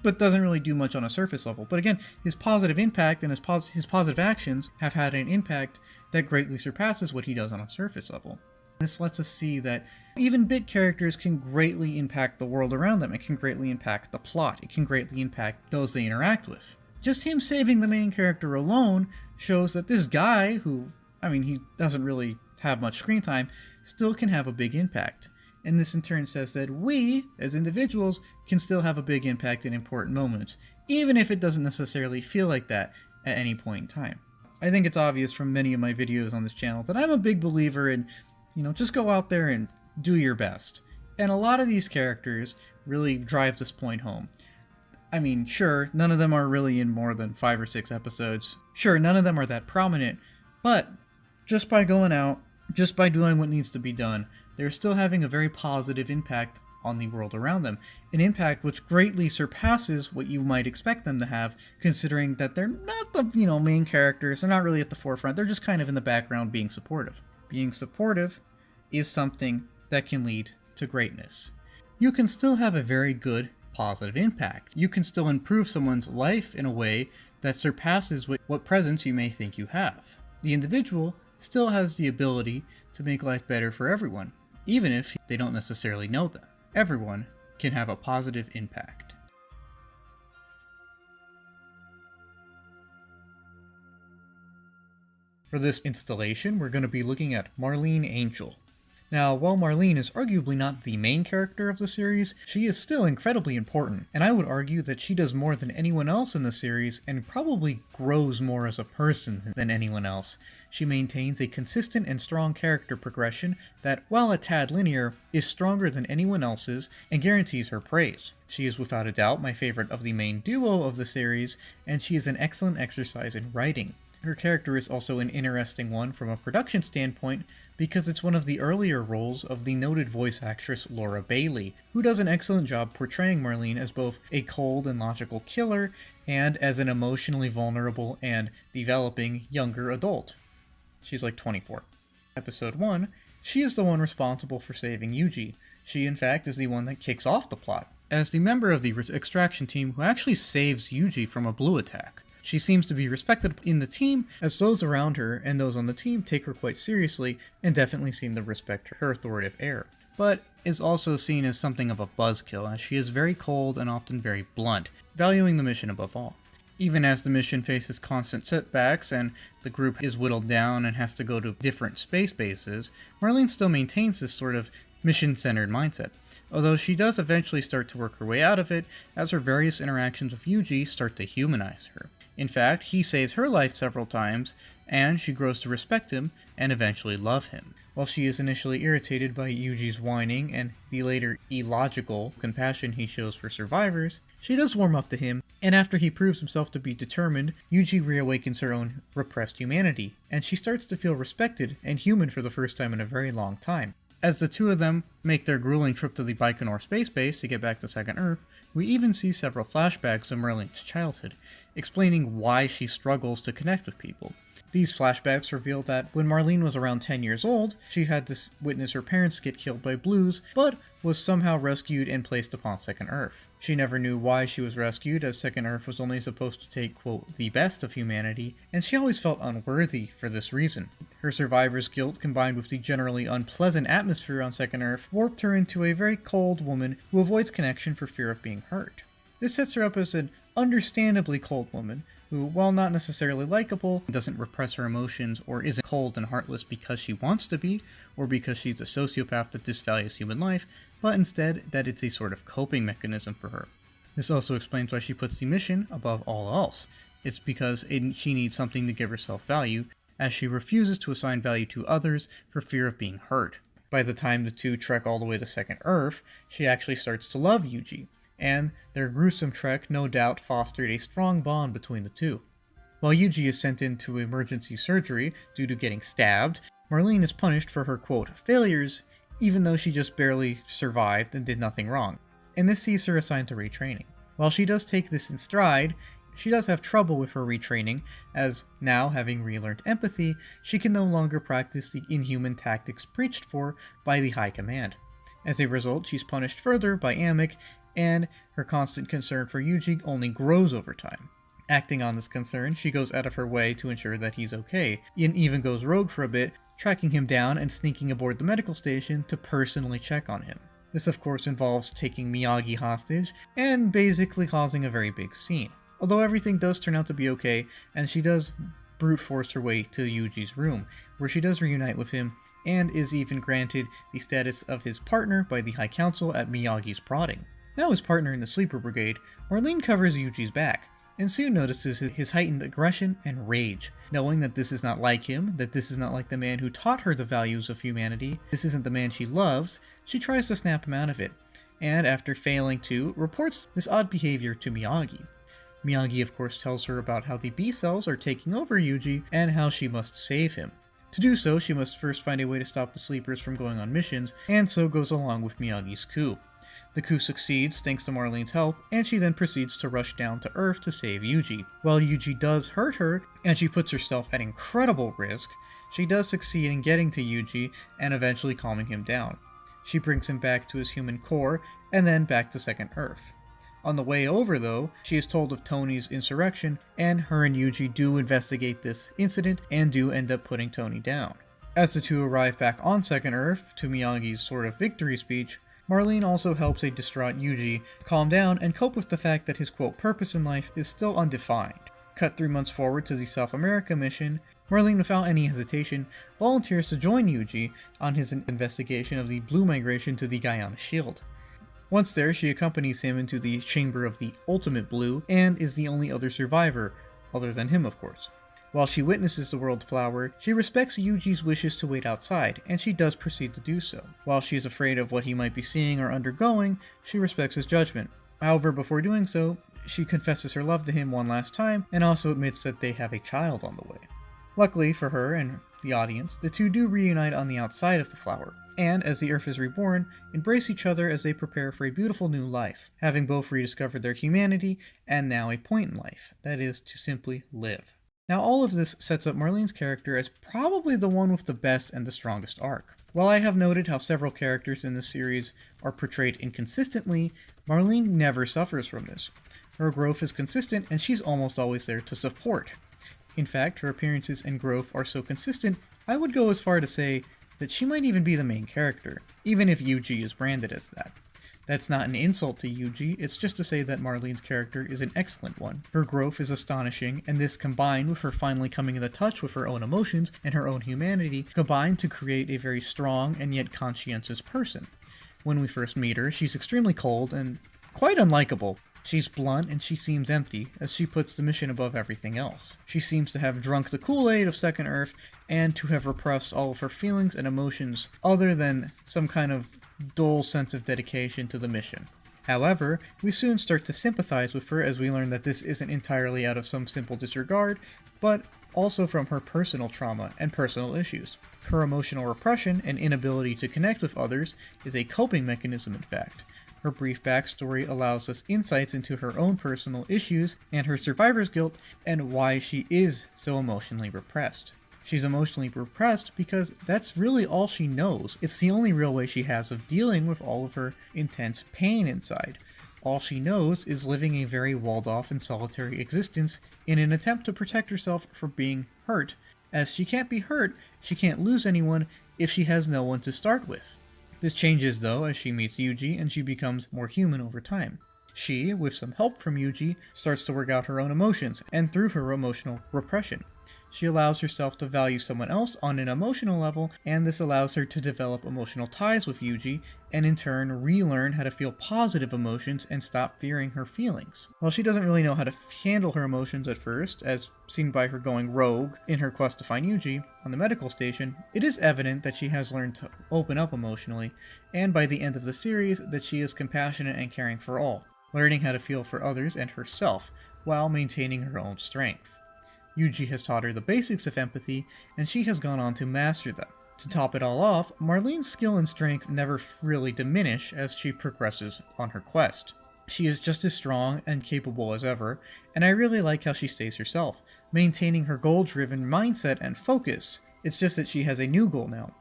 but doesn't really do much on a surface level. But again, his positive impact and his positive actions have had an impact that greatly surpasses what he does on a surface level. This lets us see that even bit characters can greatly impact the world around them. It can greatly impact the plot. It can greatly impact those they interact with. Just him saving the main character alone shows that this guy, who, he doesn't really have much screen time, still can have a big impact. And this in turn says that we, as individuals, can still have a big impact in important moments, even if it doesn't necessarily feel like that at any point in time. I think it's obvious from many of my videos on this channel that I'm a big believer in, just go out there and do your best. And a lot of these characters really drive this point home. Sure, none of them are really in more than 5 or 6 episodes. Sure, none of them are that prominent, but just by going out, just by doing what needs to be done, they're still having a very positive impact on the world around them. An impact which greatly surpasses what you might expect them to have, considering that they're not the, main characters, they're not really at the forefront, they're just kind of in the background being supportive. Being supportive is something that can lead to greatness. You can still have a very good positive impact. You can still improve someone's life in a way that surpasses what presence you may think you have. The individual still has the ability to make life better for everyone, even if they don't necessarily know them. Everyone can have a positive impact. For this installation, we're going to be looking at Marlene Angel. Now, while Marlene is arguably not the main character of the series, she is still incredibly important, and I would argue that she does more than anyone else in the series and probably grows more as a person than anyone else. She maintains a consistent and strong character progression that, while a tad linear, is stronger than anyone else's and guarantees her praise. She is without a doubt my favorite of the main duo of the series, and she is an excellent exercise in writing. Her character is also an interesting one from a production standpoint because it's one of the earlier roles of the noted voice actress Laura Bailey, who does an excellent job portraying Marlene as both a cold and logical killer and as an emotionally vulnerable and developing younger adult. She's like 24. episode 1, she is the one responsible for saving Yuji. She, in fact, is the one that kicks off the plot, as the member of the extraction team who actually saves Yuji from a blue attack. She seems to be respected in the team, as those around her and those on the team take her quite seriously and definitely seem to respect her authoritative air. But is also seen as something of a buzzkill, as she is very cold and often very blunt, valuing the mission above all. Even as the mission faces constant setbacks and the group is whittled down and has to go to different space bases, Marlene still maintains this sort of mission-centered mindset, although she does eventually start to work her way out of it as her various interactions with Yuji start to humanize her. In fact, he saves her life several times, and she grows to respect him and eventually love him. While she is initially irritated by Yuji's whining and the later illogical compassion he shows for survivors, she does warm up to him, and after he proves himself to be determined, Yuji reawakens her own repressed humanity, and she starts to feel respected and human for the first time in a very long time. As the two of them make their grueling trip to the Baikonur space base to get back to Second Earth, we even see several flashbacks of Marlene's childhood, explaining why she struggles to connect with people. These flashbacks reveal that when Marlene was around 10 years old, she had to witness her parents get killed by blues, but was somehow rescued and placed upon Second Earth. She never knew why she was rescued, as Second Earth was only supposed to take, quote, the best of humanity, and she always felt unworthy for this reason. Her survivor's guilt, combined with the generally unpleasant atmosphere on Second Earth, warped her into a very cold woman who avoids connection for fear of being hurt. This sets her up as an understandably cold woman, who, while not necessarily likable, doesn't repress her emotions or isn't cold and heartless because she wants to be, or because she's a sociopath that disvalues human life, but instead that it's a sort of coping mechanism for her. This also explains why she puts the mission above all else. It's because she needs something to give herself value, as she refuses to assign value to others for fear of being hurt. By the time the two trek all the way to Second Earth, she actually starts to love Yuji, and their gruesome trek no doubt fostered a strong bond between the two. While Yuji is sent into emergency surgery due to getting stabbed, Marlene is punished for her, quote, failures, even though she just barely survived and did nothing wrong, and this sees her assigned to retraining. While she does take this in stride, she does have trouble with her retraining, as now, having relearned empathy, she can no longer practice the inhuman tactics preached for by the High Command. As a result, she's punished further by Amic, and her constant concern for Yuji only grows over time. Acting on this concern, she goes out of her way to ensure that he's okay, and even goes rogue for a bit, tracking him down and sneaking aboard the medical station to personally check on him. This of course involves taking Miyagi hostage, and basically causing a very big scene. Although everything does turn out to be okay, and she does brute force her way to Yuji's room, where she does reunite with him, and is even granted the status of his partner by the High Council at Miyagi's prodding. Now his partner in the Sleeper Brigade, Marlene covers Yuji's back, and soon notices his heightened aggression and rage. Knowing that this is not like him, that this is not like the man who taught her the values of humanity, this isn't the man she loves, she tries to snap him out of it, and after failing to, reports this odd behavior to Miyagi. Miyagi of course tells her about how the B-cells are taking over Yuji, and how she must save him. To do so, she must first find a way to stop the Sleepers from going on missions, and so goes along with Miyagi's coup. The coup succeeds thanks to Marlene's help, and she then proceeds to rush down to Earth to save Yuji. While Yuji does hurt her, and she puts herself at incredible risk, she does succeed in getting to Yuji and eventually calming him down. She brings him back to his human core, and then back to Second Earth. On the way over, though, she is told of Tony's insurrection, and her and Yuji do investigate this incident and do end up putting Tony down. As the two arrive back on Second Earth, to Miyagi's sort of victory speech, Marlene also helps a distraught Yuji calm down and cope with the fact that his quote purpose in life is still undefined. Cut 3 months forward to the South America mission, Marlene, without any hesitation, volunteers to join Yuji on his investigation of the blue migration to the Guyana Shield. Once there, she accompanies him into the chamber of the Ultimate Blue, and is the only other survivor, other than him of course. While she witnesses the World Flower, she respects Yuji's wishes to wait outside, and she does proceed to do so. While she is afraid of what he might be seeing or undergoing, she respects his judgment. However, before doing so, she confesses her love to him one last time, and also admits that they have a child on the way. Luckily for her and the audience, the two do reunite on the outside of the flower, and, as the Earth is reborn, embrace each other as they prepare for a beautiful new life, having both rediscovered their humanity and now a point in life, that is, to simply live. Now all of this sets up Marlene's character as probably the one with the best and the strongest arc. While I have noted how several characters in this series are portrayed inconsistently, Marlene never suffers from this. Her growth is consistent and she's almost always there to support. In fact, her appearances and growth are so consistent, I would go as far to say that she might even be the main character, even if Yuji is branded as that. That's not an insult to Yuji, it's just to say that Marlene's character is an excellent one. Her growth is astonishing, and this combined with her finally coming into touch with her own emotions and her own humanity, combined to create a very strong and yet conscientious person. When we first meet her, she's extremely cold and quite unlikable. She's blunt and she seems empty, as she puts the mission above everything else. She seems to have drunk the Kool-Aid of Second Earth, and to have repressed all of her feelings and emotions other than some kind of dull sense of dedication to the mission. However, we soon start to sympathize with her as we learn that this isn't entirely out of some simple disregard, but also from her personal trauma and personal issues. Her emotional repression and inability to connect with others is a coping mechanism, in fact. Her brief backstory allows us insights into her own personal issues and her survivor's guilt and why she is so emotionally repressed. She's emotionally repressed because that's really all she knows. It's the only real way she has of dealing with all of her intense pain inside. All she knows is living a very walled-off and solitary existence in an attempt to protect herself from being hurt. As she can't be hurt, she can't lose anyone if she has no one to start with. This changes though as she meets Yuji and she becomes more human over time. She, with some help from Yuji, starts to work out her own emotions and through her emotional repression. She allows herself to value someone else on an emotional level, and this allows her to develop emotional ties with Yuji, and in turn relearn how to feel positive emotions and stop fearing her feelings. While she doesn't really know how to handle her emotions at first, as seen by her going rogue in her quest to find Yuji on the medical station, it is evident that she has learned to open up emotionally, and by the end of the series that she is compassionate and caring for all, learning how to feel for others and herself, while maintaining her own strength. Yuji has taught her the basics of empathy, and she has gone on to master them. To top it all off, Marlene's skill and strength never really diminish as she progresses on her quest. She is just as strong and capable as ever, and I really like how she stays herself, maintaining her goal-driven mindset and focus. It's just that she has a new goal now.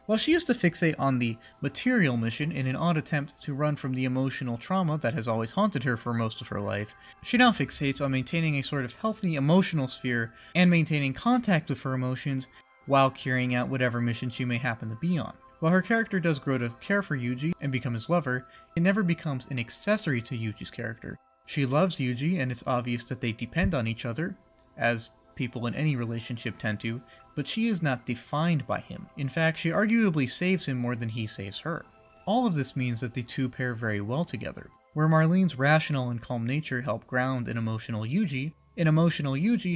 While she used to fixate on the material mission in an odd attempt to run from the emotional trauma that has always haunted her for most of her life, she now fixates on maintaining a sort of healthy emotional sphere and maintaining contact with her emotions while carrying out whatever mission she may happen to be on. While her character does grow to care for Yuji and become his lover, it never becomes an accessory to Yuji's character. She loves Yuji, and it's obvious that they depend on each other, as people in any relationship tend to, but she is not defined by him. In fact, she arguably saves him more than he saves her. All of this means that the two pair very well together. Where Marlene's rational and calm nature help ground an emotional Yuji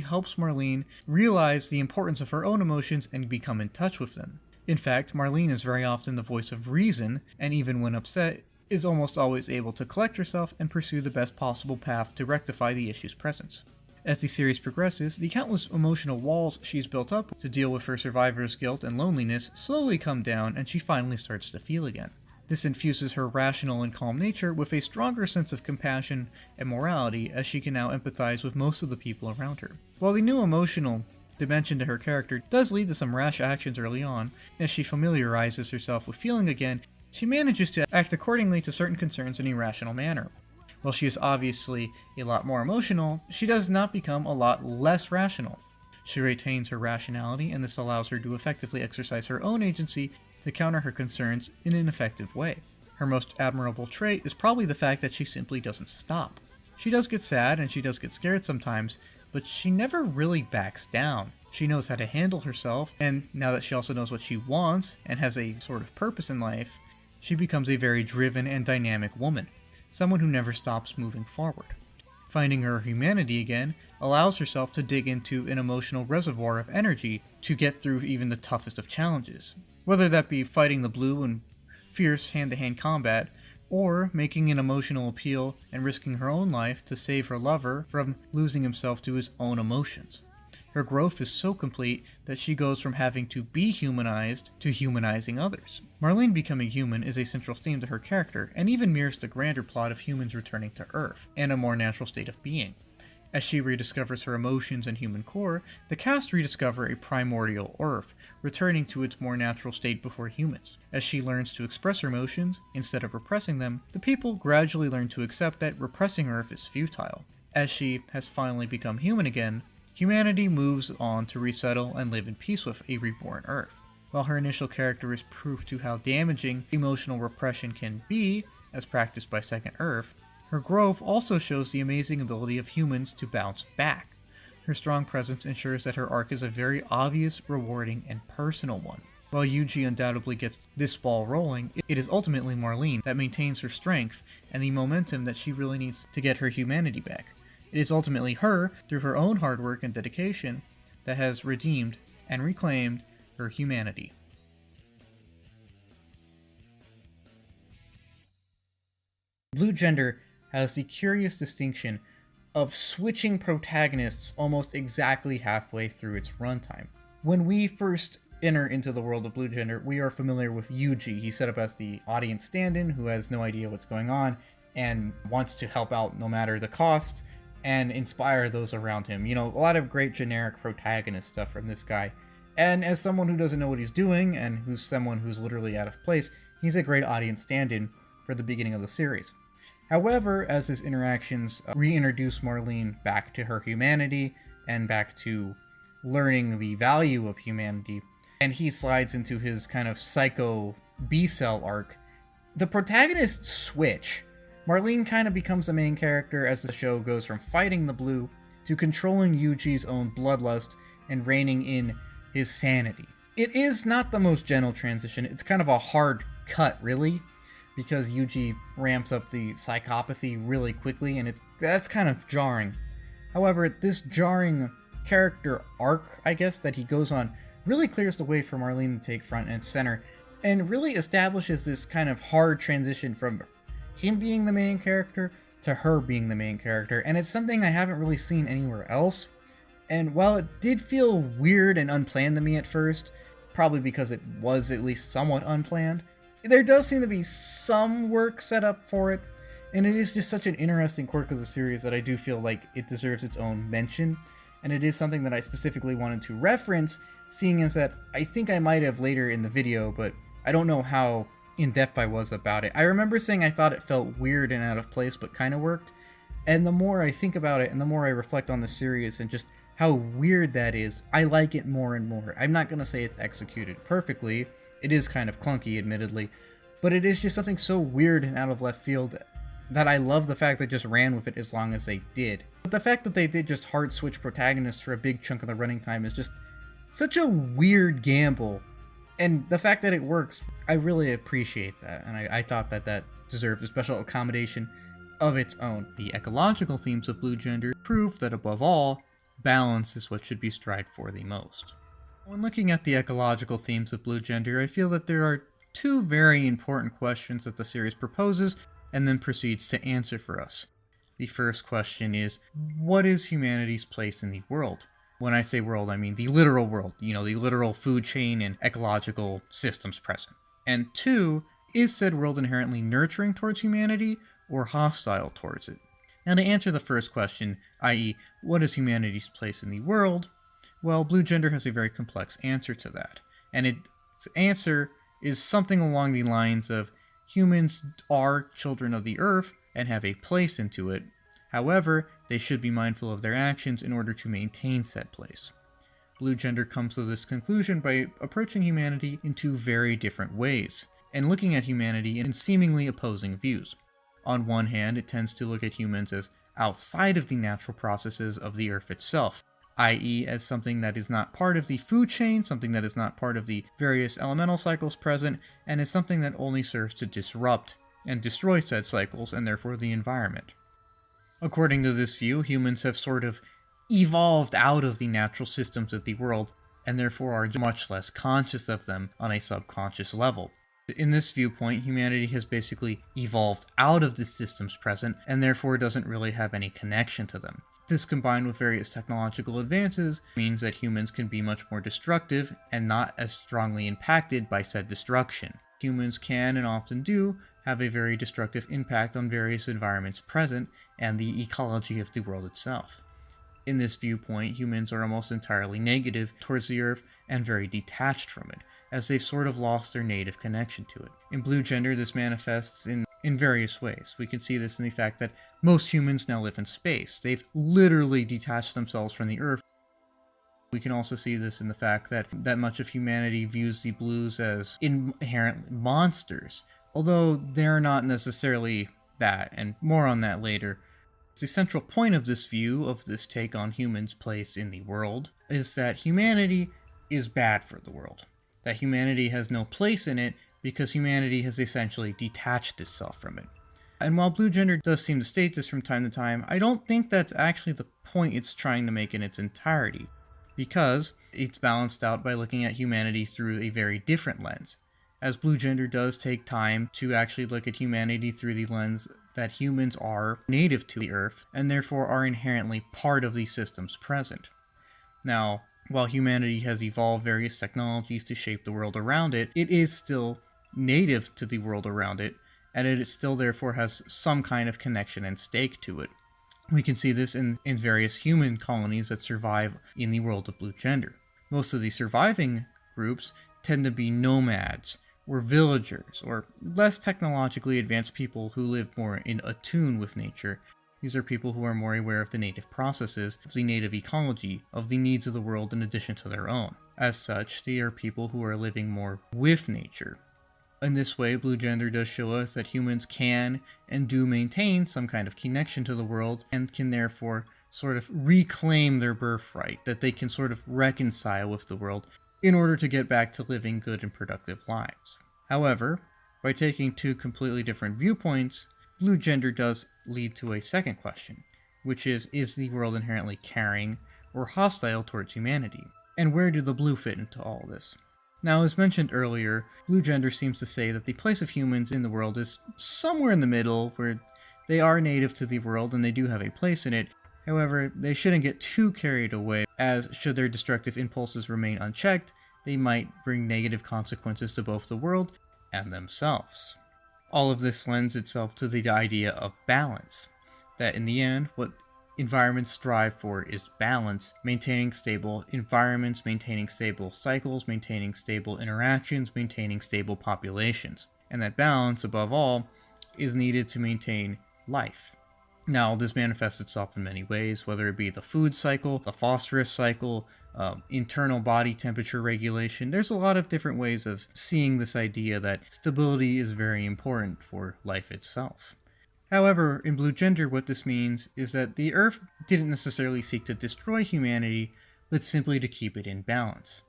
helps Marlene realize the importance of her own emotions and become in touch with them. In fact, Marlene is very often the voice of reason, and even when upset, is almost always able to collect herself and pursue the best possible path to rectify the issue's presence. As the series progresses, the countless emotional walls she's built up to deal with her survivor's guilt and loneliness slowly come down, and she finally starts to feel again. This infuses her rational and calm nature with a stronger sense of compassion and morality, as she can now empathize with most of the people around her. While the new emotional dimension to her character does lead to some rash actions early on, as she familiarizes herself with feeling again, she manages to act accordingly to certain concerns in a rational manner. While she is obviously a lot more emotional, she does not become a lot less rational. She retains her rationality, and this allows her to effectively exercise her own agency to counter her concerns in an effective way. Her most admirable trait is probably the fact that she simply doesn't stop. She does get sad and she does get scared sometimes, but she never really backs down. She knows how to handle herself, and now that she also knows what she wants and has a sort of purpose in life, she becomes a very driven and dynamic woman. Someone who never stops moving forward. Finding her humanity again allows herself to dig into an emotional reservoir of energy to get through even the toughest of challenges. Whether that be fighting the Blue in fierce hand-to-hand combat, or making an emotional appeal and risking her own life to save her lover from losing himself to his own emotions. Her growth is so complete that she goes from having to be humanized to humanizing others. Marlene becoming human is a central theme to her character, and even mirrors the grander plot of humans returning to Earth, and a more natural state of being. As she rediscovers her emotions and human core, the cast rediscover a primordial Earth, returning to its more natural state before humans. As she learns to express her emotions, instead of repressing them, the people gradually learn to accept that repressing Earth is futile. As she has finally become human again, humanity moves on to resettle and live in peace with a reborn Earth. While her initial character is proof to how damaging emotional repression can be, as practiced by Second Earth, her growth also shows the amazing ability of humans to bounce back. Her strong presence ensures that her arc is a very obvious, rewarding, and personal one. While Yuji undoubtedly gets this ball rolling, it is ultimately Marlene that maintains her strength and the momentum that she really needs to get her humanity back. It is ultimately her, through her own hard work and dedication, that has redeemed and reclaimed her humanity. Blue Gender has the curious distinction of switching protagonists almost exactly halfway through its runtime. When we first enter into the world of Blue Gender, we are familiar with Yuji. He's set up as the audience stand-in who has no idea what's going on and wants to help out no matter the cost and inspire those around him. You know, a lot of great generic protagonist stuff from this guy. And as someone who doesn't know what he's doing and who's someone who's literally out of place, he's a great audience stand-in for the beginning of the series. However, as his interactions reintroduce Marlene back to her humanity and back to learning the value of humanity, and he slides into his kind of psycho B-cell arc, the protagonists switch. Marlene kind of becomes the main character as the show goes from fighting the Blue to controlling Yuji's own bloodlust and reining in his sanity. It is not the most gentle transition. It's kind of a hard cut, really, because Yuji ramps up the psychopathy really quickly, and that's kind of jarring. However, this jarring character arc, I guess, that he goes on really clears the way for Marlene to take front and center, and really establishes this kind of hard transition from him being the main character to her being the main character, and it's something I haven't really seen anywhere else. And while it did feel weird and unplanned to me at first, probably because it was at least somewhat unplanned, there does seem to be some work set up for it, and it is just such an interesting quirk of the series that I do feel like it deserves its own mention, and it is something that I specifically wanted to reference, seeing as that I think I might have later in the video, but I don't know how in-depth I was about it. I remember saying I thought it felt weird and out of place, but kind of worked, and the more I think about it, and the more I reflect on the series, and just how weird that is, I like it more and more. I'm not going to say it's executed perfectly. It is kind of clunky, admittedly, but it is just something so weird and out of left field that I love the fact they just ran with it as long as they did. But the fact that they did just hard switch protagonists for a big chunk of the running time is just such a weird gamble, and the fact that it works, I really appreciate that, and I thought that deserved a special accommodation of its own. The ecological themes of Blue Gender prove that above all, balance is what should be strived for the most. When looking at the ecological themes of Blue Gender, I feel that there are two very important questions that the series proposes and then proceeds to answer for us. The first question is, what is humanity's place in the world? When I say world, I mean the literal world, the literal food chain and ecological systems present. And two, is said world inherently nurturing towards humanity or hostile towards it? Now, to answer the first question, i.e., what is humanity's place in the world? Well, Blue Gender has a very complex answer to that, and its answer is something along the lines of humans are children of the earth and have a place into it. However, they should be mindful of their actions in order to maintain said place. Blue Gender comes to this conclusion by approaching humanity in two very different ways, and looking at humanity in seemingly opposing views. On one hand, it tends to look at humans as outside of the natural processes of the earth itself, i.e. as something that is not part of the food chain, something that is not part of the various elemental cycles present, and is something that only serves to disrupt and destroy said cycles and therefore the environment. According to this view, humans have sort of evolved out of the natural systems of the world, and therefore are much less conscious of them on a subconscious level. In this viewpoint, humanity has basically evolved out of the systems present, and therefore doesn't really have any connection to them. This, combined with various technological advances, means that humans can be much more destructive and not as strongly impacted by said destruction. Humans can, and often do, have a very destructive impact on various environments present and the ecology of the world itself. In this viewpoint, humans are almost entirely negative towards the Earth and very detached from it, as they've sort of lost their native connection to it. In Blue Gender, this manifests in various ways. We can see this in the fact that most humans now live in space. They've literally detached themselves from the Earth. We can also see this in the fact that much of humanity views the Blues as inherent monsters, although they're not necessarily that, and more on that later. The central point of this view, of this take on humans' place in the world, is that humanity is bad for the world. That humanity has no place in it because humanity has essentially detached itself from it. And while Blue Gender does seem to state this from time to time, I don't think that's actually the point it's trying to make in its entirety, because it's balanced out by looking at humanity through a very different lens. As Blue Gender does take time to actually look at humanity through the lens that humans are native to the Earth, and therefore are inherently part of the systems present. Now, while humanity has evolved various technologies to shape the world around it, it is still native to the world around it, and it still therefore has some kind of connection and stake to it. We can see this in various human colonies that survive in the world of Blue Gender. Most of the surviving groups tend to be nomads, or villagers, or less technologically advanced people who live more in attune with nature. These are people who are more aware of the native processes, of the native ecology, of the needs of the world in addition to their own. As such, they are people who are living more with nature. In this way, Blue Gender does show us that humans can and do maintain some kind of connection to the world, and can therefore sort of reclaim their birthright, that they can sort of reconcile with the world in order to get back to living good and productive lives. However, by taking two completely different viewpoints, Blue Gender does lead to a second question, which is the world inherently caring or hostile towards humanity? And where do the Blue fit into all this? Now, as mentioned earlier, Blue Gender seems to say that the place of humans in the world is somewhere in the middle, where they are native to the world and they do have a place in it. However, they shouldn't get too carried away, as should their destructive impulses remain unchecked, they might bring negative consequences to both the world and themselves. All of this lends itself to the idea of balance, that in the end, what environments strive for is balance, maintaining stable environments, maintaining stable cycles, maintaining stable interactions, maintaining stable populations. And that balance, above all, is needed to maintain life. Now, this manifests itself in many ways, whether it be the food cycle, the phosphorus cycle, internal body temperature regulation. There's a lot of different ways of seeing this idea that stability is very important for life itself. However, in Blue Gender, what this means is that the Earth didn't necessarily seek to destroy humanity, but simply to keep it in balance,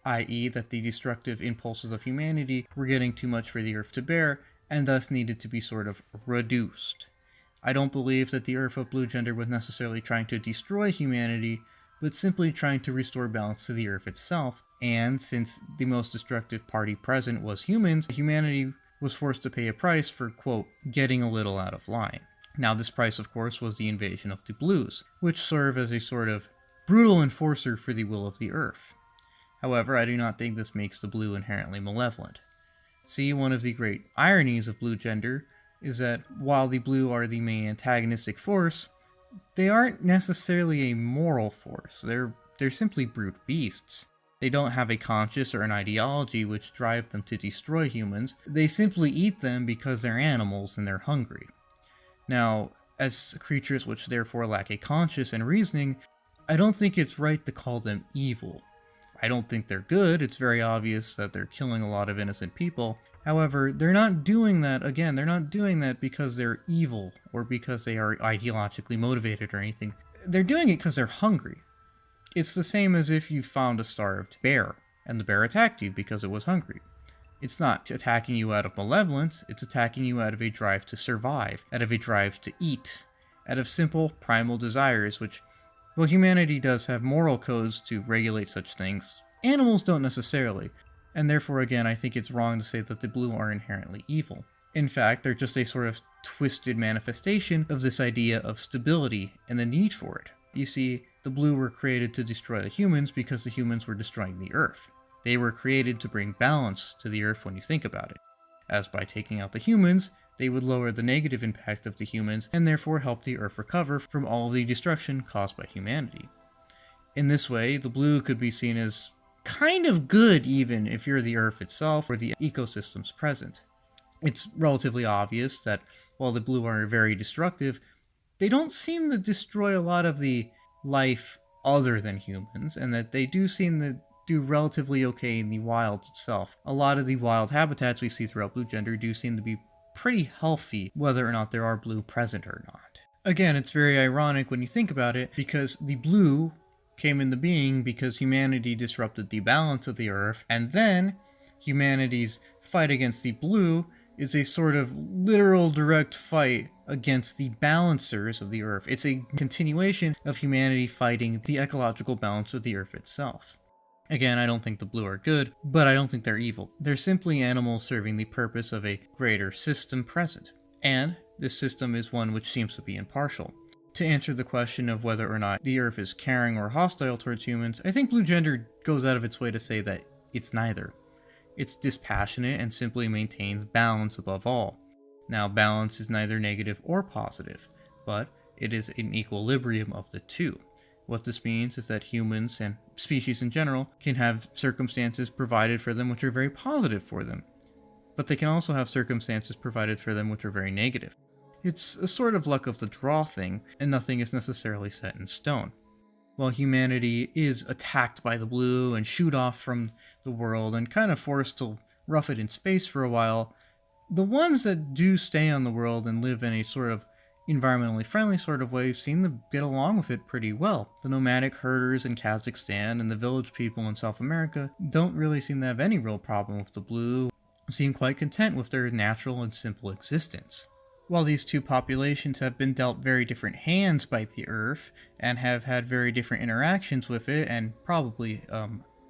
i.e. that the destructive impulses of humanity were getting too much for the Earth to bear, and thus needed to be sort of reduced. I don't believe that the Earth of Blue Gender was necessarily trying to destroy humanity, but simply trying to restore balance to the Earth itself, and since the most destructive party present was humans, humanity was forced to pay a price for, quote, getting a little out of line. Now, this price, of course, was the invasion of the Blues, which serve as a sort of brutal enforcer for the will of the Earth. However, I do not think this makes the Blue inherently malevolent. See, one of the great ironies of Blue Gender is that while the Blue are the main antagonistic force, they aren't necessarily a moral force. They're simply brute beasts. They don't have a conscience or an ideology which drive them to destroy humans. They simply eat them because they're animals and they're hungry. Now, as creatures which therefore lack a conscience and reasoning, I don't think it's right to call them evil. I don't think they're good. It's very obvious that they're killing a lot of innocent people. However, they're not doing that because they're evil or because they are ideologically motivated or anything. They're doing it because they're hungry. It's the same as if you found a starved bear, and the bear attacked you because it was hungry. It's not attacking you out of malevolence, it's attacking you out of a drive to survive, out of a drive to eat, out of simple primal desires, which, well, humanity does have moral codes to regulate such things. Animals don't necessarily. And therefore, again, I think it's wrong to say that the Blue are inherently evil. In fact, they're just a sort of twisted manifestation of this idea of stability and the need for it. You see, the Blue were created to destroy the humans because the humans were destroying the Earth. They were created to bring balance to the Earth when you think about it. as by taking out the humans, they would lower the negative impact of the humans and therefore help the Earth recover from all the destruction caused by humanity. In this way, the blue could be seen as kind of good even if you're the Earth itself or the ecosystems present. It's relatively obvious that while the blue are very destructive, they don't seem to destroy a lot of the life other than humans, and that they do seem to do relatively okay in the wild itself. A lot of the wild habitats we see throughout Blue Gender do seem to be pretty healthy, whether or not there are blue present or not. Again, it's very ironic when you think about it, because the blue came into being because humanity disrupted the balance of the Earth, and then humanity's fight against the blue is a sort of literal direct fight against the balancers of the Earth. It's a continuation of humanity fighting the ecological balance of the Earth itself. Again, I don't think the blue are good, but I don't think they're evil. They're simply animals serving the purpose of a greater system present. And this system is one which seems to be impartial. To answer the question of whether or not the Earth is caring or hostile towards humans, I think Blue Gender goes out of its way to say that it's neither. It's dispassionate and simply maintains balance above all. Now, balance is neither negative or positive, but it is an equilibrium of the two. What this means is that humans and species in general can have circumstances provided for them which are very positive for them, but they can also have circumstances provided for them which are very negative. It's a sort of luck of the draw thing, and nothing is necessarily set in stone. While humanity is attacked by the blue and shoot off from the world and kind of forced to rough it in space for a while, the ones that do stay on the world and live in a sort of environmentally friendly sort of way seem to get along with it pretty well. The nomadic herders in Kazakhstan and the village people in South America don't really seem to have any real problem with the blue, seem quite content with their natural and simple existence. While these two populations have been dealt very different hands by the Earth, and have had very different interactions with it, and probably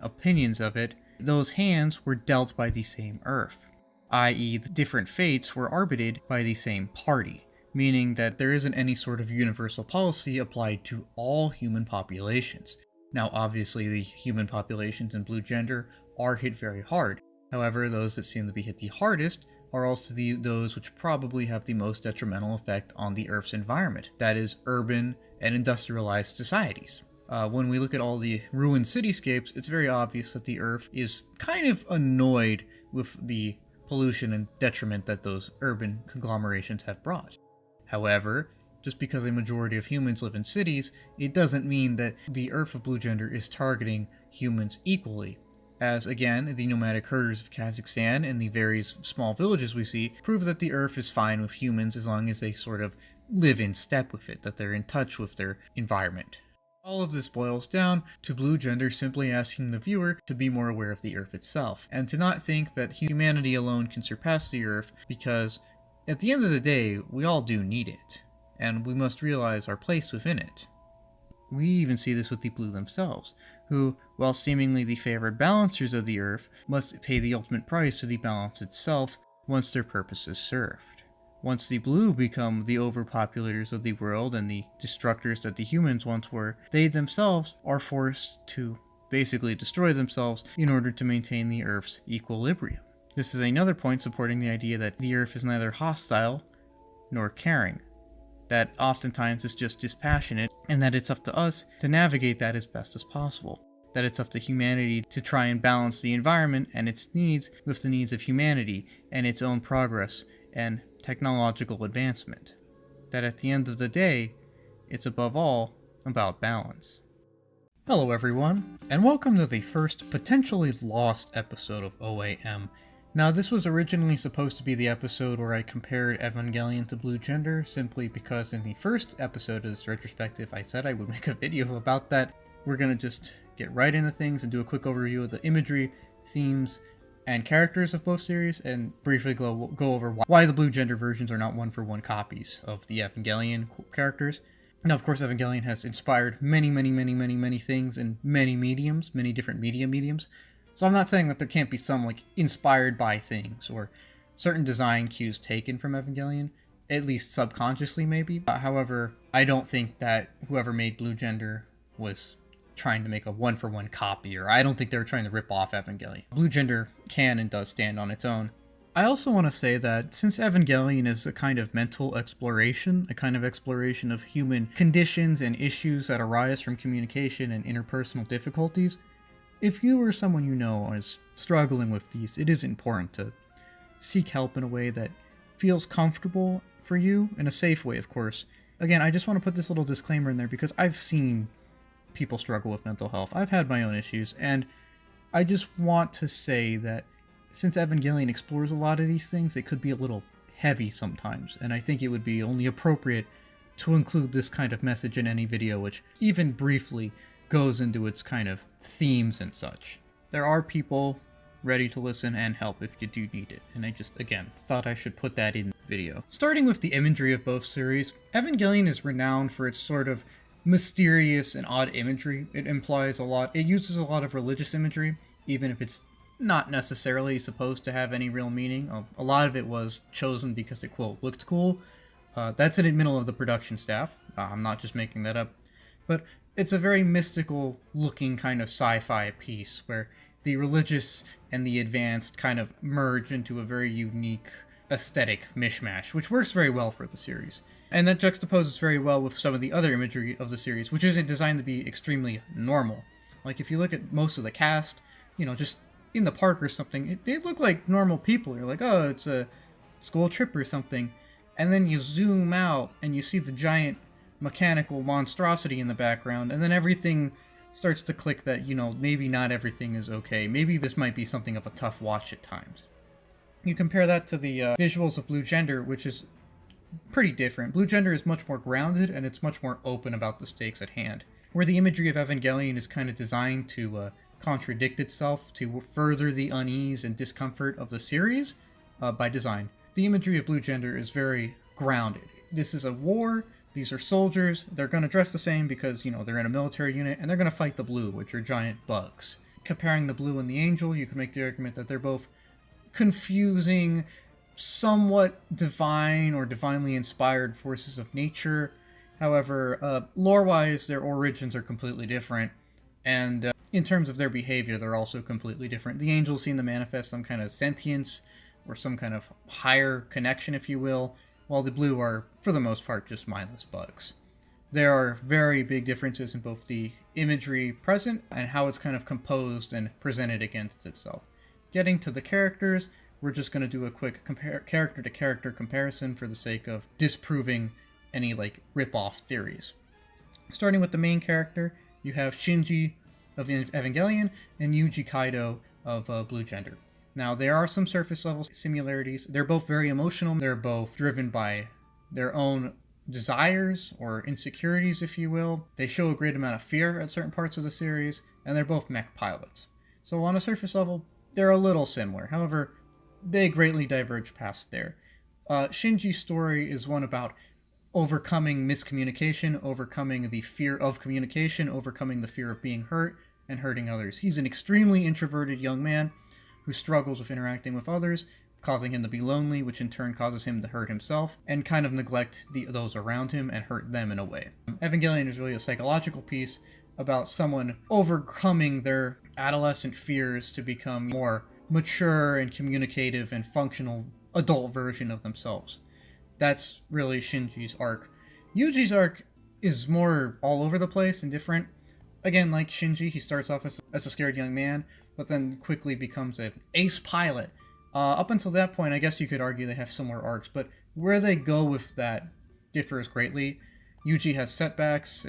opinions of it, those hands were dealt by the same Earth, i.e. the different fates were arbitrated by the same party, meaning that there isn't any sort of universal policy applied to all human populations. Now obviously the human populations in Blue Gender are hit very hard, however those that seem to be hit the hardest are also those which probably have the most detrimental effect on the Earth's environment, that is, urban and industrialized societies. When we look at all the ruined cityscapes, it's very obvious that the Earth is kind of annoyed with the pollution and detriment that those urban conglomerations have brought. However, just because a majority of humans live in cities, it doesn't mean that the Earth of Blue Gender is targeting humans equally. As, again, the nomadic herders of Kazakhstan and the various small villages we see prove that the Earth is fine with humans as long as they sort of live in step with it, that they're in touch with their environment. All of this boils down to Blue Gender simply asking the viewer to be more aware of the Earth itself, and to not think that humanity alone can surpass the Earth, because at the end of the day, we all do need it, and we must realize our place within it. We even see this with the blue themselves, who, while seemingly the favored balancers of the Earth, must pay the ultimate price to the balance itself once their purpose is served. Once the blue become the overpopulators of the world and the destructors that the humans once were, they themselves are forced to basically destroy themselves in order to maintain the Earth's equilibrium. This is another point supporting the idea that the Earth is neither hostile nor caring, that oftentimes it's just dispassionate, and that it's up to us to navigate that as best as possible. That it's up to humanity to try and balance the environment and its needs with the needs of humanity and its own progress and technological advancement. That at the end of the day, it's above all about balance. Hello everyone, and welcome to the first potentially lost episode of OAM. Now, this was originally supposed to be the episode where I compared Evangelion to Blue Gender, simply because in the first episode of this retrospective I said I would make a video about that. We're gonna just get right into things and do a quick overview of the imagery, themes, and characters of both series, and briefly go over why the Blue Gender versions are not one-for-one copies of the Evangelion characters. Now, of course, Evangelion has inspired many things in many mediums, many different mediums. So I'm not saying that there can't be some, inspired by things, or certain design cues taken from Evangelion, at least subconsciously maybe. However, I don't think that whoever made Blue Gender was trying to make a one-for-one copy, or I don't think they were trying to rip off Evangelion. Blue Gender can and does stand on its own, I also want to say that since Evangelion is a kind of mental exploration, a kind of exploration of human conditions and issues that arise from communication and interpersonal difficulties, if you or someone you know is struggling with these, it is important to seek help in a way that feels comfortable for you, in a safe way, of course. Again, I just want to put this little disclaimer in there because I've seen people struggle with mental health. I've had my own issues, and I just want to say that since Evangelion explores a lot of these things, it could be a little heavy sometimes, and I think it would be only appropriate to include this kind of message in any video which even briefly goes into its kind of themes and such. There are people ready to listen and help if you do need it, and I just, again, thought I should put that in the video. Starting with the imagery of both series, Evangelion is renowned for its sort of mysterious and odd imagery. It implies a lot, it uses a lot of religious imagery, even if it's not necessarily supposed to have any real meaning. A lot of it was chosen because it, quote, looked cool. That's in the middle of the production staff. I'm not just making that up. But it's a very mystical looking kind of sci-fi piece where the religious and the advanced kind of merge into a very unique aesthetic mishmash, which works very well for the series. And that juxtaposes very well with some of the other imagery of the series, which isn't designed to be extremely normal. Like if you look at most of the cast, just in the park or something, they look like normal people. You're like, oh, it's a school trip or something. And then you zoom out and you see the giant mechanical monstrosity in the background, and then everything starts to click that, maybe not everything is okay. Maybe this might be something of a tough watch at times. You compare that to the visuals of Blue Gender, which is pretty different. Blue Gender is much more grounded, and it's much more open about the stakes at hand. Where the imagery of Evangelion is kind of designed to contradict itself, to further the unease and discomfort of the series by design. The imagery of Blue Gender is very grounded. This is a war, these are soldiers, they're going to dress the same because, they're in a military unit, and they're going to fight the Blue, which are giant bugs. Comparing the Blue and the Angel, you can make the argument that they're both confusing, somewhat divine or divinely inspired forces of nature. However, lore-wise, their origins are completely different, and in terms of their behavior, they're also completely different. The angels seem to manifest some kind of sentience, or some kind of higher connection, if you will, while the Blue are, for the most part, just mindless bugs. There are very big differences in both the imagery present and how it's kind of composed and presented against itself. Getting to the characters, we're just going to do a quick character-to-character comparison for the sake of disproving any, rip-off theories. Starting with the main character, you have Shinji of Evangelion and Yuji Kaido of Blue Gender. Now, there are some surface-level similarities. They're both very emotional. They're both driven by their own desires or insecurities, if you will. They show a great amount of fear at certain parts of the series, and they're both mech pilots. So on a surface level, they're a little similar. However, they greatly diverge past there. Shinji's story is one about overcoming miscommunication, overcoming the fear of communication, overcoming the fear of being hurt and hurting others. He's an extremely introverted young man who struggles with interacting with others, causing him to be lonely, which in turn causes him to hurt himself, and kind of neglect those around him and hurt them in a way. Evangelion is really a psychological piece about someone overcoming their adolescent fears to become more mature and communicative and functional adult version of themselves. That's really Shinji's arc. Yuji's arc is more all over the place and different. Again, like Shinji, he starts off as a scared young man, but then quickly becomes an ace pilot. Up until that point, I guess you could argue they have similar arcs, but where they go with that differs greatly. Yuji has setbacks,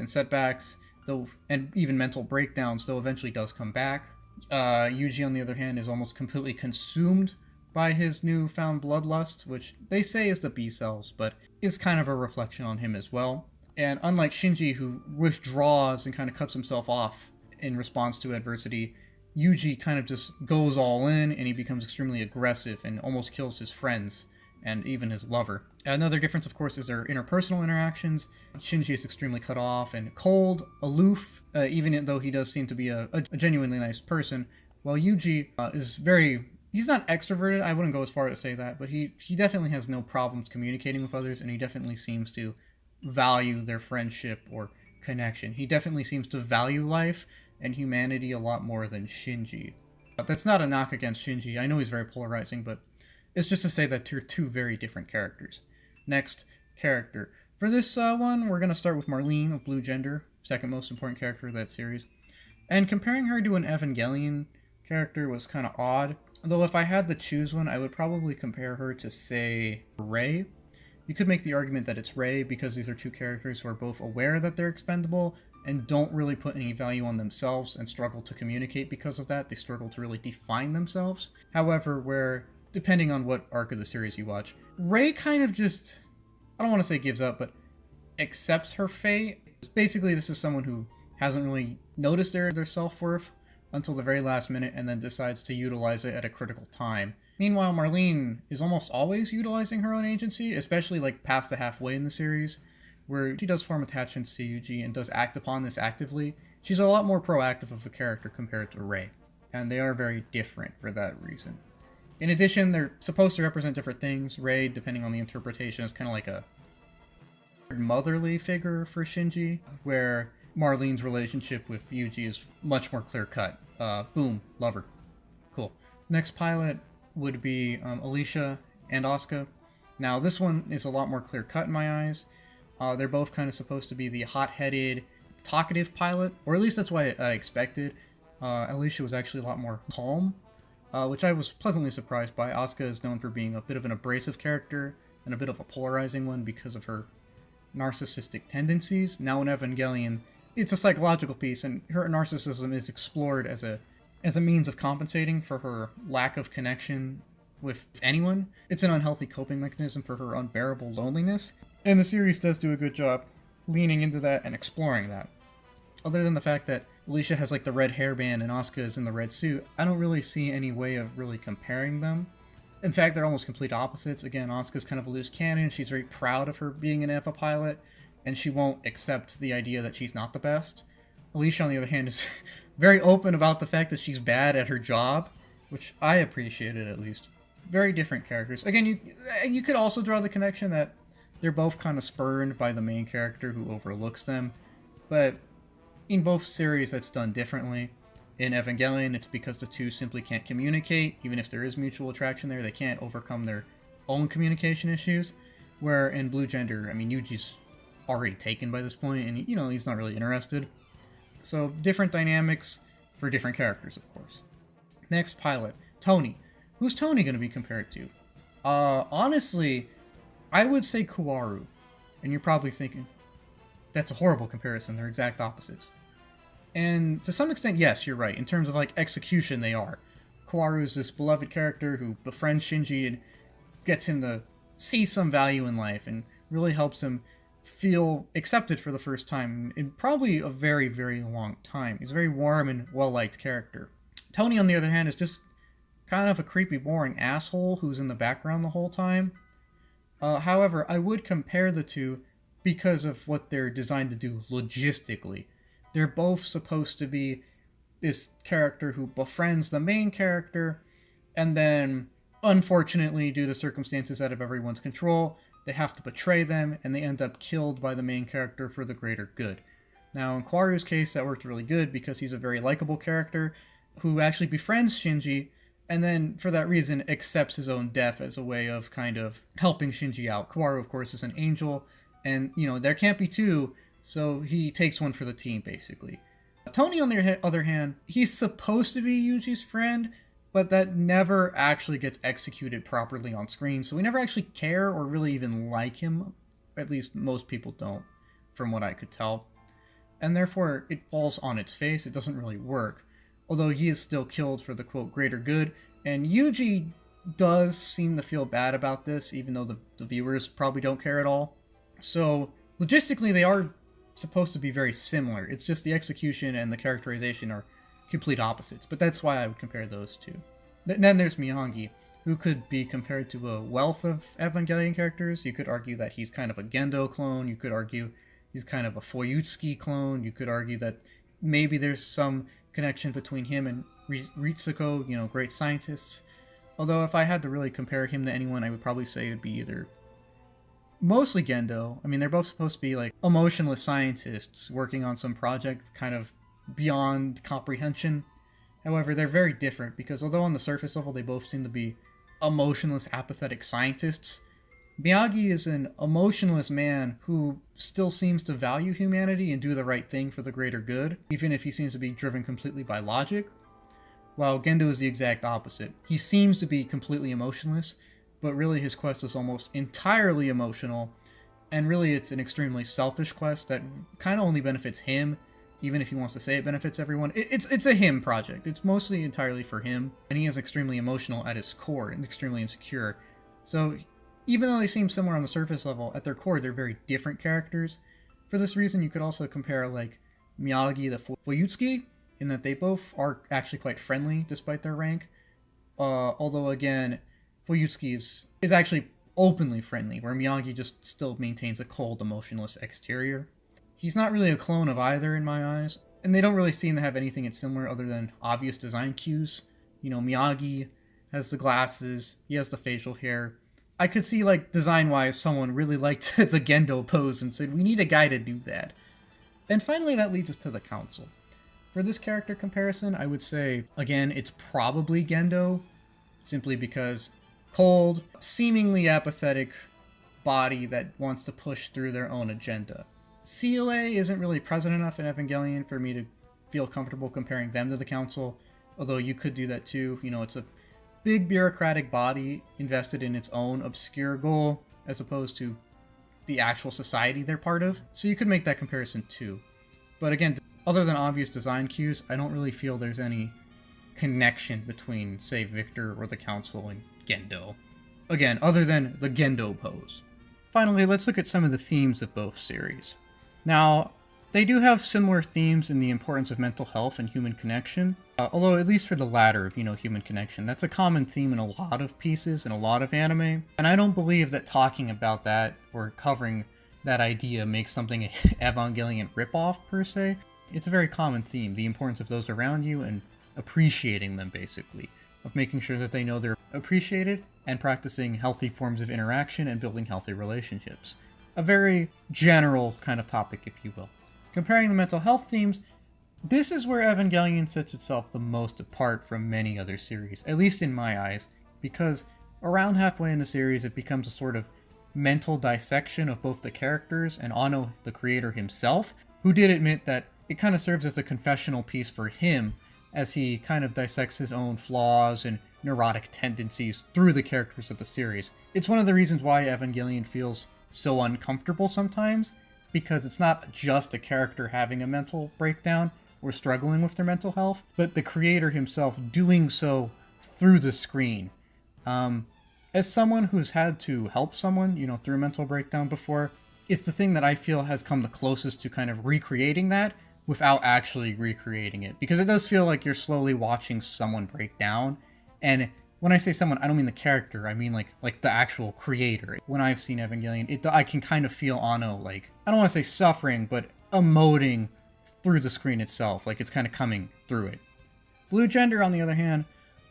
though, and even mental breakdowns, though eventually does come back. Yuji, on the other hand, is almost completely consumed by his newfound bloodlust, which they say is the B cells, but is kind of a reflection on him as well. And unlike Shinji, who withdraws and kind of cuts himself off in response to adversity, Yuji kind of just goes all in, and he becomes extremely aggressive and almost kills his friends and even his lover. Another difference, of course, is their interpersonal interactions. Shinji is extremely cut off and cold, aloof, even though he does seem to be a genuinely nice person, while Yuji is very... He's not extroverted, I wouldn't go as far as to say that, but he definitely has no problems communicating with others, and he definitely seems to value their friendship or connection. He definitely seems to value life and humanity a lot more than Shinji. That's not a knock against Shinji. I know he's very polarizing, but It's just to say that they're two very different characters. Next character. For this one, we're going to start with Marlene of Blue Gender, second most important character of that series. And comparing her to an Evangelion character was kind of odd. Though if I had to choose one, I would probably compare her to, say, Rei. You could make the argument that it's Rei because these are two characters who are both aware that they're expendable and don't really put any value on themselves and struggle to communicate because of that. They struggle to really define themselves. However, where, depending on what arc of the series you watch, Rei kind of just, I don't want to say gives up, but accepts her fate. Basically, this is someone who hasn't really noticed their self-worth until the very last minute and then decides to utilize it at a critical time. Meanwhile, Marlene is almost always utilizing her own agency, especially like past the halfway in the series, where she does form attachments to Yuji and does act upon this actively. She's a lot more proactive of a character compared to Rei, and they are very different for that reason. In addition, they're supposed to represent different things. Rei, depending on the interpretation, is kind of like a motherly figure for Shinji, where Marlene's relationship with Yuji is much more clear-cut. Boom, love her. Cool. Next pilot would be Alisha and Asuka. Now, this one is a lot more clear-cut in my eyes. They're both kind of supposed to be the hot-headed, talkative pilot, or at least that's what I expected. Alisha was actually a lot more calm, which I was pleasantly surprised by. Asuka is known for being a bit of an abrasive character and a bit of a polarizing one because of her narcissistic tendencies. Now in Evangelion, it's a psychological piece, and her narcissism is explored as a means of compensating for her lack of connection with anyone. It's an unhealthy coping mechanism for her unbearable loneliness, and the series does do a good job leaning into that and exploring that. Other than the fact that Alisha has like the red hairband and Asuka is in the red suit, I don't really see any way of really comparing them. In fact, they're almost complete opposites. Again, Asuka's kind of a loose cannon. She's very proud of her being an EVA pilot, and she won't accept the idea that she's not the best. Alisha, on the other hand, is very open about the fact that she's bad at her job, which I appreciated at least. Very different characters. Again, you could also draw the connection that they're both kind of spurned by the main character who overlooks them, but in both series that's done differently. In Evangelion, it's because the two simply can't communicate. Even if there is mutual attraction there, they can't overcome their own communication issues. Where in Blue Gender, I mean, Yuji's already taken by this point, and, you know, he's not really interested. So, different dynamics for different characters, of course. Next pilot, Tony. Who's Tony going to be compared to? Honestly, I would say Kaworu. And you're probably thinking, that's a horrible comparison, they're exact opposites. And to some extent, yes, you're right. In terms of, like, execution, they are. Kaworu is this beloved character who befriends Shinji and gets him to see some value in life and really helps him feel accepted for the first time in probably a very, very long time. He's a very warm and well-liked character. Tony, on the other hand, is just kind of a creepy, boring asshole who's in the background the whole time. However, I would compare the two because of what they're designed to do logistically. They're both supposed to be this character who befriends the main character, and then, unfortunately, due to circumstances out of everyone's control, they have to betray them, and they end up killed by the main character for the greater good. Now, in Kaworu's case, that worked really good because he's a very likable character who actually befriends Shinji, and then, for that reason, accepts his own death as a way of kind of helping Shinji out. Kaworu, of course, is an angel, and, you know, there can't be two, so he takes one for the team, basically. Tony, on the other hand, he's supposed to be Yuji's friend, but that never actually gets executed properly on screen, so we never actually care or really even like him. At least most people don't, from what I could tell. And therefore, it falls on its face. It doesn't really work. Although he is still killed for the, quote, greater good, and Yuji does seem to feel bad about this, even though the viewers probably don't care at all. So, logistically, they are supposed to be very similar. It's just the execution and the characterization are complete opposites, but that's why I would compare those two. Then there's Miyagi, who could be compared to a wealth of Evangelion characters. You could argue that he's kind of a Gendo clone. You could argue he's kind of a Foyutsuki clone. You could argue that maybe there's some connection between him and Ritsuko, you know, great scientists. Although if I had to really compare him to anyone, I would probably say it would be either mostly Gendo. I mean, they're both supposed to be like emotionless scientists working on some project kind of beyond comprehension. However, they're very different because although on the surface level they both seem to be emotionless, apathetic scientists. Miyagi is an emotionless man who still seems to value humanity and do the right thing for the greater good, even if he seems to be driven completely by logic, while Gendo is the exact opposite. He seems to be completely emotionless, but really his quest is almost entirely emotional, and really it's an extremely selfish quest that kind of only benefits him, even if he wants to say it benefits everyone. It's a him project. It's mostly entirely for him, and he is extremely emotional at his core and extremely insecure. So even though they seem similar on the surface level, at their core they're very different characters. For this reason, you could also compare like Miyagi to Fuyutsuki, in that they both are actually quite friendly despite their rank. Although again, Fuyutsuki is actually openly friendly, where Miyagi just still maintains a cold, emotionless exterior. He's not really a clone of either in my eyes, and they don't really seem to have anything that's similar other than obvious design cues. You know, Miyagi has the glasses, he has the facial hair. I could see, like, design-wise, someone really liked the Gendo pose and said, we need a guy to do that. And finally, that leads us to the Council. For this character comparison, I would say, again, it's probably Gendo, simply because cold, seemingly apathetic body that wants to push through their own agenda. CLA isn't really present enough in Evangelion for me to feel comfortable comparing them to the Council, although you could do that too. You know, it's a big bureaucratic body invested in its own obscure goal, as opposed to the actual society they're part of, so you could make that comparison too. But again, other than obvious design cues, I don't really feel there's any connection between, say, Victor or the Council and Gendo. Again, other than the Gendo pose. Finally, let's look at some of the themes of both series. Now, they do have similar themes in the importance of mental health and human connection, although at least for the latter, human connection, that's a common theme in a lot of pieces and a lot of anime, and I don't believe that talking about that or covering that idea makes something an Evangelion ripoff per se. It's a very common theme, the importance of those around you and appreciating them, basically, of making sure that they know they're appreciated and practicing healthy forms of interaction and building healthy relationships. A very general kind of topic, if you will. Comparing the mental health themes, this is where Evangelion sets itself the most apart from many other series, at least in my eyes, because around halfway in the series it becomes a sort of mental dissection of both the characters and Ano, the creator himself, who did admit that it kind of serves as a confessional piece for him as he kind of dissects his own flaws and neurotic tendencies through the characters of the series. It's one of the reasons why Evangelion feels so uncomfortable sometimes, because it's not just a character having a mental breakdown or struggling with their mental health, but the creator himself doing so through the screen. As someone who's had to help someone, through a mental breakdown before, it's the thing that I feel has come the closest to kind of recreating that without actually recreating it. Because it does feel like you're slowly watching someone break down. And when I say someone, I don't mean the character, I mean like the actual creator. When I've seen Evangelion, I can kind of feel Ano, like, I don't want to say suffering, but emoting through the screen itself, like it's kind of coming through it. Blue Gender, on the other hand,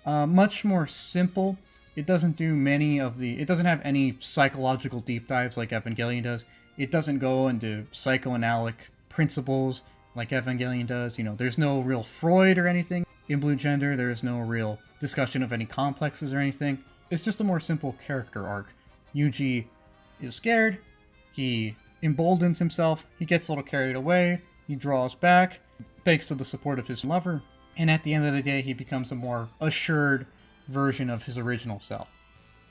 much more simple. It doesn't have any psychological deep dives like Evangelion does. It doesn't go into psychoanalytic principles like Evangelion does. There's no real Freud or anything in Blue Gender. There is no real discussion of any complexes or anything. It's just a more simple character arc. Yuji is scared, he emboldens himself, he gets a little carried away, he draws back, thanks to the support of his lover, and at the end of the day he becomes a more assured version of his original self.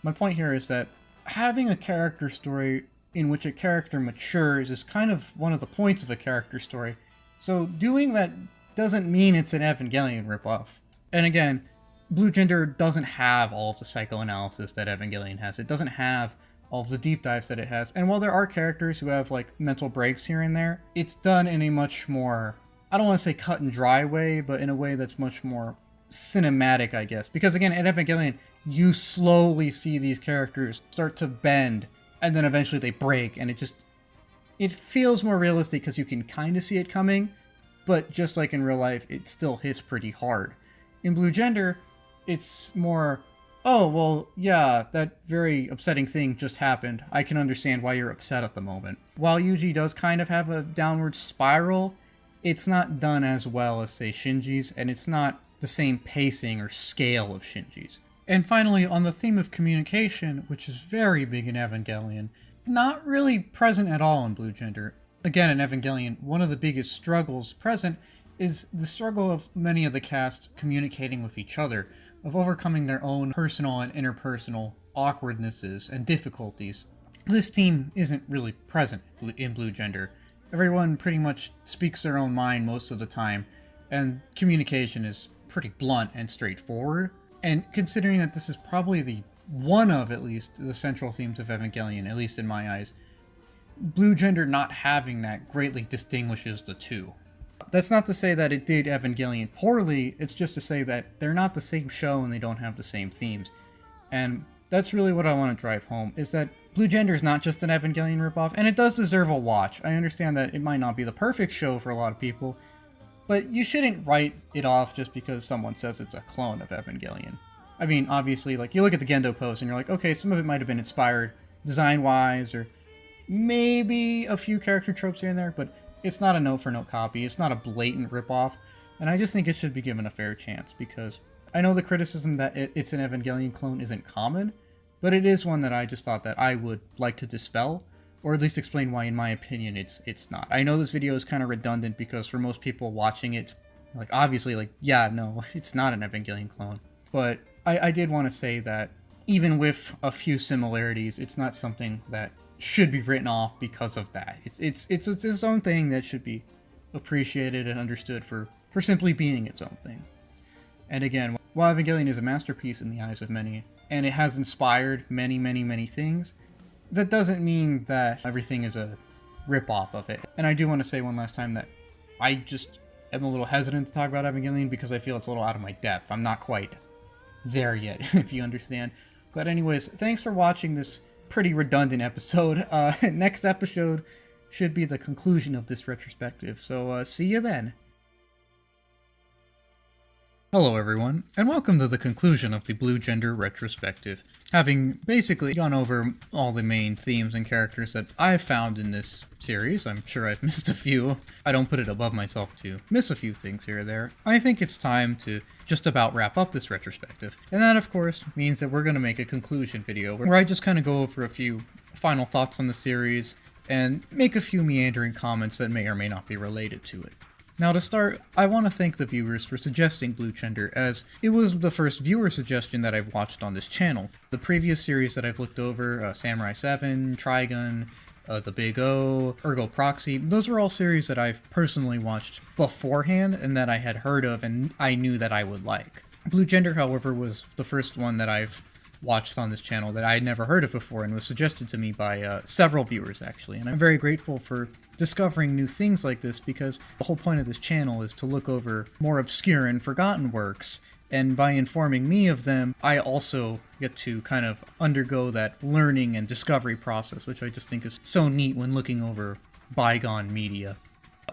My point here is that having a character story in which a character matures is kind of one of the points of a character story, so doing that doesn't mean it's an Evangelion ripoff. And again, Blue Gender doesn't have all of the psychoanalysis that Evangelion has. It doesn't have all of the deep dives that it has. And while there are characters who have like mental breaks here and there, it's done in a much more, I don't want to say cut and dry way, but in a way that's much more cinematic, I guess. Because again, at Evangelion, you slowly see these characters start to bend, and then eventually they break, and it feels more realistic because you can kind of see it coming, but just like in real life, it still hits pretty hard. In Blue Gender, it's more, oh, well, yeah, that very upsetting thing just happened. I can understand why you're upset at the moment. While Yuji does kind of have a downward spiral, it's not done as well as, say, Shinji's, and it's not the same pacing or scale of Shinji's. And finally, on the theme of communication, which is very big in Evangelion, not really present at all in Blue Gender. Again, in Evangelion, one of the biggest struggles present is the struggle of many of the cast communicating with each other, of overcoming their own personal and interpersonal awkwardnesses and difficulties. This theme isn't really present in Blue Gender. Everyone pretty much speaks their own mind most of the time, and communication is pretty blunt and straightforward. And considering that this is probably one of, at least, the central themes of Evangelion, at least in my eyes, Blue Gender not having that greatly distinguishes the two. That's not to say that it did Evangelion poorly, it's just to say that they're not the same show and they don't have the same themes. And that's really what I want to drive home, is that Blue Gender is not just an Evangelion ripoff, and it does deserve a watch. I understand that it might not be the perfect show for a lot of people, but you shouldn't write it off just because someone says it's a clone of Evangelion. I mean, obviously, like, you look at the Gendo post and you're like, okay, some of it might have been inspired design-wise, or maybe a few character tropes here and there, but it's not a note-for-note copy. It's not a blatant ripoff, and I just think it should be given a fair chance, because I know the criticism that it's an Evangelion clone isn't common, but it is one that I just thought that I would like to dispel, or at least explain why, in my opinion, it's not. I know this video is kind of redundant because for most people watching it, like, obviously, like, yeah, no, it's not an Evangelion clone. But I did want to say that even with a few similarities, it's not something that should be written off because of that. It's its own thing that should be appreciated and understood for simply being its own thing. And again, while Evangelion is a masterpiece in the eyes of many, and it has inspired many, many, many things, that doesn't mean that everything is a rip-off of it. And I do want to say one last time that I just am a little hesitant to talk about Evangelion because I feel it's a little out of my depth. I'm not quite there yet, if you understand. But anyways, thanks for watching this pretty redundant episode. Next episode should be the conclusion of this retrospective, so see you then. Hello everyone, and welcome to the conclusion of the Blue Gender Retrospective. Having basically gone over all the main themes and characters that I've found in this series, I'm sure I've missed a few. I don't put it above myself to miss a few things here or there. I think it's time to just about wrap up this retrospective. And that, of course, means that we're going to make a conclusion video where I just kind of go over a few final thoughts on the series and make a few meandering comments that may or may not be related to it. Now to start, I want to thank the viewers for suggesting Blue Gender, as it was the first viewer suggestion that I've watched on this channel. The previous series that I've looked over, Samurai 7, Trigun, The Big O, Ergo Proxy, those were all series that I've personally watched beforehand and that I had heard of and I knew that I would like. Blue Gender, however, was the first one that I've watched on this channel that I had never heard of before and was suggested to me by several viewers actually, and I'm very grateful for discovering new things like this, because the whole point of this channel is to look over more obscure and forgotten works, and by informing me of them, I also get to kind of undergo that learning and discovery process, which I just think is so neat when looking over bygone media.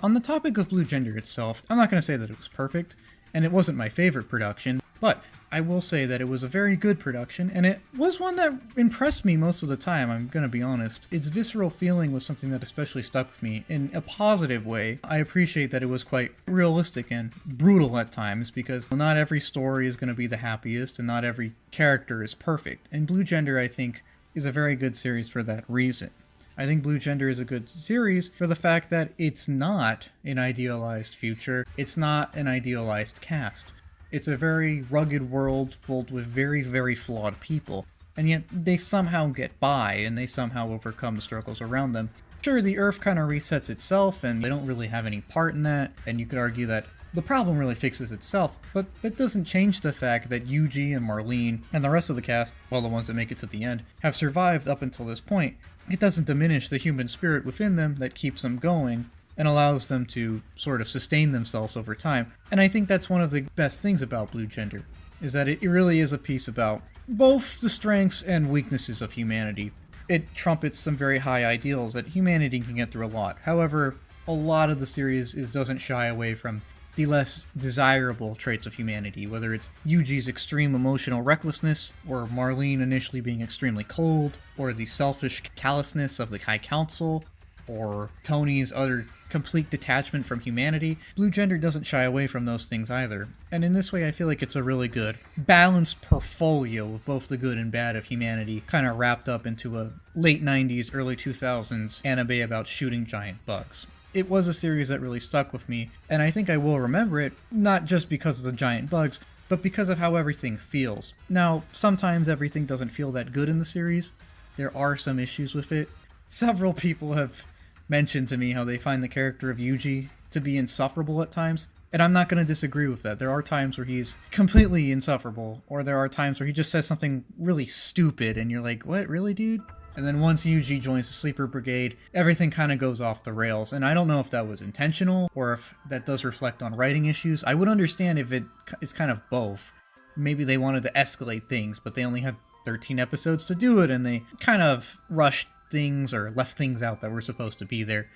On the topic of Blue Gender itself, I'm not going to say that it was perfect, and it wasn't my favorite production, but I will say that it was a very good production, and it was one that impressed me most of the time, I'm gonna be honest. Its visceral feeling was something that especially stuck with me in a positive way. I appreciate that it was quite realistic and brutal at times, because not every story is gonna be the happiest, and not every character is perfect. And Blue Gender, I think, is a very good series for that reason. I think Blue Gender is a good series for the fact that it's not an idealized future, it's not an idealized cast. It's a very rugged world filled with very, very flawed people, and yet they somehow get by, and they somehow overcome the struggles around them. Sure, the Earth kind of resets itself, and they don't really have any part in that, and you could argue that the problem really fixes itself, but that doesn't change the fact that Yuji and Marlene, and the rest of the cast, well, the ones that make it to the end, have survived up until this point. It doesn't diminish the human spirit within them that keeps them going, and allows them to sort of sustain themselves over time. And I think that's one of the best things about Blue Gender, is that it really is a piece about both the strengths and weaknesses of humanity. It trumpets some very high ideals that humanity can get through a lot. However, a lot of the series doesn't shy away from the less desirable traits of humanity, whether it's Yuji's extreme emotional recklessness, or Marlene initially being extremely cold, or the selfish callousness of the High Council, or Tony's utter complete detachment from humanity, Blue Gender doesn't shy away from those things either. And in this way, I feel like it's a really good, balanced portfolio of both the good and bad of humanity, kind of wrapped up into a late 90s, early 2000s anime about shooting giant bugs. It was a series that really stuck with me, and I think I will remember it, not just because of the giant bugs, but because of how everything feels. Now, sometimes everything doesn't feel that good in the series. There are some issues with it. Several people have mentioned to me how they find the character of Yuji to be insufferable at times, and I'm not going to disagree with that. There are times where he's completely insufferable, or there are times where he just says something really stupid, and you're like, what, really, dude? And then once Yuji joins the Sleeper Brigade, everything kind of goes off the rails, and I don't know if that was intentional, or if that does reflect on writing issues. I would understand if it is kind of both. Maybe they wanted to escalate things, but they only had 13 episodes to do it, and they kind of rushed things or left things out that were supposed to be there.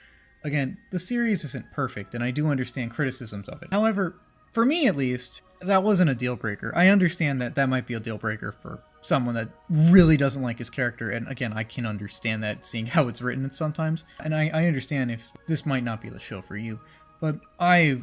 Again, the series isn't perfect, and I do understand criticisms of it. However, for me at least, that wasn't a deal breaker. I understand that that might be a deal breaker for someone that really doesn't like his character, and again, I can understand that, seeing how it's written sometimes, and I understand if this might not be the show for you, but I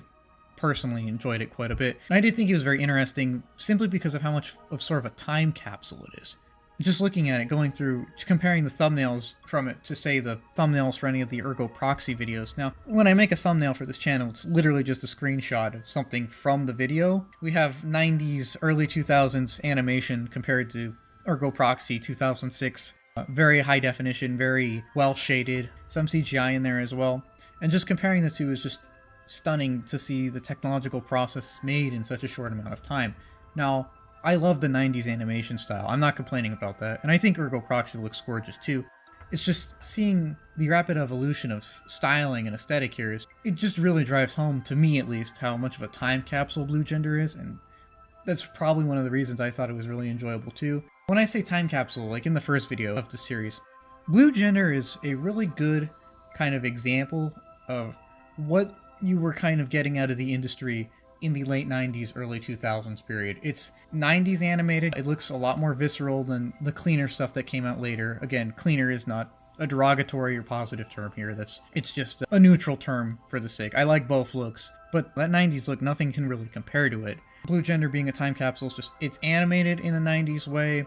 personally enjoyed it quite a bit, and I did think it was very interesting simply because of how much of sort of a time capsule it is. Just looking at it, going through, comparing the thumbnails from it to, say, the thumbnails for any of the Ergo Proxy videos. Now, when I make a thumbnail for this channel, it's literally just a screenshot of something from the video. We have 90s, early 2000s animation compared to Ergo Proxy 2006. Very high definition, very well shaded, some CGI in there as well. And just comparing the two is just stunning to see the technological process made in such a short amount of time. Now, I love the 90s animation style. I'm not complaining about that. And I think Ergo Proxy looks gorgeous too. It's just seeing the rapid evolution of styling and aesthetic here, it just really drives home, to me at least, how much of a time capsule Blue Gender is. And that's probably one of the reasons I thought it was really enjoyable too. When I say time capsule, like in the first video of the series, Blue Gender is a really good kind of example of what you were kind of getting out of the industry in the late 90s, early 2000s period. It's 90s animated. It looks a lot more visceral than the cleaner stuff that came out later. Again, cleaner is not a derogatory or positive term here. It's just a neutral term for the sake. I like both looks, but that 90s look, nothing can really compare to it. Blue Gender being a time capsule is just, it's animated in a 90s way.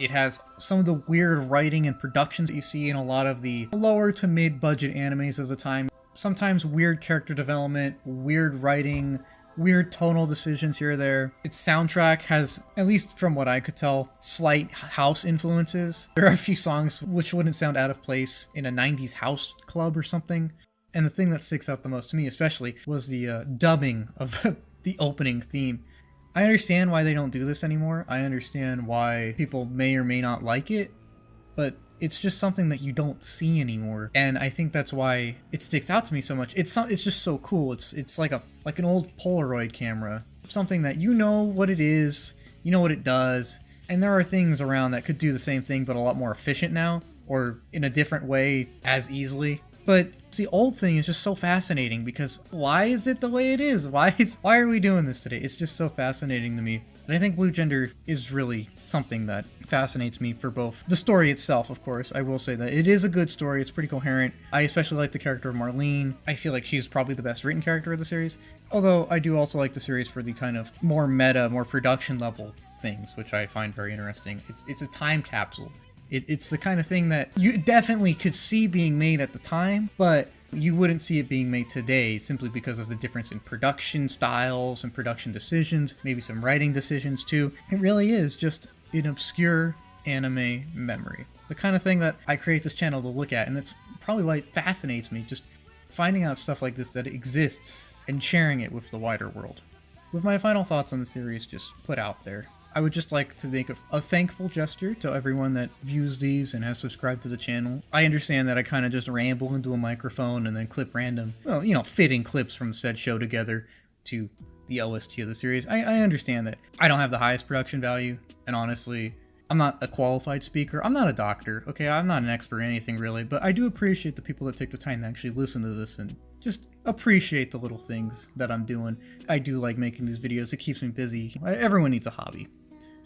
It has some of the weird writing and productions that you see in a lot of the lower to mid-budget animes of the time. Sometimes weird character development, weird writing, weird tonal decisions here or there. Its soundtrack has, at least from what I could tell, slight house influences. There are a few songs which wouldn't sound out of place in a 90s house club or something. And the thing that sticks out the most to me especially was the dubbing of the opening theme. I understand why they don't do this anymore. I understand why people may or may not like it, but it's just something that you don't see anymore, and I think that's why it sticks out to me so much. It's just so cool. It's like an old Polaroid camera, something that you know what it is, you know what it does, and there are things around that could do the same thing but a lot more efficient now, or in a different way as easily. But the old thing is just so fascinating because why is it the way it is? Why are we doing this today? It's just so fascinating to me. And I think Blue Gender is really something that fascinates me for both the story itself, of course. I will say that it is a good story. It's pretty coherent. I especially like the character of Marlene. I feel like she's probably the best written character of the series. Although I do also like the series for the kind of more meta, more production level things, which I find very interesting. It's a time capsule. It's the kind of thing that you definitely could see being made at the time, but you wouldn't see it being made today simply because of the difference in production styles and production decisions, maybe some writing decisions too. It really is just an obscure anime memory. The kind of thing that I create this channel to look at, and that's probably why it fascinates me, just finding out stuff like this that exists and sharing it with the wider world. With my final thoughts on the series just put out there, I would just like to make a thankful gesture to everyone that views these and has subscribed to the channel. I understand that I kind of just ramble into a microphone and then clip random, fitting clips from said show together to the OST of the series. I understand that I don't have the highest production value, and honestly, I'm not a qualified speaker. I'm not a doctor, okay? I'm not an expert in anything really, but I do appreciate the people that take the time to actually listen to this and just appreciate the little things that I'm doing. I do like making these videos. It keeps me busy. Everyone needs a hobby.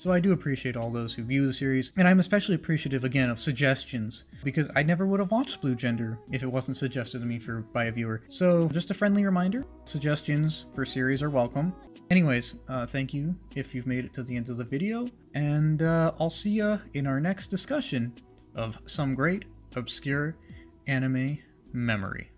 So I do appreciate all those who view the series, and I'm especially appreciative again of suggestions, because I never would have watched Blue Gender if it wasn't suggested to me by a viewer. So just a friendly reminder, suggestions for series are welcome. Anyways, thank you if you've made it to the end of the video, and I'll see ya in our next discussion of some great, obscure anime memory.